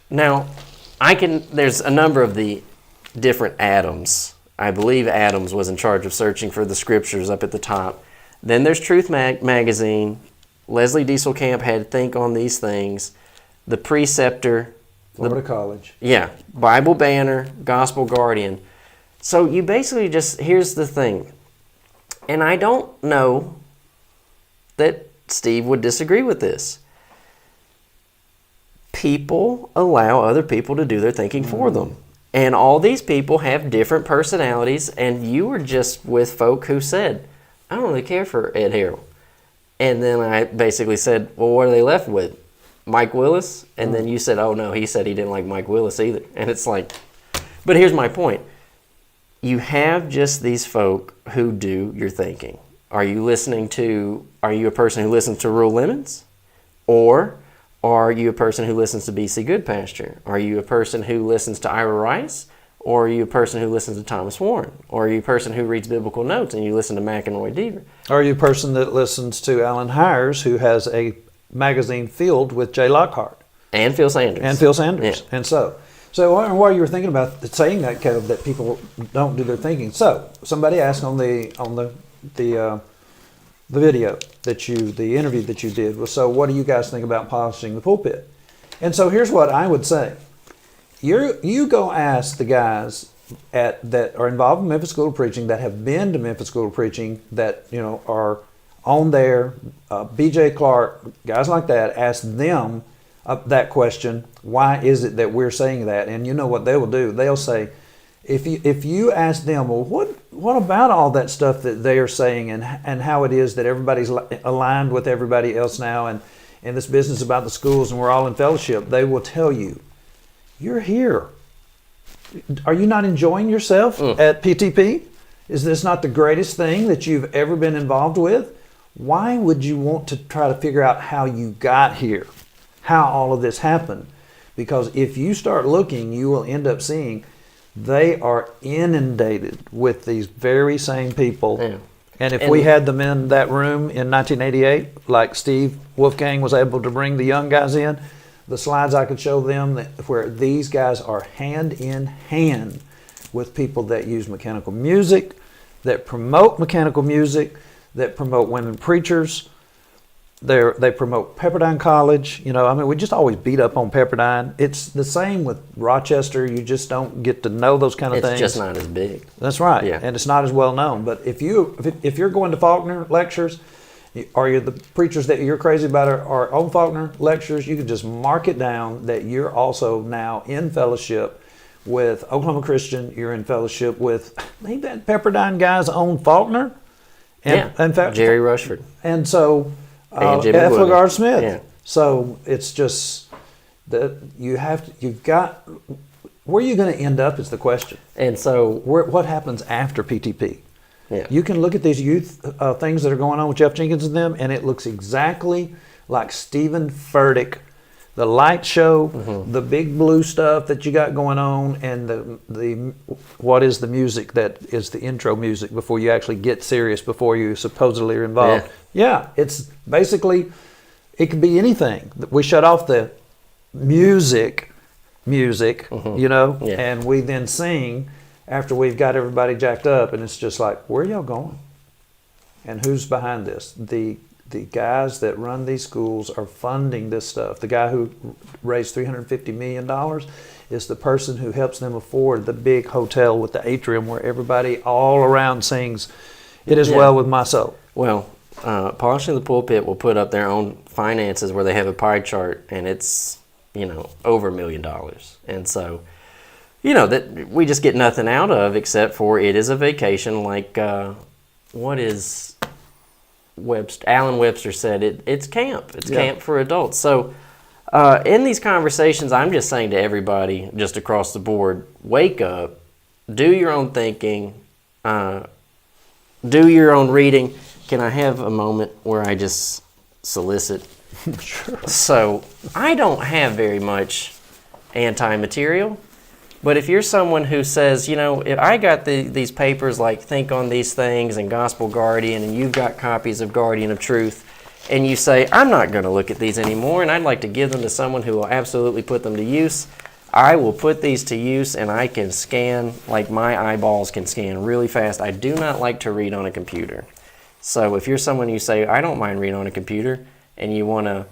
Now, there's a number of the different Adams. I believe Adams was in charge of searching for the scriptures up at the top. Then there's Truth Magazine. Leslie Dieselkamp had Think on These Things. The Preceptor. Florida College. Yeah. Bible Banner, Gospel Guardian. So you basically here's the thing. And I don't know that Steve would disagree with this. People allow other people to do their thinking for them. And all these people have different personalities, and you were just with folk who said, I don't really care for Ed Harrell. And then I basically said, well, what are they left with? Mike Willis? And then you said, oh no, he said he didn't like Mike Willis either. And it's like, but here's my point. You have just these folk who do your thinking. Are you a person who listens to Rural Lemons? Or are you a person who listens to B.C. Goodpasture? Are you a person who listens to Ira Rice? Or are you a person who listens to Thomas Warren? Or are you a person who reads biblical notes and you listen to McEnroy Deaver? Are you a person that listens to Alan Hires, who has a magazine filled with Jay Lockhart? And Phil Sanders. Yeah. And so while you were thinking about saying that, Kev, that people don't do their thinking. So somebody asked on the video the interview that you did was, so what do you guys think about polishing the pulpit? And so here's what I would say. You go ask the guys that are involved in Memphis School of Preaching, that have been to Memphis School of Preaching, that are on there, B.J. Clark, guys like that, ask them that question: why is it that we're saying that? And you know what they will do? They'll say, if you ask them, well, what about all that stuff that they are saying, and how it is that everybody's aligned with everybody else now, and this business about the schools, and we're all in fellowship, they will tell you, you're here. Are you not enjoying yourself at PTP? Is this not the greatest thing that you've ever been involved with? Why would you want to try to figure out how you got here, how all of this happened? Because if you start looking, you will end up seeing they are inundated with these very same people. Yeah. And if we had them in that room in 1988, like Steve Wolfgang was able to bring the young guys in, the slides I could show them where these guys are hand in hand with people that use mechanical music, that promote mechanical music, that promote women preachers. They promote Pepperdine College. We just always beat up on Pepperdine. It's the same with Rochester. You just don't get to know those kind of things. It's just not as big. That's right. Yeah. And it's not as well known. But if you're going to Faulkner lectures, or you're the preachers that you're crazy about are on Faulkner lectures, you can just mark it down that you're also now in fellowship with Oklahoma Christian. You're in fellowship with, ain't that Pepperdine guys on Faulkner? And, yeah, in fact, Jerry Rushford. And so Ethel Smith. Yeah. So it's just that you've got, where are you going to end up is the question. And so what happens after PTP? Yeah. You can look at these youth things that are going on with Jeff Jenkins and them, and it looks exactly like Stephen Furtick, the light show, the big blue stuff that you got going on, and the what is the music that is the intro music before you actually get serious, before you supposedly are involved. Yeah, it's basically, it could be anything. We shut off the music, and we then sing after we've got everybody jacked up, and it's just like, where are y'all going? And who's behind this? The guys that run these schools are funding this stuff. The guy who raised $350 million is the person who helps them afford the big hotel with the atrium where everybody all around sings, "It is well with my soul." Well, Polishing the Pulpit will put up their own finances where they have a pie chart, and it's, over $1 million. And so, that we just get nothing out of except for it is a vacation, like what is Alan Webster said, it's camp. It's camp for adults. So in these conversations, I'm just saying to everybody just across the board, wake up, do your own thinking, do your own reading. Can I have a moment where I just solicit? Sure. So I don't have very much anti-material. But if you're someone who says, if I got these papers like Think on These Things and Gospel Guardian, and you've got copies of Guardian of Truth, and you say, I'm not going to look at these anymore, and I'd like to give them to someone who will absolutely put them to use, I will put these to use, and I can scan like my eyeballs can scan really fast. I do not like to read on a computer. So if you're someone you say, I don't mind reading on a computer, and you want to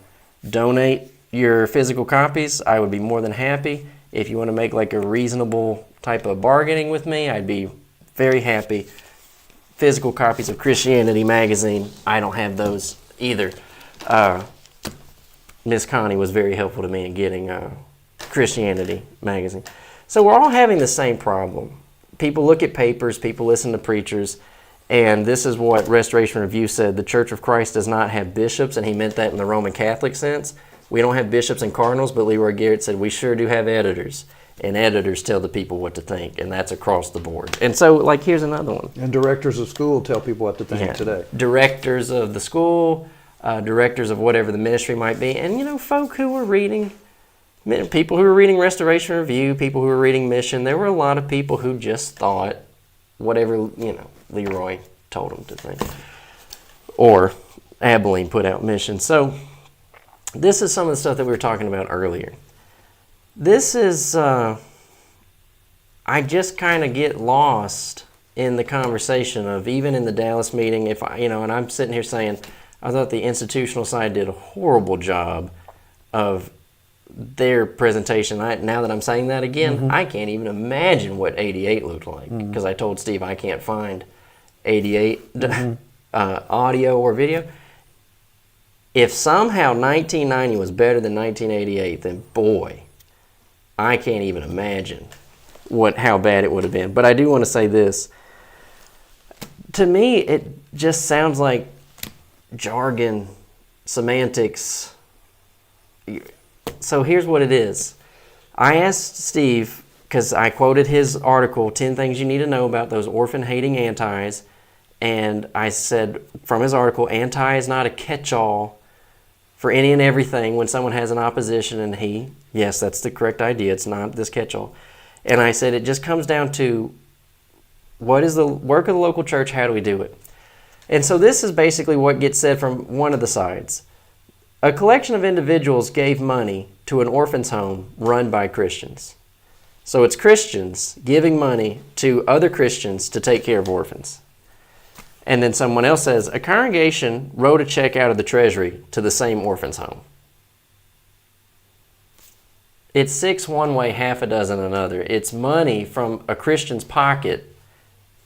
donate your physical copies, I would be more than happy. If you want to make like a reasonable type of bargaining with me, I'd be very happy. Physical copies of Christianity magazine, I don't have those either. Miss Connie was very helpful to me in getting Christianity magazine. So we're all having the same problem. People look at papers, people listen to preachers, and this is what Restoration Review said: the Church of Christ does not have bishops, and he meant that in the Roman Catholic sense. We don't have bishops and cardinals, but Leroy Garrett said we sure do have editors, and editors tell the people what to think, and that's across the board. And so, here's another one. And directors of school tell people what to think today. Directors of the school, directors of whatever the ministry might be, and, folk who were reading, people who were reading Restoration Review, people who were reading Mission, there were a lot of people who just thought whatever, Leroy told them to think. Or Abilene put out Mission. So this is some of the stuff that we were talking about earlier. This is, I just kind of get lost in the conversation of, even in the Dallas meeting, if I, and I'm sitting here saying, I thought the institutional side did a horrible job of their presentation. Now that I'm saying that again, I can't even imagine what 88 looked like, because I told Steve I can't find 88 audio or video. If somehow 1990 was better than 1988, then boy, I can't even imagine how bad it would have been. But I do want to say this. To me, it just sounds like jargon, semantics. So here's what it is. I asked Steve, because I quoted his article, 10 Things You Need to Know About Those Orphan-Hating Antis, and I said from his article, anti is not a catch-all for any and everything when someone has an opposition, and yes, that's the correct idea, it's not this catch-all. And I said it just comes down to, what is the work of the local church, how do we do it? And so this is basically what gets said from one of the sides. A collection of individuals gave money to an orphan's home run by Christians. So it's Christians giving money to other Christians to take care of orphans. And then someone else says, a congregation wrote a check out of the treasury to the same orphan's home. It's 6 one way, half a dozen another. It's money from a Christian's pocket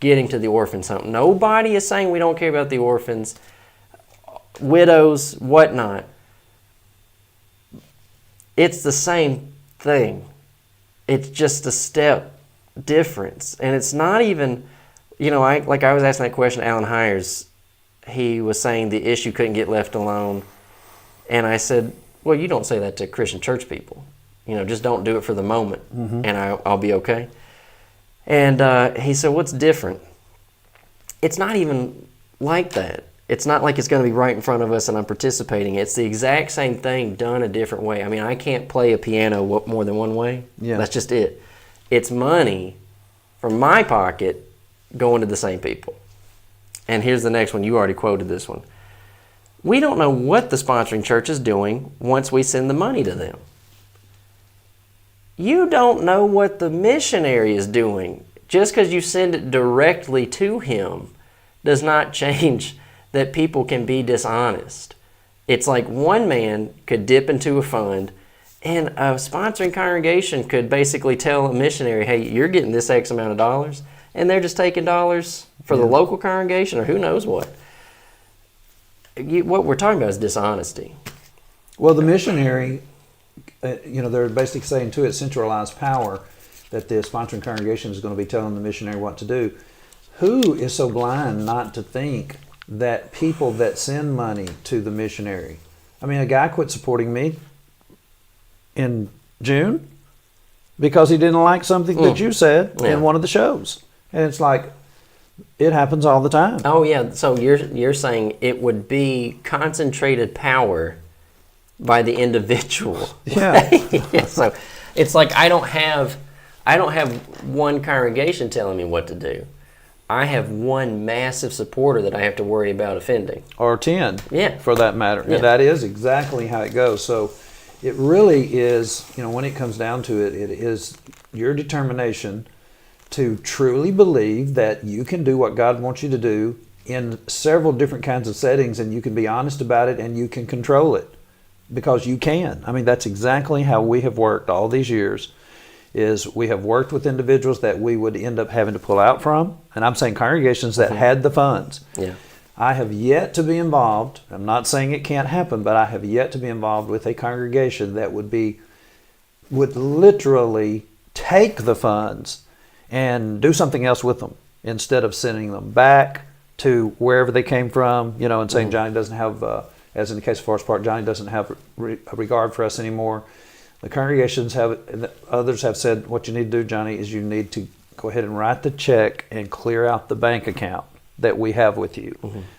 getting to the orphan's home. Nobody is saying we don't care about the orphans, widows, whatnot. It's the same thing. It's just a step difference. And it's not even, I was asking that question to Alan Hires. He was saying the issue couldn't get left alone. And I said, well, you don't say that to Christian church people. Just don't do it for the moment, and I'll be okay. And he said, what's different? It's not even like that. It's not like it's going to be right in front of us and I'm participating. It's the exact same thing done a different way. I mean, I can't play a piano more than one way. Yeah. That's just it. It's money from my pocket going to the same people. And here's the next one. You already quoted this one. We don't know what the sponsoring church is doing once we send the money to them. You don't know what the missionary is doing. Just because you send it directly to him does not change that people can be dishonest. It's like one man could dip into a fund, and a sponsoring congregation could basically tell a missionary, hey, you're getting this X amount of dollars, and they're just taking dollars for the local congregation or who knows what. What we're talking about is dishonesty. Well, the missionary, they're basically saying to it, centralized power, that the sponsoring congregation is going to be telling the missionary what to do. Who is so blind not to think that people that send money to the missionary, I mean, a guy quit supporting me in June because he didn't like something that you said in one of the shows. And it's like, it happens all the time. Oh yeah, so you're saying it would be concentrated power by the individual. Yeah. Yeah, so it's like I don't have one congregation telling me what to do. I have one massive supporter that I have to worry about offending. Or 10, yeah, for that matter. Yeah. And that is exactly how it goes. So it really is, when it comes down to it, it is your determination to truly believe that you can do what God wants you to do in several different kinds of settings, and you can be honest about it and you can control it because you can. I mean, that's exactly how we have worked all these years. Is we have worked with individuals that we would end up having to pull out from, and I'm saying congregations that had the funds. Yeah. I have yet to be involved, I'm not saying it can't happen, but I have yet to be involved with a congregation that would literally take the funds and do something else with them instead of sending them back to wherever they came from, and saying Johnny doesn't have, as in the case of Forest Park, Johnny doesn't have a regard for us anymore. The congregations others have said, what you need to do, Johnny, is you need to go ahead and write the check and clear out the bank account that we have with you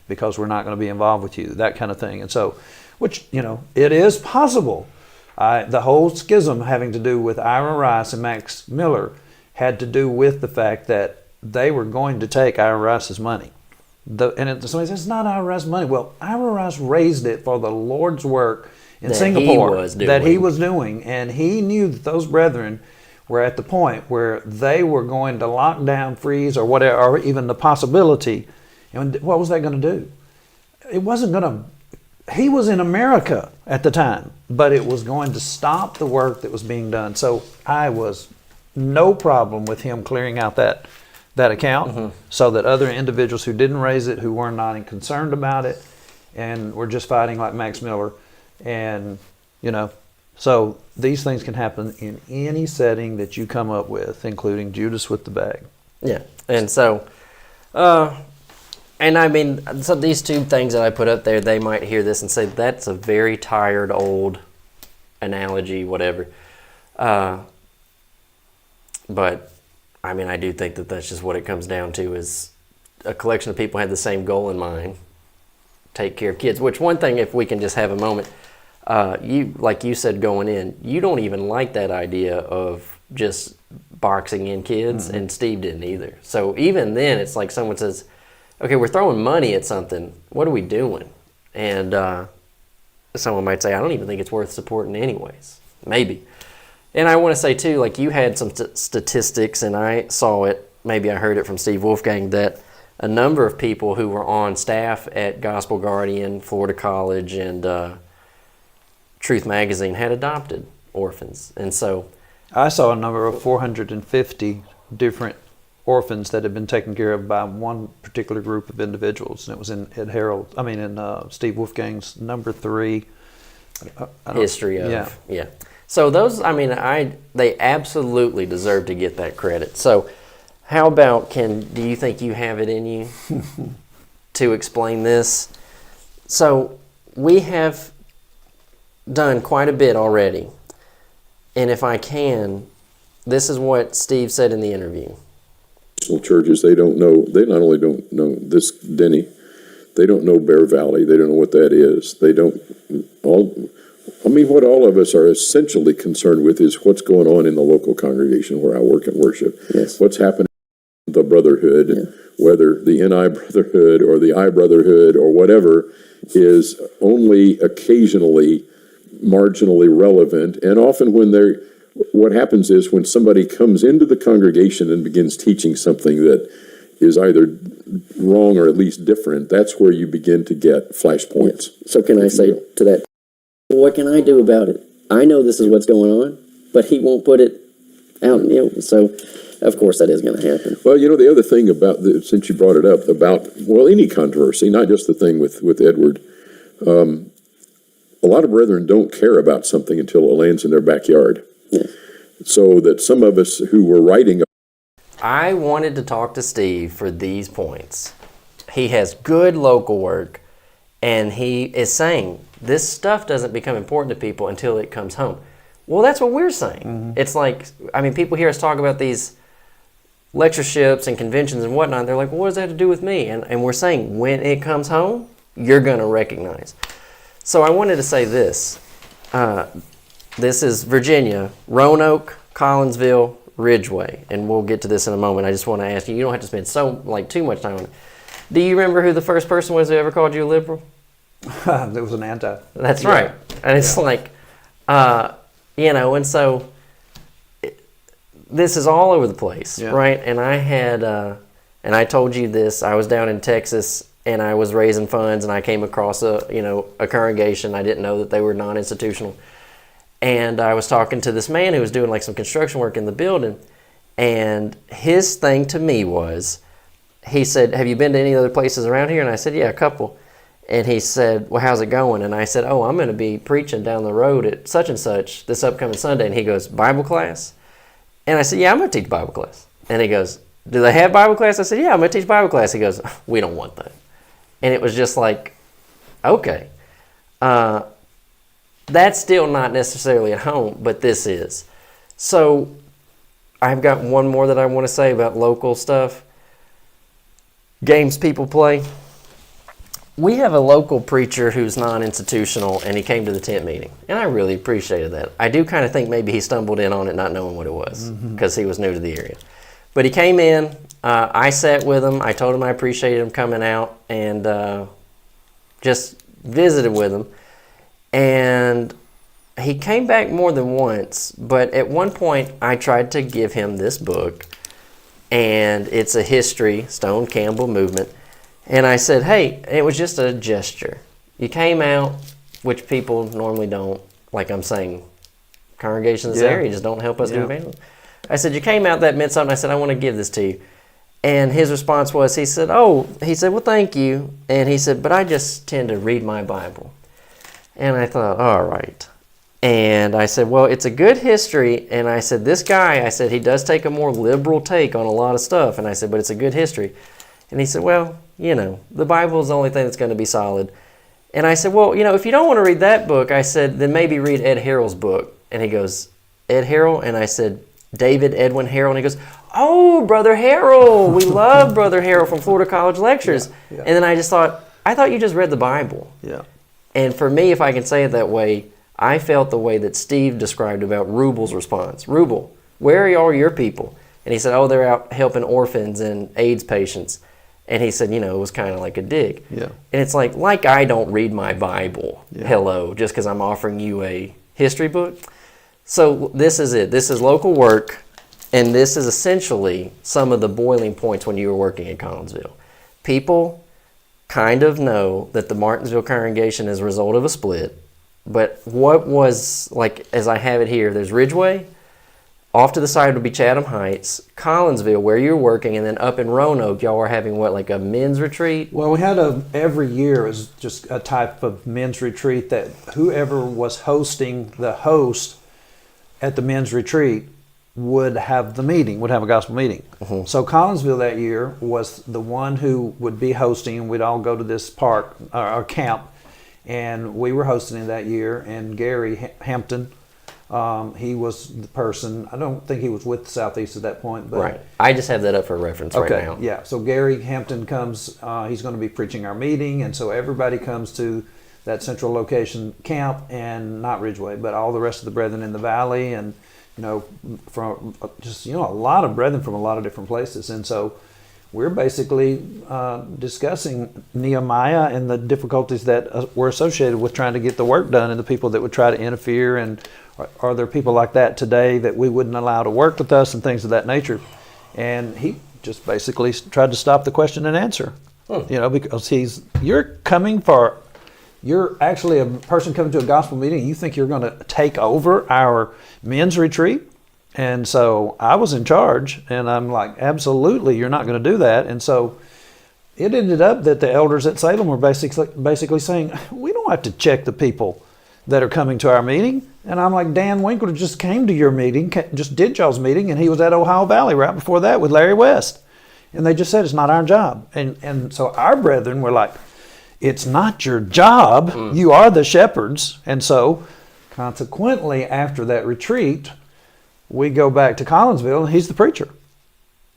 because we're not going to be involved with you, that kind of thing. And so, which, it is possible. The whole schism having to do with Ira Rice and Max Miller had to do with the fact that they were going to take Ira Rice's money. Somebody says, it's not Ira Rice's money. Well, Ira Rice raised it for the Lord's work in Singapore that he was doing, and he knew that those brethren were at the point where they were going to lock down, freeze, or whatever, or even the possibility. And what was that going to do? It wasn't going to. He was in America. at the time, but it was going to stop the work that was being done. So I was no problem with him clearing out that account so that other individuals who didn't raise it, who were not concerned about it, and were just fighting like Max Miller. And, so these things can happen in any setting that you come up with, including Judas with the bag. Yeah. And so, and I mean, so these two things that I put up there, they might hear this and say, that's a very tired old analogy, whatever. But I mean, I do think that that's just what it comes down to, is a collection of people had the same goal in mind: take care of kids. Which, one thing, if we can just have a moment, like you said going in, you don't even like that idea of just boxing in kids, and Steve didn't either. So even then, it's like someone says, okay, we're throwing money at something, what are we doing? And someone might say, I don't even think it's worth supporting anyways. Maybe. And I want to say too, like, you had some statistics, and I saw it, maybe I heard it from Steve Wolfgang, that a number of people who were on staff at Gospel Guardian, Florida College, and Truth Magazine had adopted orphans. And so I saw a number of 450 different orphans that had been taken care of by one particular group of individuals, and it was in Steve Wolfgang's number 3 history of yeah. So those, I mean, they absolutely deserve to get that credit. So how about, do you think you have it in you to explain this? So we have done quite a bit already, and if I can, this is what Steve said in the interview. Churches, they not only don't know this, Denny, they don't know Bear Valley, they don't know what that is. What all of us are essentially concerned with is what's going on in the local congregation where I work and worship. Yes. What's happening in the brotherhood, whether the NI brotherhood or the I brotherhood or whatever, is only occasionally marginally relevant. And often what happens is, when somebody comes into the congregation and begins teaching something that is either wrong or at least different, that's where you begin to get flashpoints. So can I say to that, what can I do about it? I know this is what's going on, but he won't put it out. So of course that is going to happen. Well, the other thing about, since you brought it up, about, any controversy, not just the thing with Edward, a lot of brethren don't care about something until it lands in their backyard. Yeah. So that some of us who were writing, I wanted to talk to Steve for these points. He has good local work, and he is saying this stuff doesn't become important to people until it comes home. Well, that's what we're saying. It's like, people hear us talk about these lectureships and conventions and whatnot. They're like, well, what does that have to do with me? And we're saying, when it comes home, you're going to recognize. So I wanted to say this. This is Virginia, Roanoke, Collinsville, Ridgeway, and we'll get to this in a moment. I just want to ask you, you don't have to spend too much time on it. Do you remember who the first person was who ever called you a liberal? There was an anti. That's right. And it's like, and so this is all over the place, right? And I had, and I told you this, I was down in Texas, and I was raising funds, and I came across a congregation. I didn't know that they were non-institutional. And I was talking to this man who was doing some construction work in the building, and his thing to me was, he said, have you been to any other places around here? And I said, yeah, a couple. And he said, well, how's it going? And I said, oh, I'm going to be preaching down the road at such and such this upcoming Sunday. And he goes, Bible class? And I said, yeah, I'm going to teach Bible class. And he goes, do they have Bible class? I said, yeah, I'm going to teach Bible class. He goes, we don't want that. And it was just like, okay. That's still not necessarily at home, but this is. So I've got one more that I want to say about local stuff. Games people play. We have a local preacher who's non-institutional, and he came to the tent meeting, and I really appreciated that. I do kind of think maybe he stumbled in on it not knowing what it was, because he was new to the area. But he came in, I sat with him, I told him I appreciated him coming out, and just visited with him. And he came back more than once, but at one point I tried to give him this book, and it's a history, Stone Campbell movement. And I said, hey, it was just a gesture. You came out, which people normally don't. Like I'm saying, congregations in this Yeah. area just don't help us do Yeah. evangelism. I said, you came out, that meant something. I said, I want to give this to you. And his response was, he said, well, thank you. And he said, but I just tend to read my Bible. And I thought, all right. And I said, well, it's a good history. And I said, this guy, I said, he does take a more liberal take on a lot of stuff. And I said, but it's a good history. And he said, well, the Bible is the only thing that's going to be solid. And I said, well, if you don't want to read that book, I said, then maybe read Ed Harrell's book. And he goes, Ed Harrell? And I said, David Edwin Harrell. And he goes, oh, Brother Harrell. We love Brother Harrell from Florida College Lectures. Yeah. And then I just thought, I thought you just read the Bible. Yeah. And for me, if I can say it that way, I felt the way that Steve described about Rubel's response. Rubel, where are all your people? And he said, oh, they're out helping orphans and AIDS patients. And he said, it was kind of like a dig. Yeah. And it's like I don't read my Bible, hello, just because I'm offering you a history book. So this is it. This is local work, and this is essentially some of the boiling points when you were working in Collinsville. People kind of know that the Martinsville congregation is a result of a split, but what was, like, as I have it here, there's Ridgeway, off to the side would be Chatham Heights, Collinsville, where you're working, and then up in Roanoke, y'all are having what, like a men's retreat? Well, we had every year is just a type of men's retreat that whoever was hosting the host at the men's retreat would have the meeting, would have a gospel meeting. So Collinsville that year was the one who would be hosting. We'd all go to this park, or camp, and we were hosting it that year. And Gary Hampton, he was the person. I don't think he was with Southeast at that point, but Right. I just have that up for reference right now. yeah. So Gary Hampton comes. He's going to be preaching our meeting, and so everybody comes to that central location camp, and not Ridgeway, but all the rest of the brethren in the valley, and from just a lot of brethren from a lot of different places. And so we're basically discussing Nehemiah and the difficulties that were associated with trying to get the work done, and the people that would try to interfere, and are there people like that today that we wouldn't allow to work with us, and things of that nature. And he just basically tried to stop the question and answer, because you're actually a person coming to a gospel meeting, and you think you're going to take over our men's retreat? And so I was in charge, and I'm like, absolutely, you're not going to do that. And so it ended up that the elders at Salem were basically saying, we don't have to check the people that are coming to our meeting. And I'm like, Dan Winkler just came to your meeting, just did y'all's meeting, and he was at Ohio Valley right before that with Larry West. And they just said, it's not our job. And so our brethren were like, it's not your job. You are the shepherds. And so consequently, after that retreat, we go back to Collinsville, and he's the preacher.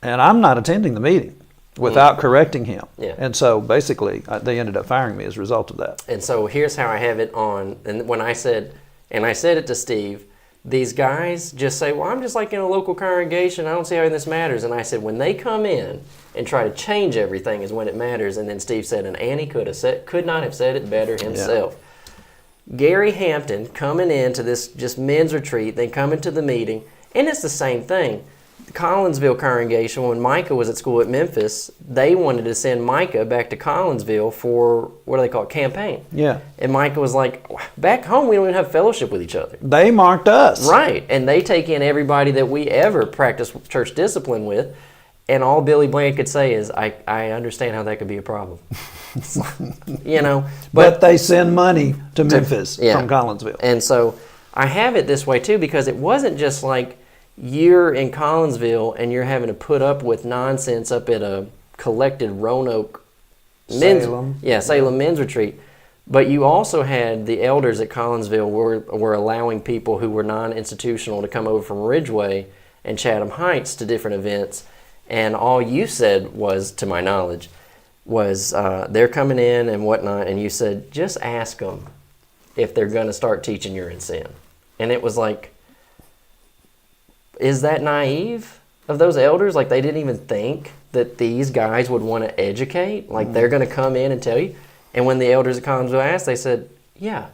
And I'm not attending the meeting without correcting him. Yeah. And so basically, they ended up firing me as a result of that. And so here's how I have it on, and when I said it to Steve, these guys just say, well, I'm just like in a local congregation, I don't see how this matters. And I said, when they come in and try to change everything is when it matters. And then Steve said, and Annie could not have said it better himself. Yeah. Gary Hampton coming into this just men's retreat, then coming to the meeting, and it's the same thing. The Collinsville congregation, when Micah was at school at Memphis, they wanted to send Micah back to Collinsville for, what do they call it, campaign. Yeah. And Micah was like, back home we don't even have fellowship with each other. They marked us. Right. And they take in everybody that we ever practice church discipline with. And all Billy Bland could say is, I understand how that could be a problem. But they send money to Memphis from Collinsville. And so I have it this way too, because it wasn't just like you're in Collinsville and you're having to put up with nonsense up at a collected Roanoke Salem men's retreat. But you also had the elders at Collinsville were allowing people who were non-institutional to come over from Ridgeway and Chatham Heights to different events. And all you said was, to my knowledge, was they're coming in and whatnot, and you said, just ask them if they're going to start teaching you're in sin. And it was like, is that naive of those elders? Like, they didn't even think that these guys would want to educate? Like, they're going to come in and tell you? And when the elders at Collinsville asked, they said, yeah,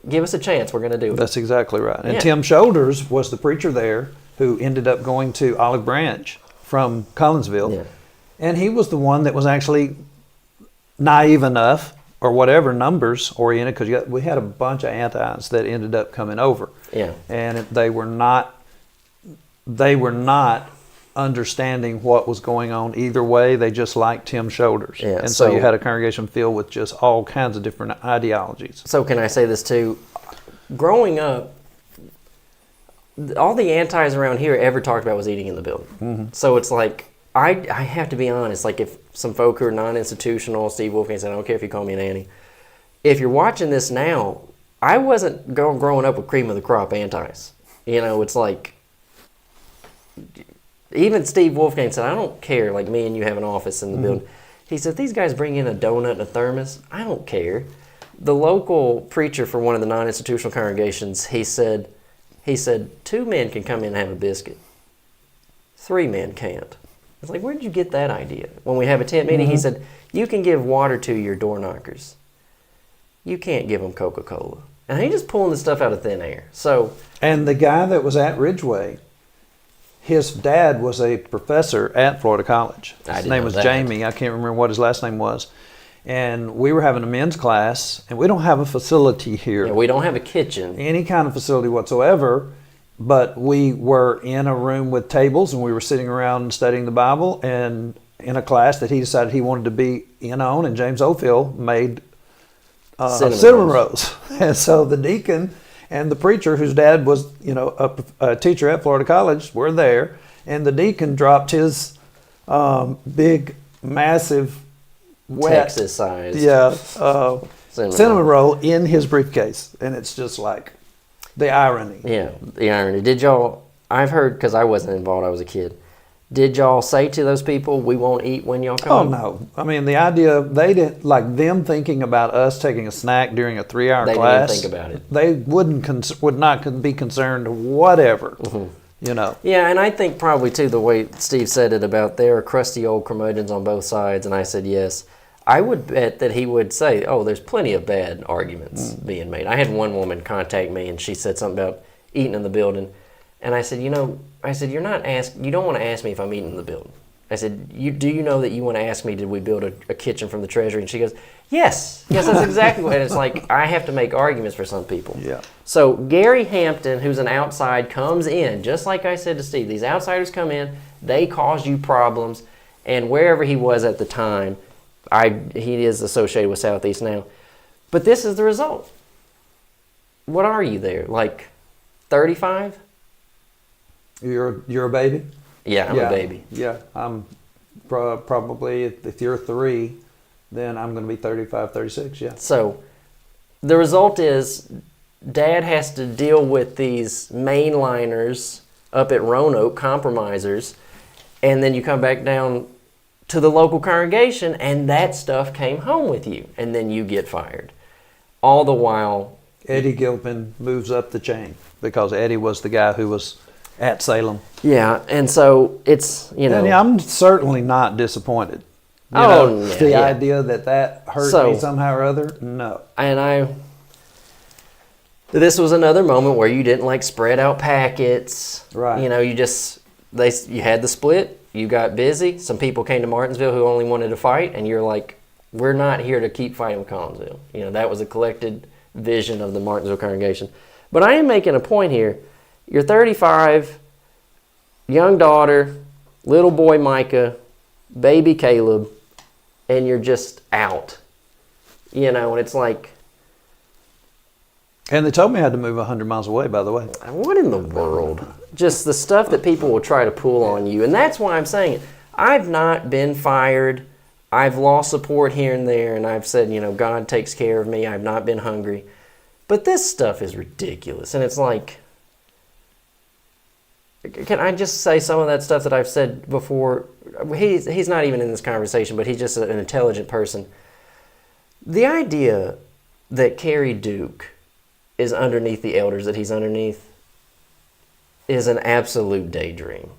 give us a chance, we're going to do it. That's exactly right. And Tim Shoulders was the preacher there who ended up going to Olive Branch from Collinsville. Yeah. And he was the one that was actually naive enough or whatever, numbers oriented, because we had a bunch of antis that ended up coming over. Yeah. And they were not understanding what was going on either way. They just liked Tim's shoulders. Yeah, and so you so- had a congregation filled with just all kinds of different ideologies. So can I say this too? Growing up, all the antis around here ever talked about was eating in the building. So it's like, I have to be honest, like if some folk who are non-institutional, Steve Wolfgang said, I don't care if you call me an Annie. If you're watching this now, I wasn't growing up with cream of the crop antis. You know, it's like, even Steve Wolfgang said, I don't care, like me and you have an office in the building. He said, these guys bring in a donut and a thermos. I don't care. The local preacher for one of the non-institutional congregations, he said, 2 men can come in and have a biscuit. 3 men can't. I was like, where did you get that idea? When we have a tent meeting, he said, you can give water to your door knockers. You can't give them Coca-Cola. And he just pulling the stuff out of thin air. So, And the guy that was at Ridgeway, his dad was a professor at Florida College. I His didn't name know was that. Jamie. I can't remember what his last name was. And we were having a men's class, and we don't have a facility here, we don't have a kitchen. any kind of facility whatsoever, but we were in a room with tables, and we were sitting around studying the Bible, and in a class that he decided he wanted to be in on, and James Ophel made cinnamon rolls. And so the deacon and the preacher, whose dad was, a teacher at Florida College, were there, and the deacon dropped his big, massive, wet, Texas size. cinnamon roll in his briefcase, and it's just like the irony. Yeah, the irony. Did y'all, I've heard, because I wasn't involved, I was a kid. Did y'all say to those people, we won't eat when y'all Oh come? no! I mean, the idea they didn't like them thinking about us taking a snack during a 3-hour They didn't class. even think about it. They would not be concerned whatever. Yeah, and I think probably too the way Steve said it about there are crusty old curmudgeons on both sides, and I said yes. I would bet that he would say, oh, there's plenty of bad arguments being made. I had one woman contact me, and she said something about eating in the building, and I said, you don't want to ask me if I'm eating in the building. I said, do you know that you want to ask me, did we build a kitchen from the treasury? And she goes, yes, that's exactly what. And it's like, I have to make arguments for some people. Yeah. So Gary Hampton, who's an outside, comes in, just like I said to Steve, these outsiders come in, they cause you problems, and wherever he was at the time, he is associated with Southeast now. But this is the result. What are you there, like 35? You're a baby. Yeah, I'm a baby. Yeah, I'm probably, if you're 3, then I'm going to be 35, 36, yeah. So the result is Dad has to deal with these mainliners up at Roanoke, compromisers, and then you come back down to the local congregation, and that stuff came home with you, and then you get fired. All the while, Eddie Gilpin moves up the chain because Eddie was the guy who was at Salem. yeah, and so it's, And I'm certainly not disappointed. Yeah, The yeah. idea that hurt So- me somehow or other, no. And this was another moment where you didn't like spread out packets. Right. You had the split, you got busy. Some people came to Martinsville who only wanted to fight, and you're like, we're not here to keep fighting with Collinsville. That was a collected vision of the Martinsville congregation. But I am making a point here. You're 35, young daughter, little boy Micah, baby Caleb, and you're just out. And it's like, And they told me I had to move 100 miles away, by the way. what in the world? Just the stuff that people will try to pull on you. And that's why I'm saying it. I've not been fired. I've lost support here and there, and I've said, God takes care of me. I've not been hungry. But this stuff is ridiculous. And it's like, can I just say some of that stuff that I've said before? He's not even in this conversation, but he's just an intelligent person. The idea that Kerry Duke is underneath the elders that he's underneath is an absolute daydream.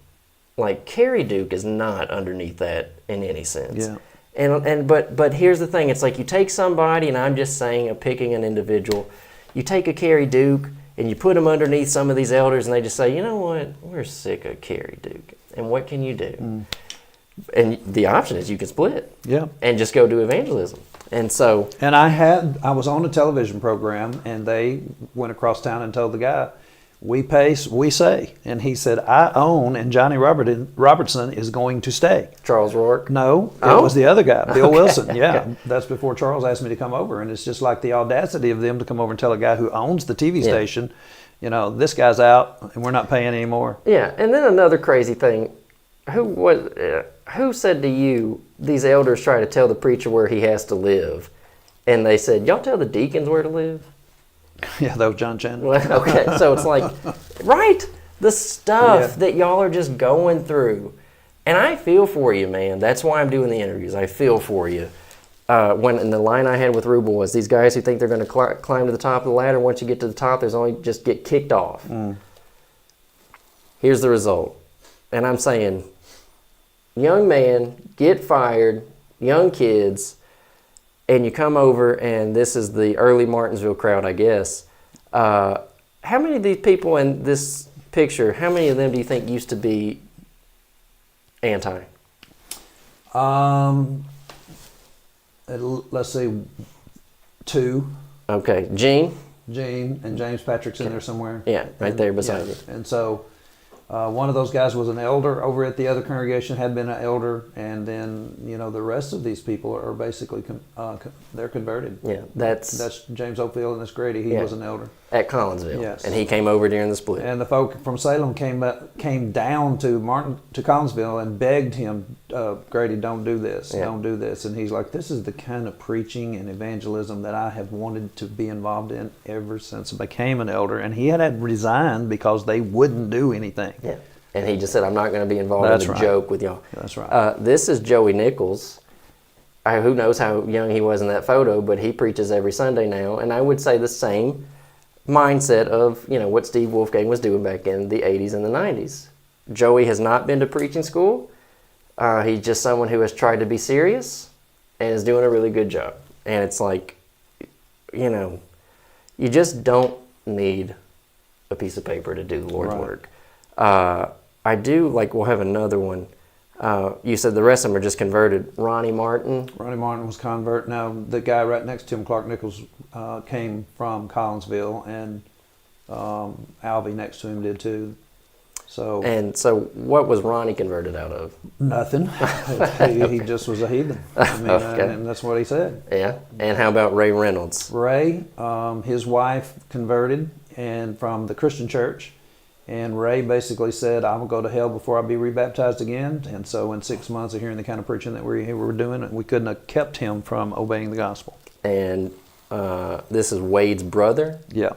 Like, Kerry Duke is not underneath that in any sense. Yeah. But here's the thing. It's like you take somebody, and I'm just saying, picking an individual, you take a Kerry Duke and you put them underneath some of these elders, and they just say, you know what, we're sick of Kerry Duke. And what can you do? And the option is you can split Yeah. and just go do evangelism. And so, And I was on a television program, and they went across town and told the guy, "We pay, we say," and he said, "I own," and Johnny Robertson is going to stay. Charles Rourke. No, it Oh? was the other guy, Bill Wilson. Yeah, that's before Charles asked me to come over, and it's just like the audacity of them to come over and tell a guy who owns the TV station, you know, this guy's out and we're not paying anymore. Yeah, and then another crazy thing, who said to you, these elders try to tell the preacher where he has to live, and they said, y'all tell the deacons where to live? Yeah, that was John Chandler. Well, okay, so it's like, right, the stuff that y'all are just going through. And I feel for you, man. That's why I'm doing the interviews. I feel for you. And the line I had with Rubel was, these guys who think they're going to climb to the top of the ladder, once you get to the top, there's only just get kicked off. Here's the result. And I'm saying, young man, get fired, young kids, and you come over, and this is the early Martinsville crowd, I guess. How many of these people in this picture, how many of them do you think used to be anti? Let's say 2. Okay, Gene? Gene and James Patrick's in there somewhere. Yeah, right there beside you. And so one of those guys was an elder over at the other congregation, had been an elder, and then, you know, the rest of these people are basically, they're converted. Yeah, that's James Oakfield and this Grady. He was an elder. At Collinsville. Yes. And he came over during the split. And the folk from Salem came down to Collinsville and begged him, Grady, don't do this, don't do this. And he's like, this is the kind of preaching and evangelism that I have wanted to be involved in ever since I became an elder. And he had resigned because they wouldn't do anything. Yeah. And he just said, I'm not going to be involved in the joke with y'all. That's right. This is Joey Nichols. Who knows how young he was in that photo, but he preaches every Sunday now. And I would say the same mindset of, you know, what Steve Wolfgang was doing back in the 80s and the 90s. Joey has not been to preaching school. He's just someone who has tried to be serious and is doing a really good job. And it's like, you know, you just don't need a piece of paper to do the Lord's work. I do, like, we'll have another one. You said the rest of them are just converted. Ronnie Martin Was convert. Now, the guy right next to him, Clark Nichols, came from Collinsville, and Alvie next to him did too. So what was Ronnie converted out of? Nothing. He just was a heathen. I mean, and that's what he said. Yeah. And how about Ray Reynolds? Ray, his wife converted and from the Christian church. And Ray basically said, I will go to hell before I be rebaptized again. And so in 6 months of hearing the kind of preaching that we were doing, we couldn't have kept him from obeying the gospel. And this is Wade's brother? Yeah.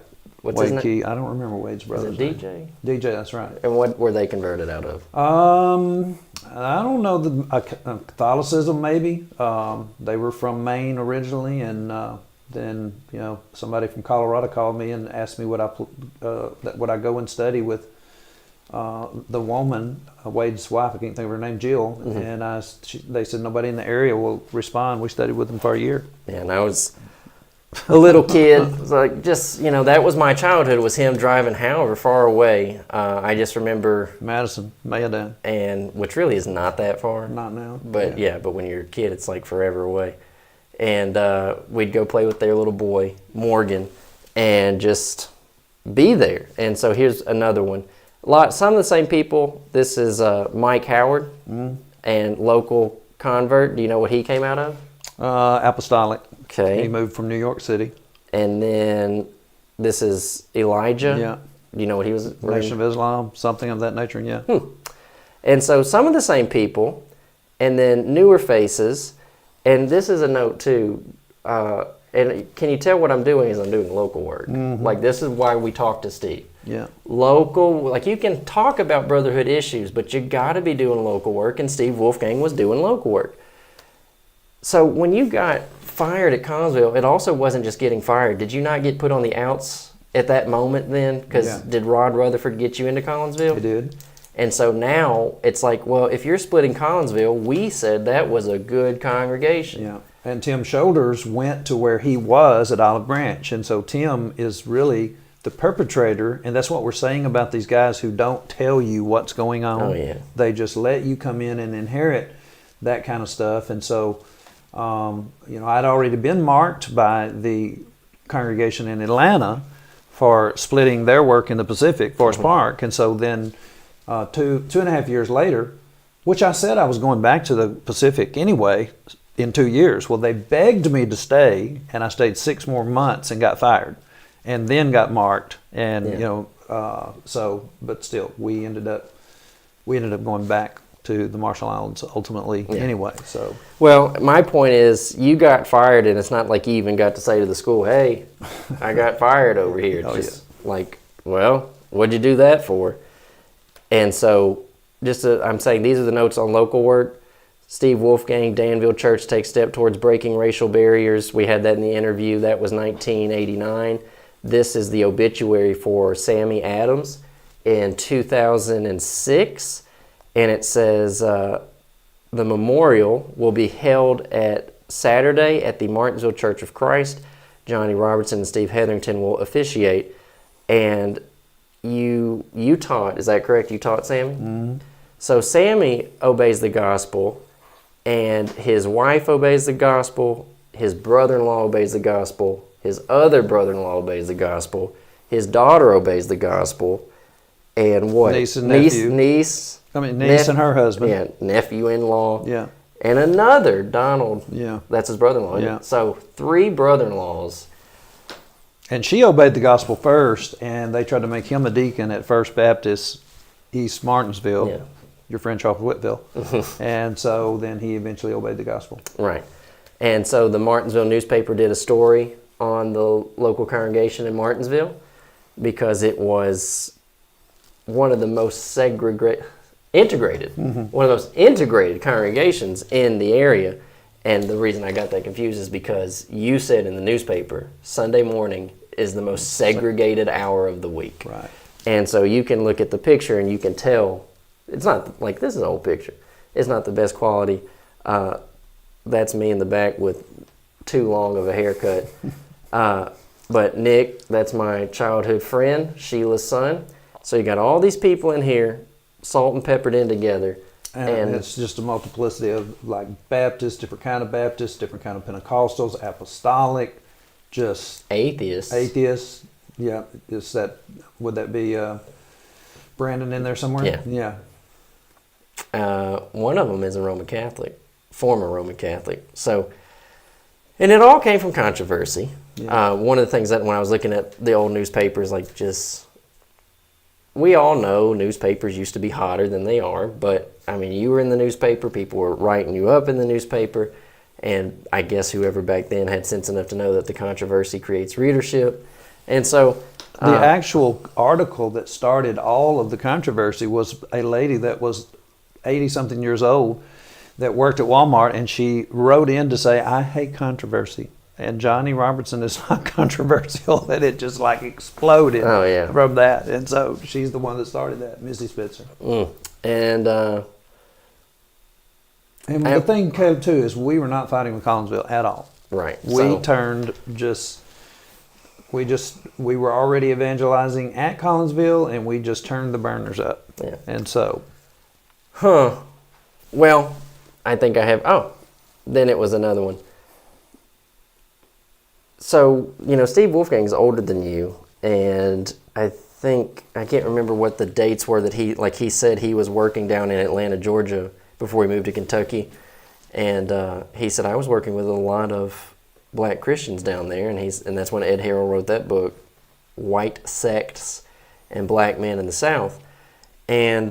What's Wade his name? Key. I don't remember Wade's brother. DJ? DJ, that's right. And what were they converted out of? I don't know, Catholicism maybe. They were from Maine originally, and then, you know, somebody from Colorado called me and asked me would I go and study with the woman, Wade's wife. I can't think of her name, Jill. And they said nobody in the area will respond. We studied with them for a year. Yeah, and I was a little kid. It was like, just, you know, that was my childhood, was him driving however far away. I just remember Madison, Mayodan. And which really is not that far. Not now. But yeah, but when you're a kid, it's like forever away. And we'd go play with their little boy, Morgan, and just be there. And so here's another one. Some of the same people. This is Mike Howard, and local convert. Do you know what he came out of? Apostolic. Okay. He moved from New York City. And then this is Elijah. Yeah. Do you know what he was? Nation of Islam, something of that nature, yeah. And so some of the same people, and then newer faces. And this is a note too, and can you tell what I'm doing is I'm doing local work. Like, this is why we talk to Steve. Yeah. Local, like, you can talk about brotherhood issues, but you got to be doing local work, and Steve Wolfgang was doing local work. So when you got fired at Collinsville, it also wasn't just getting fired. Did you not get put on the outs at that moment then? Because did Rod Rutherford get you into Collinsville? He did. And so now it's like, well, if you're splitting Collinsville, we said that was a good congregation. Yeah. And Tim Shoulders went to where he was at Olive Branch. And so Tim is really the perpetrator. And that's what we're saying about these guys who don't tell you what's going on. Oh, yeah. They just let you come in and inherit that kind of stuff. And so I'd already been marked by the congregation in Atlanta for splitting their work in the Pacific, Forest Park. And so then 2.5 years later, which I said I was going back to the Pacific anyway in 2 years. Well, they begged me to stay, and I stayed 6 more months and got fired, and then got marked. And but still, we ended up going back to the Marshall Islands ultimately anyway. So Well, my point is, you got fired, and it's not like you even got to say to the school, "Hey, I got fired over here." It's just like, well, what'd you do that for? And so, I'm saying these are the notes on local work. Steve Wolfgang, Danville Church takes step towards breaking racial barriers. We had that in the interview. That was 1989. This is the obituary for Sammy Adams in 2006. And it says the memorial will be held at Saturday at the Martinsville Church of Christ. Johnny Robertson and Steve Hetherington will officiate. And you taught, is that correct? You taught Sammy? Mm-hmm. So Sammy obeys the gospel, and his wife obeys the gospel, his brother-in-law obeys the gospel, his other brother-in-law obeys the gospel, his daughter obeys the gospel, and what? Niece and nephew. Niece and her husband. Yeah, nephew-in-law. Yeah. And another, Donald. Yeah. That's his brother-in-law. Yeah. So 3 brother-in-laws. And she obeyed the gospel first, and they tried to make him a deacon at First Baptist East Martinsville, your friend Charles Whitfield. And so then he eventually obeyed the gospel. Right. And so the Martinsville newspaper did a story on the local congregation in Martinsville because it was one of the most integrated congregations in the area. And the reason I got that confused is because you said in the newspaper, Sunday morning is the most segregated hour of the week. Right. And so you can look at the picture and you can tell, it's not like, this is an old picture. It's not the best quality. That's me in the back with too long of a haircut. But Nick, that's my childhood friend, Sheila's son. So you got all these people in here, salt and peppered in together. And it's just a multiplicity of like Baptists, different kind of Pentecostals, apostolic, just atheists. Yeah, is that, would that be Brandon in there somewhere? Yeah. One of them is a Roman Catholic, former Roman Catholic. So, and it all came from controversy. Yeah. One of the things that when I was looking at the old newspapers, we all know newspapers used to be hotter than they are, but I mean, you were in the newspaper, people were writing you up in the newspaper, and I guess whoever back then had sense enough to know that the controversy creates readership. And so the actual article that started all of the controversy was a lady that was 80-something years old that worked at Walmart, and she wrote in to say, "I hate controversy. And Johnny Robertson is not controversial," that it just like exploded from that. And so she's the one that started that, Missy Spitzer. And the thing, too, is we were not fighting with Collinsville at all. Right. We we were already evangelizing at Collinsville, and we just turned the burners up. Yeah. And so. Well, I think I have, then it was another one. So, Steve Wolfgang's older than you, and I can't remember what the dates were that he said he was working down in Atlanta, Georgia before he moved to Kentucky. And he said, I was working with a lot of black Christians down there, and that's when Ed Harrell wrote that book, White Sects and Black Men in the South. And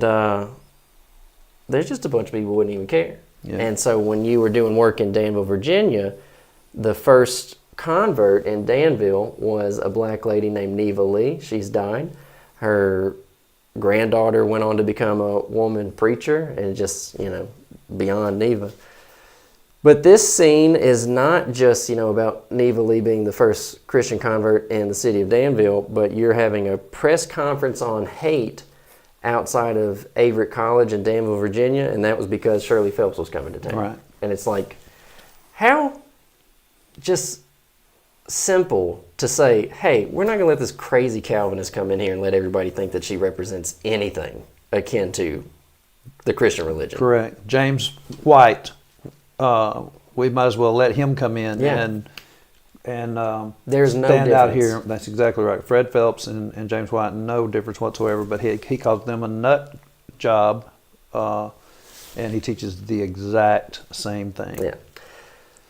there's just a bunch of people who wouldn't even care. Yeah. And so when you were doing work in Danville, Virginia, the first convert in Danville was a black lady named Neva Lee. She's died. Her granddaughter went on to become a woman preacher, and just, beyond Neva. But this scene is not just, about Neva Lee being the first Christian convert in the city of Danville, but you're having a press conference on hate outside of Averett College in Danville, Virginia, and that was because Shirley Phelps was coming to town. Right. And it's like, how just simple to say, hey, we're not going to let this crazy Calvinist come in here and let everybody think that she represents anything akin to the Christian religion. Correct. James White we might as well let him come in Yeah. and There's no stand out difference. here. That's exactly right. Fred Phelps and James White, no difference whatsoever. But he calls them a nut job, and he teaches the exact same thing. Yeah.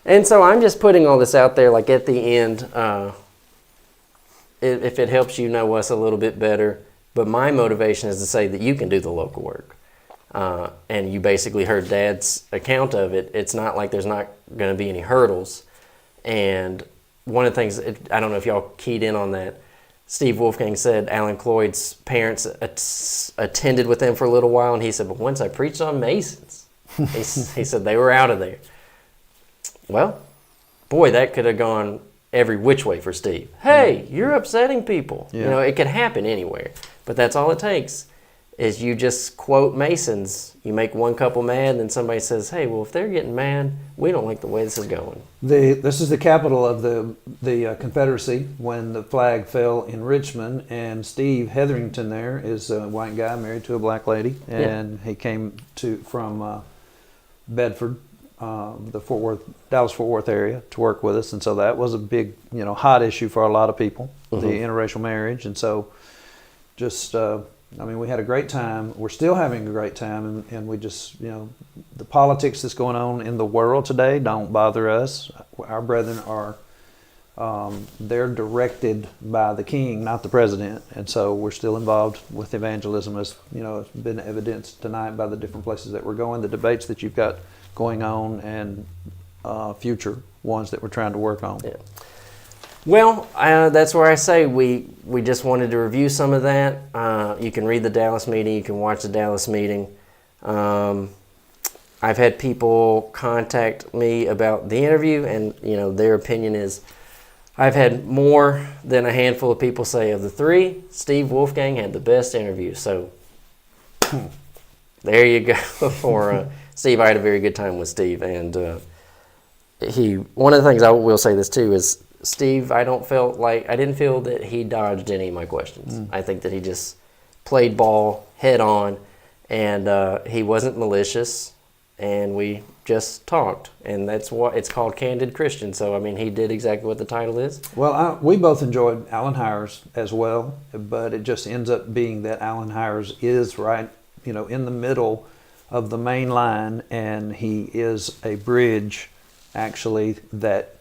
And so I'm just putting all this out there, like at the end, if it helps you know us a little bit better. But my motivation is to say that you can do the local work. And you basically heard Dad's account of it. It's not like there's not going to be any hurdles. And one of the things, I don't know if y'all keyed in on that, Steve Wolfgang said Alan Cloyd's parents attended with him for a little while, and he said, but once I preached on Masons, he said they were out of there. Well, boy, that could have gone every which way for Steve. Hey, you're upsetting people. Yeah. You know, it could happen anywhere. But that's all it takes is you just quote Masons. You make one couple mad, and then somebody says, hey, well, if they're getting mad, we don't like the way this is going. This is the capital of the Confederacy when the flag fell in Richmond, and Steve Hetherington there is a white guy married to a black lady, and he came from Bedford, the Dallas-Fort Worth area to work with us, and so that was a big, hot issue for a lot of people, the interracial marriage, and so just, we had a great time. We're still having a great time, and we just, the politics that's going on in the world today don't bother us. Our brethren are, they're directed by the king, not the president, and so we're still involved with evangelism, as it's been evidenced tonight by the different places that we're going, the debates that you've got going on, and future ones that we're trying to work on. Yeah. Well, that's where I say we just wanted to review some of that. You can read the Dallas meeting. You can watch the Dallas meeting. I've had people contact me about the interview, and their opinion is I've had more than a handful of people say of the three, Steve Wolfgang had the best interview. So there you go. For Steve, I had a very good time with Steve, and one of the things I will say this too is Steve, I didn't feel that he dodged any of my questions. I think that he just played ball head on, and he wasn't malicious, and we just talked, and that's what it's called, Candid Christian. So he did exactly what the title is. Well, we both enjoyed Alan Hires as well, but it just ends up being that Alan Hires is right, in the middle of the main line, and he is a bridge, actually, that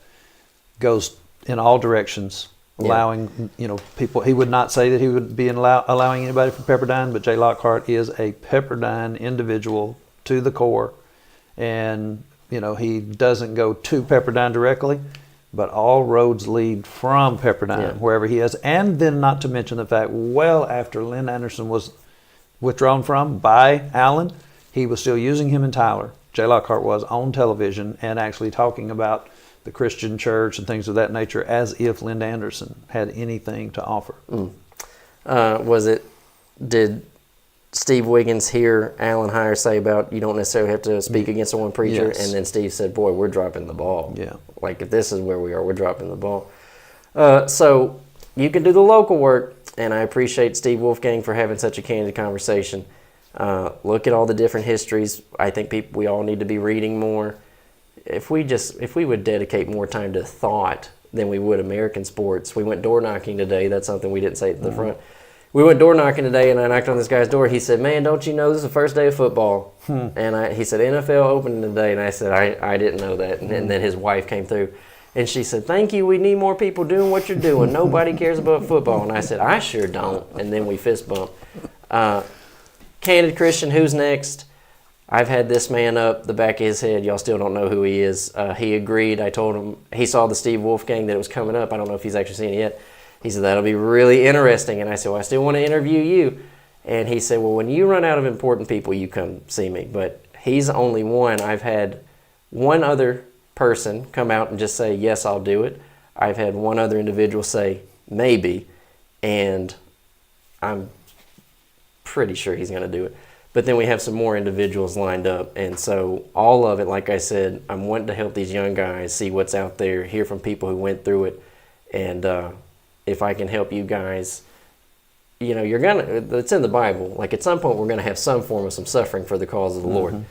goes in all directions, allowing people. He would not say that he would be allowing anybody from Pepperdine, but Jay Lockhart is a Pepperdine individual to the core, and he doesn't go to Pepperdine directly, but all roads lead from Pepperdine wherever he is. And then, not to mention the fact, after Lynn Anderson was withdrawn from by Alan, he was still using him in Tyler. Jay Lockhart was on television and actually talking about the Christian church and things of that nature as if Lynn Anderson had anything to offer. Did Steve Wiggins hear Alan Hires say about you don't necessarily have to speak against one preacher? Yes. And then Steve said, boy, we're dropping the ball. Yeah. Like if this is where we are, we're dropping the ball. So you can do the local work, and I appreciate Steve Wolfgang for having such a candid conversation. Look at all the different histories. I think we all need to be reading more. If we would dedicate more time to thought than we would American sports. We went door knocking today. That's something we didn't say at the front. We went door knocking today, and I knocked on this guy's door. He said, man, don't you know this is the first day of football? And he said, NFL opening today. And I said, I didn't know that. And then his wife came through, and she said, thank you. We need more people doing what you're doing. Nobody cares about football. And I said, I sure don't. And then we fist bumped. Candid Christian, who's next? I've had this man up the back of his head. Y'all still don't know who he is. He agreed. I told him he saw the Steve Wolfgang that it was coming up. I don't know if he's actually seen it yet. He said, that'll be really interesting. And I said, well, I still want to interview you. And he said, well, when you run out of important people, you come see me. But he's only one. I've had one other person come out and just say, yes, I'll do it. I've had one other individual say, maybe. And I'm pretty sure he's going to do it. But then we have some more individuals lined up. And so all of it, like I said, I'm wanting to help these young guys see what's out there, hear from people who went through it. And if I can help you guys, it's in the Bible. Like at some point we're going to have some form of some suffering for the cause of the Lord.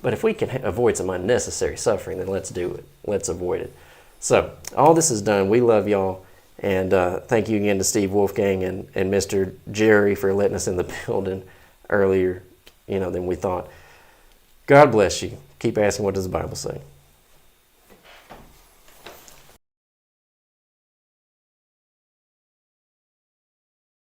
But if we can avoid some unnecessary suffering, then let's do it. Let's avoid it. So all this is done. We love y'all. And thank you again to Steve Wolfgang and Mr. Jerry for letting us in the building earlier, than we thought. God bless you. Keep asking, what does the Bible say?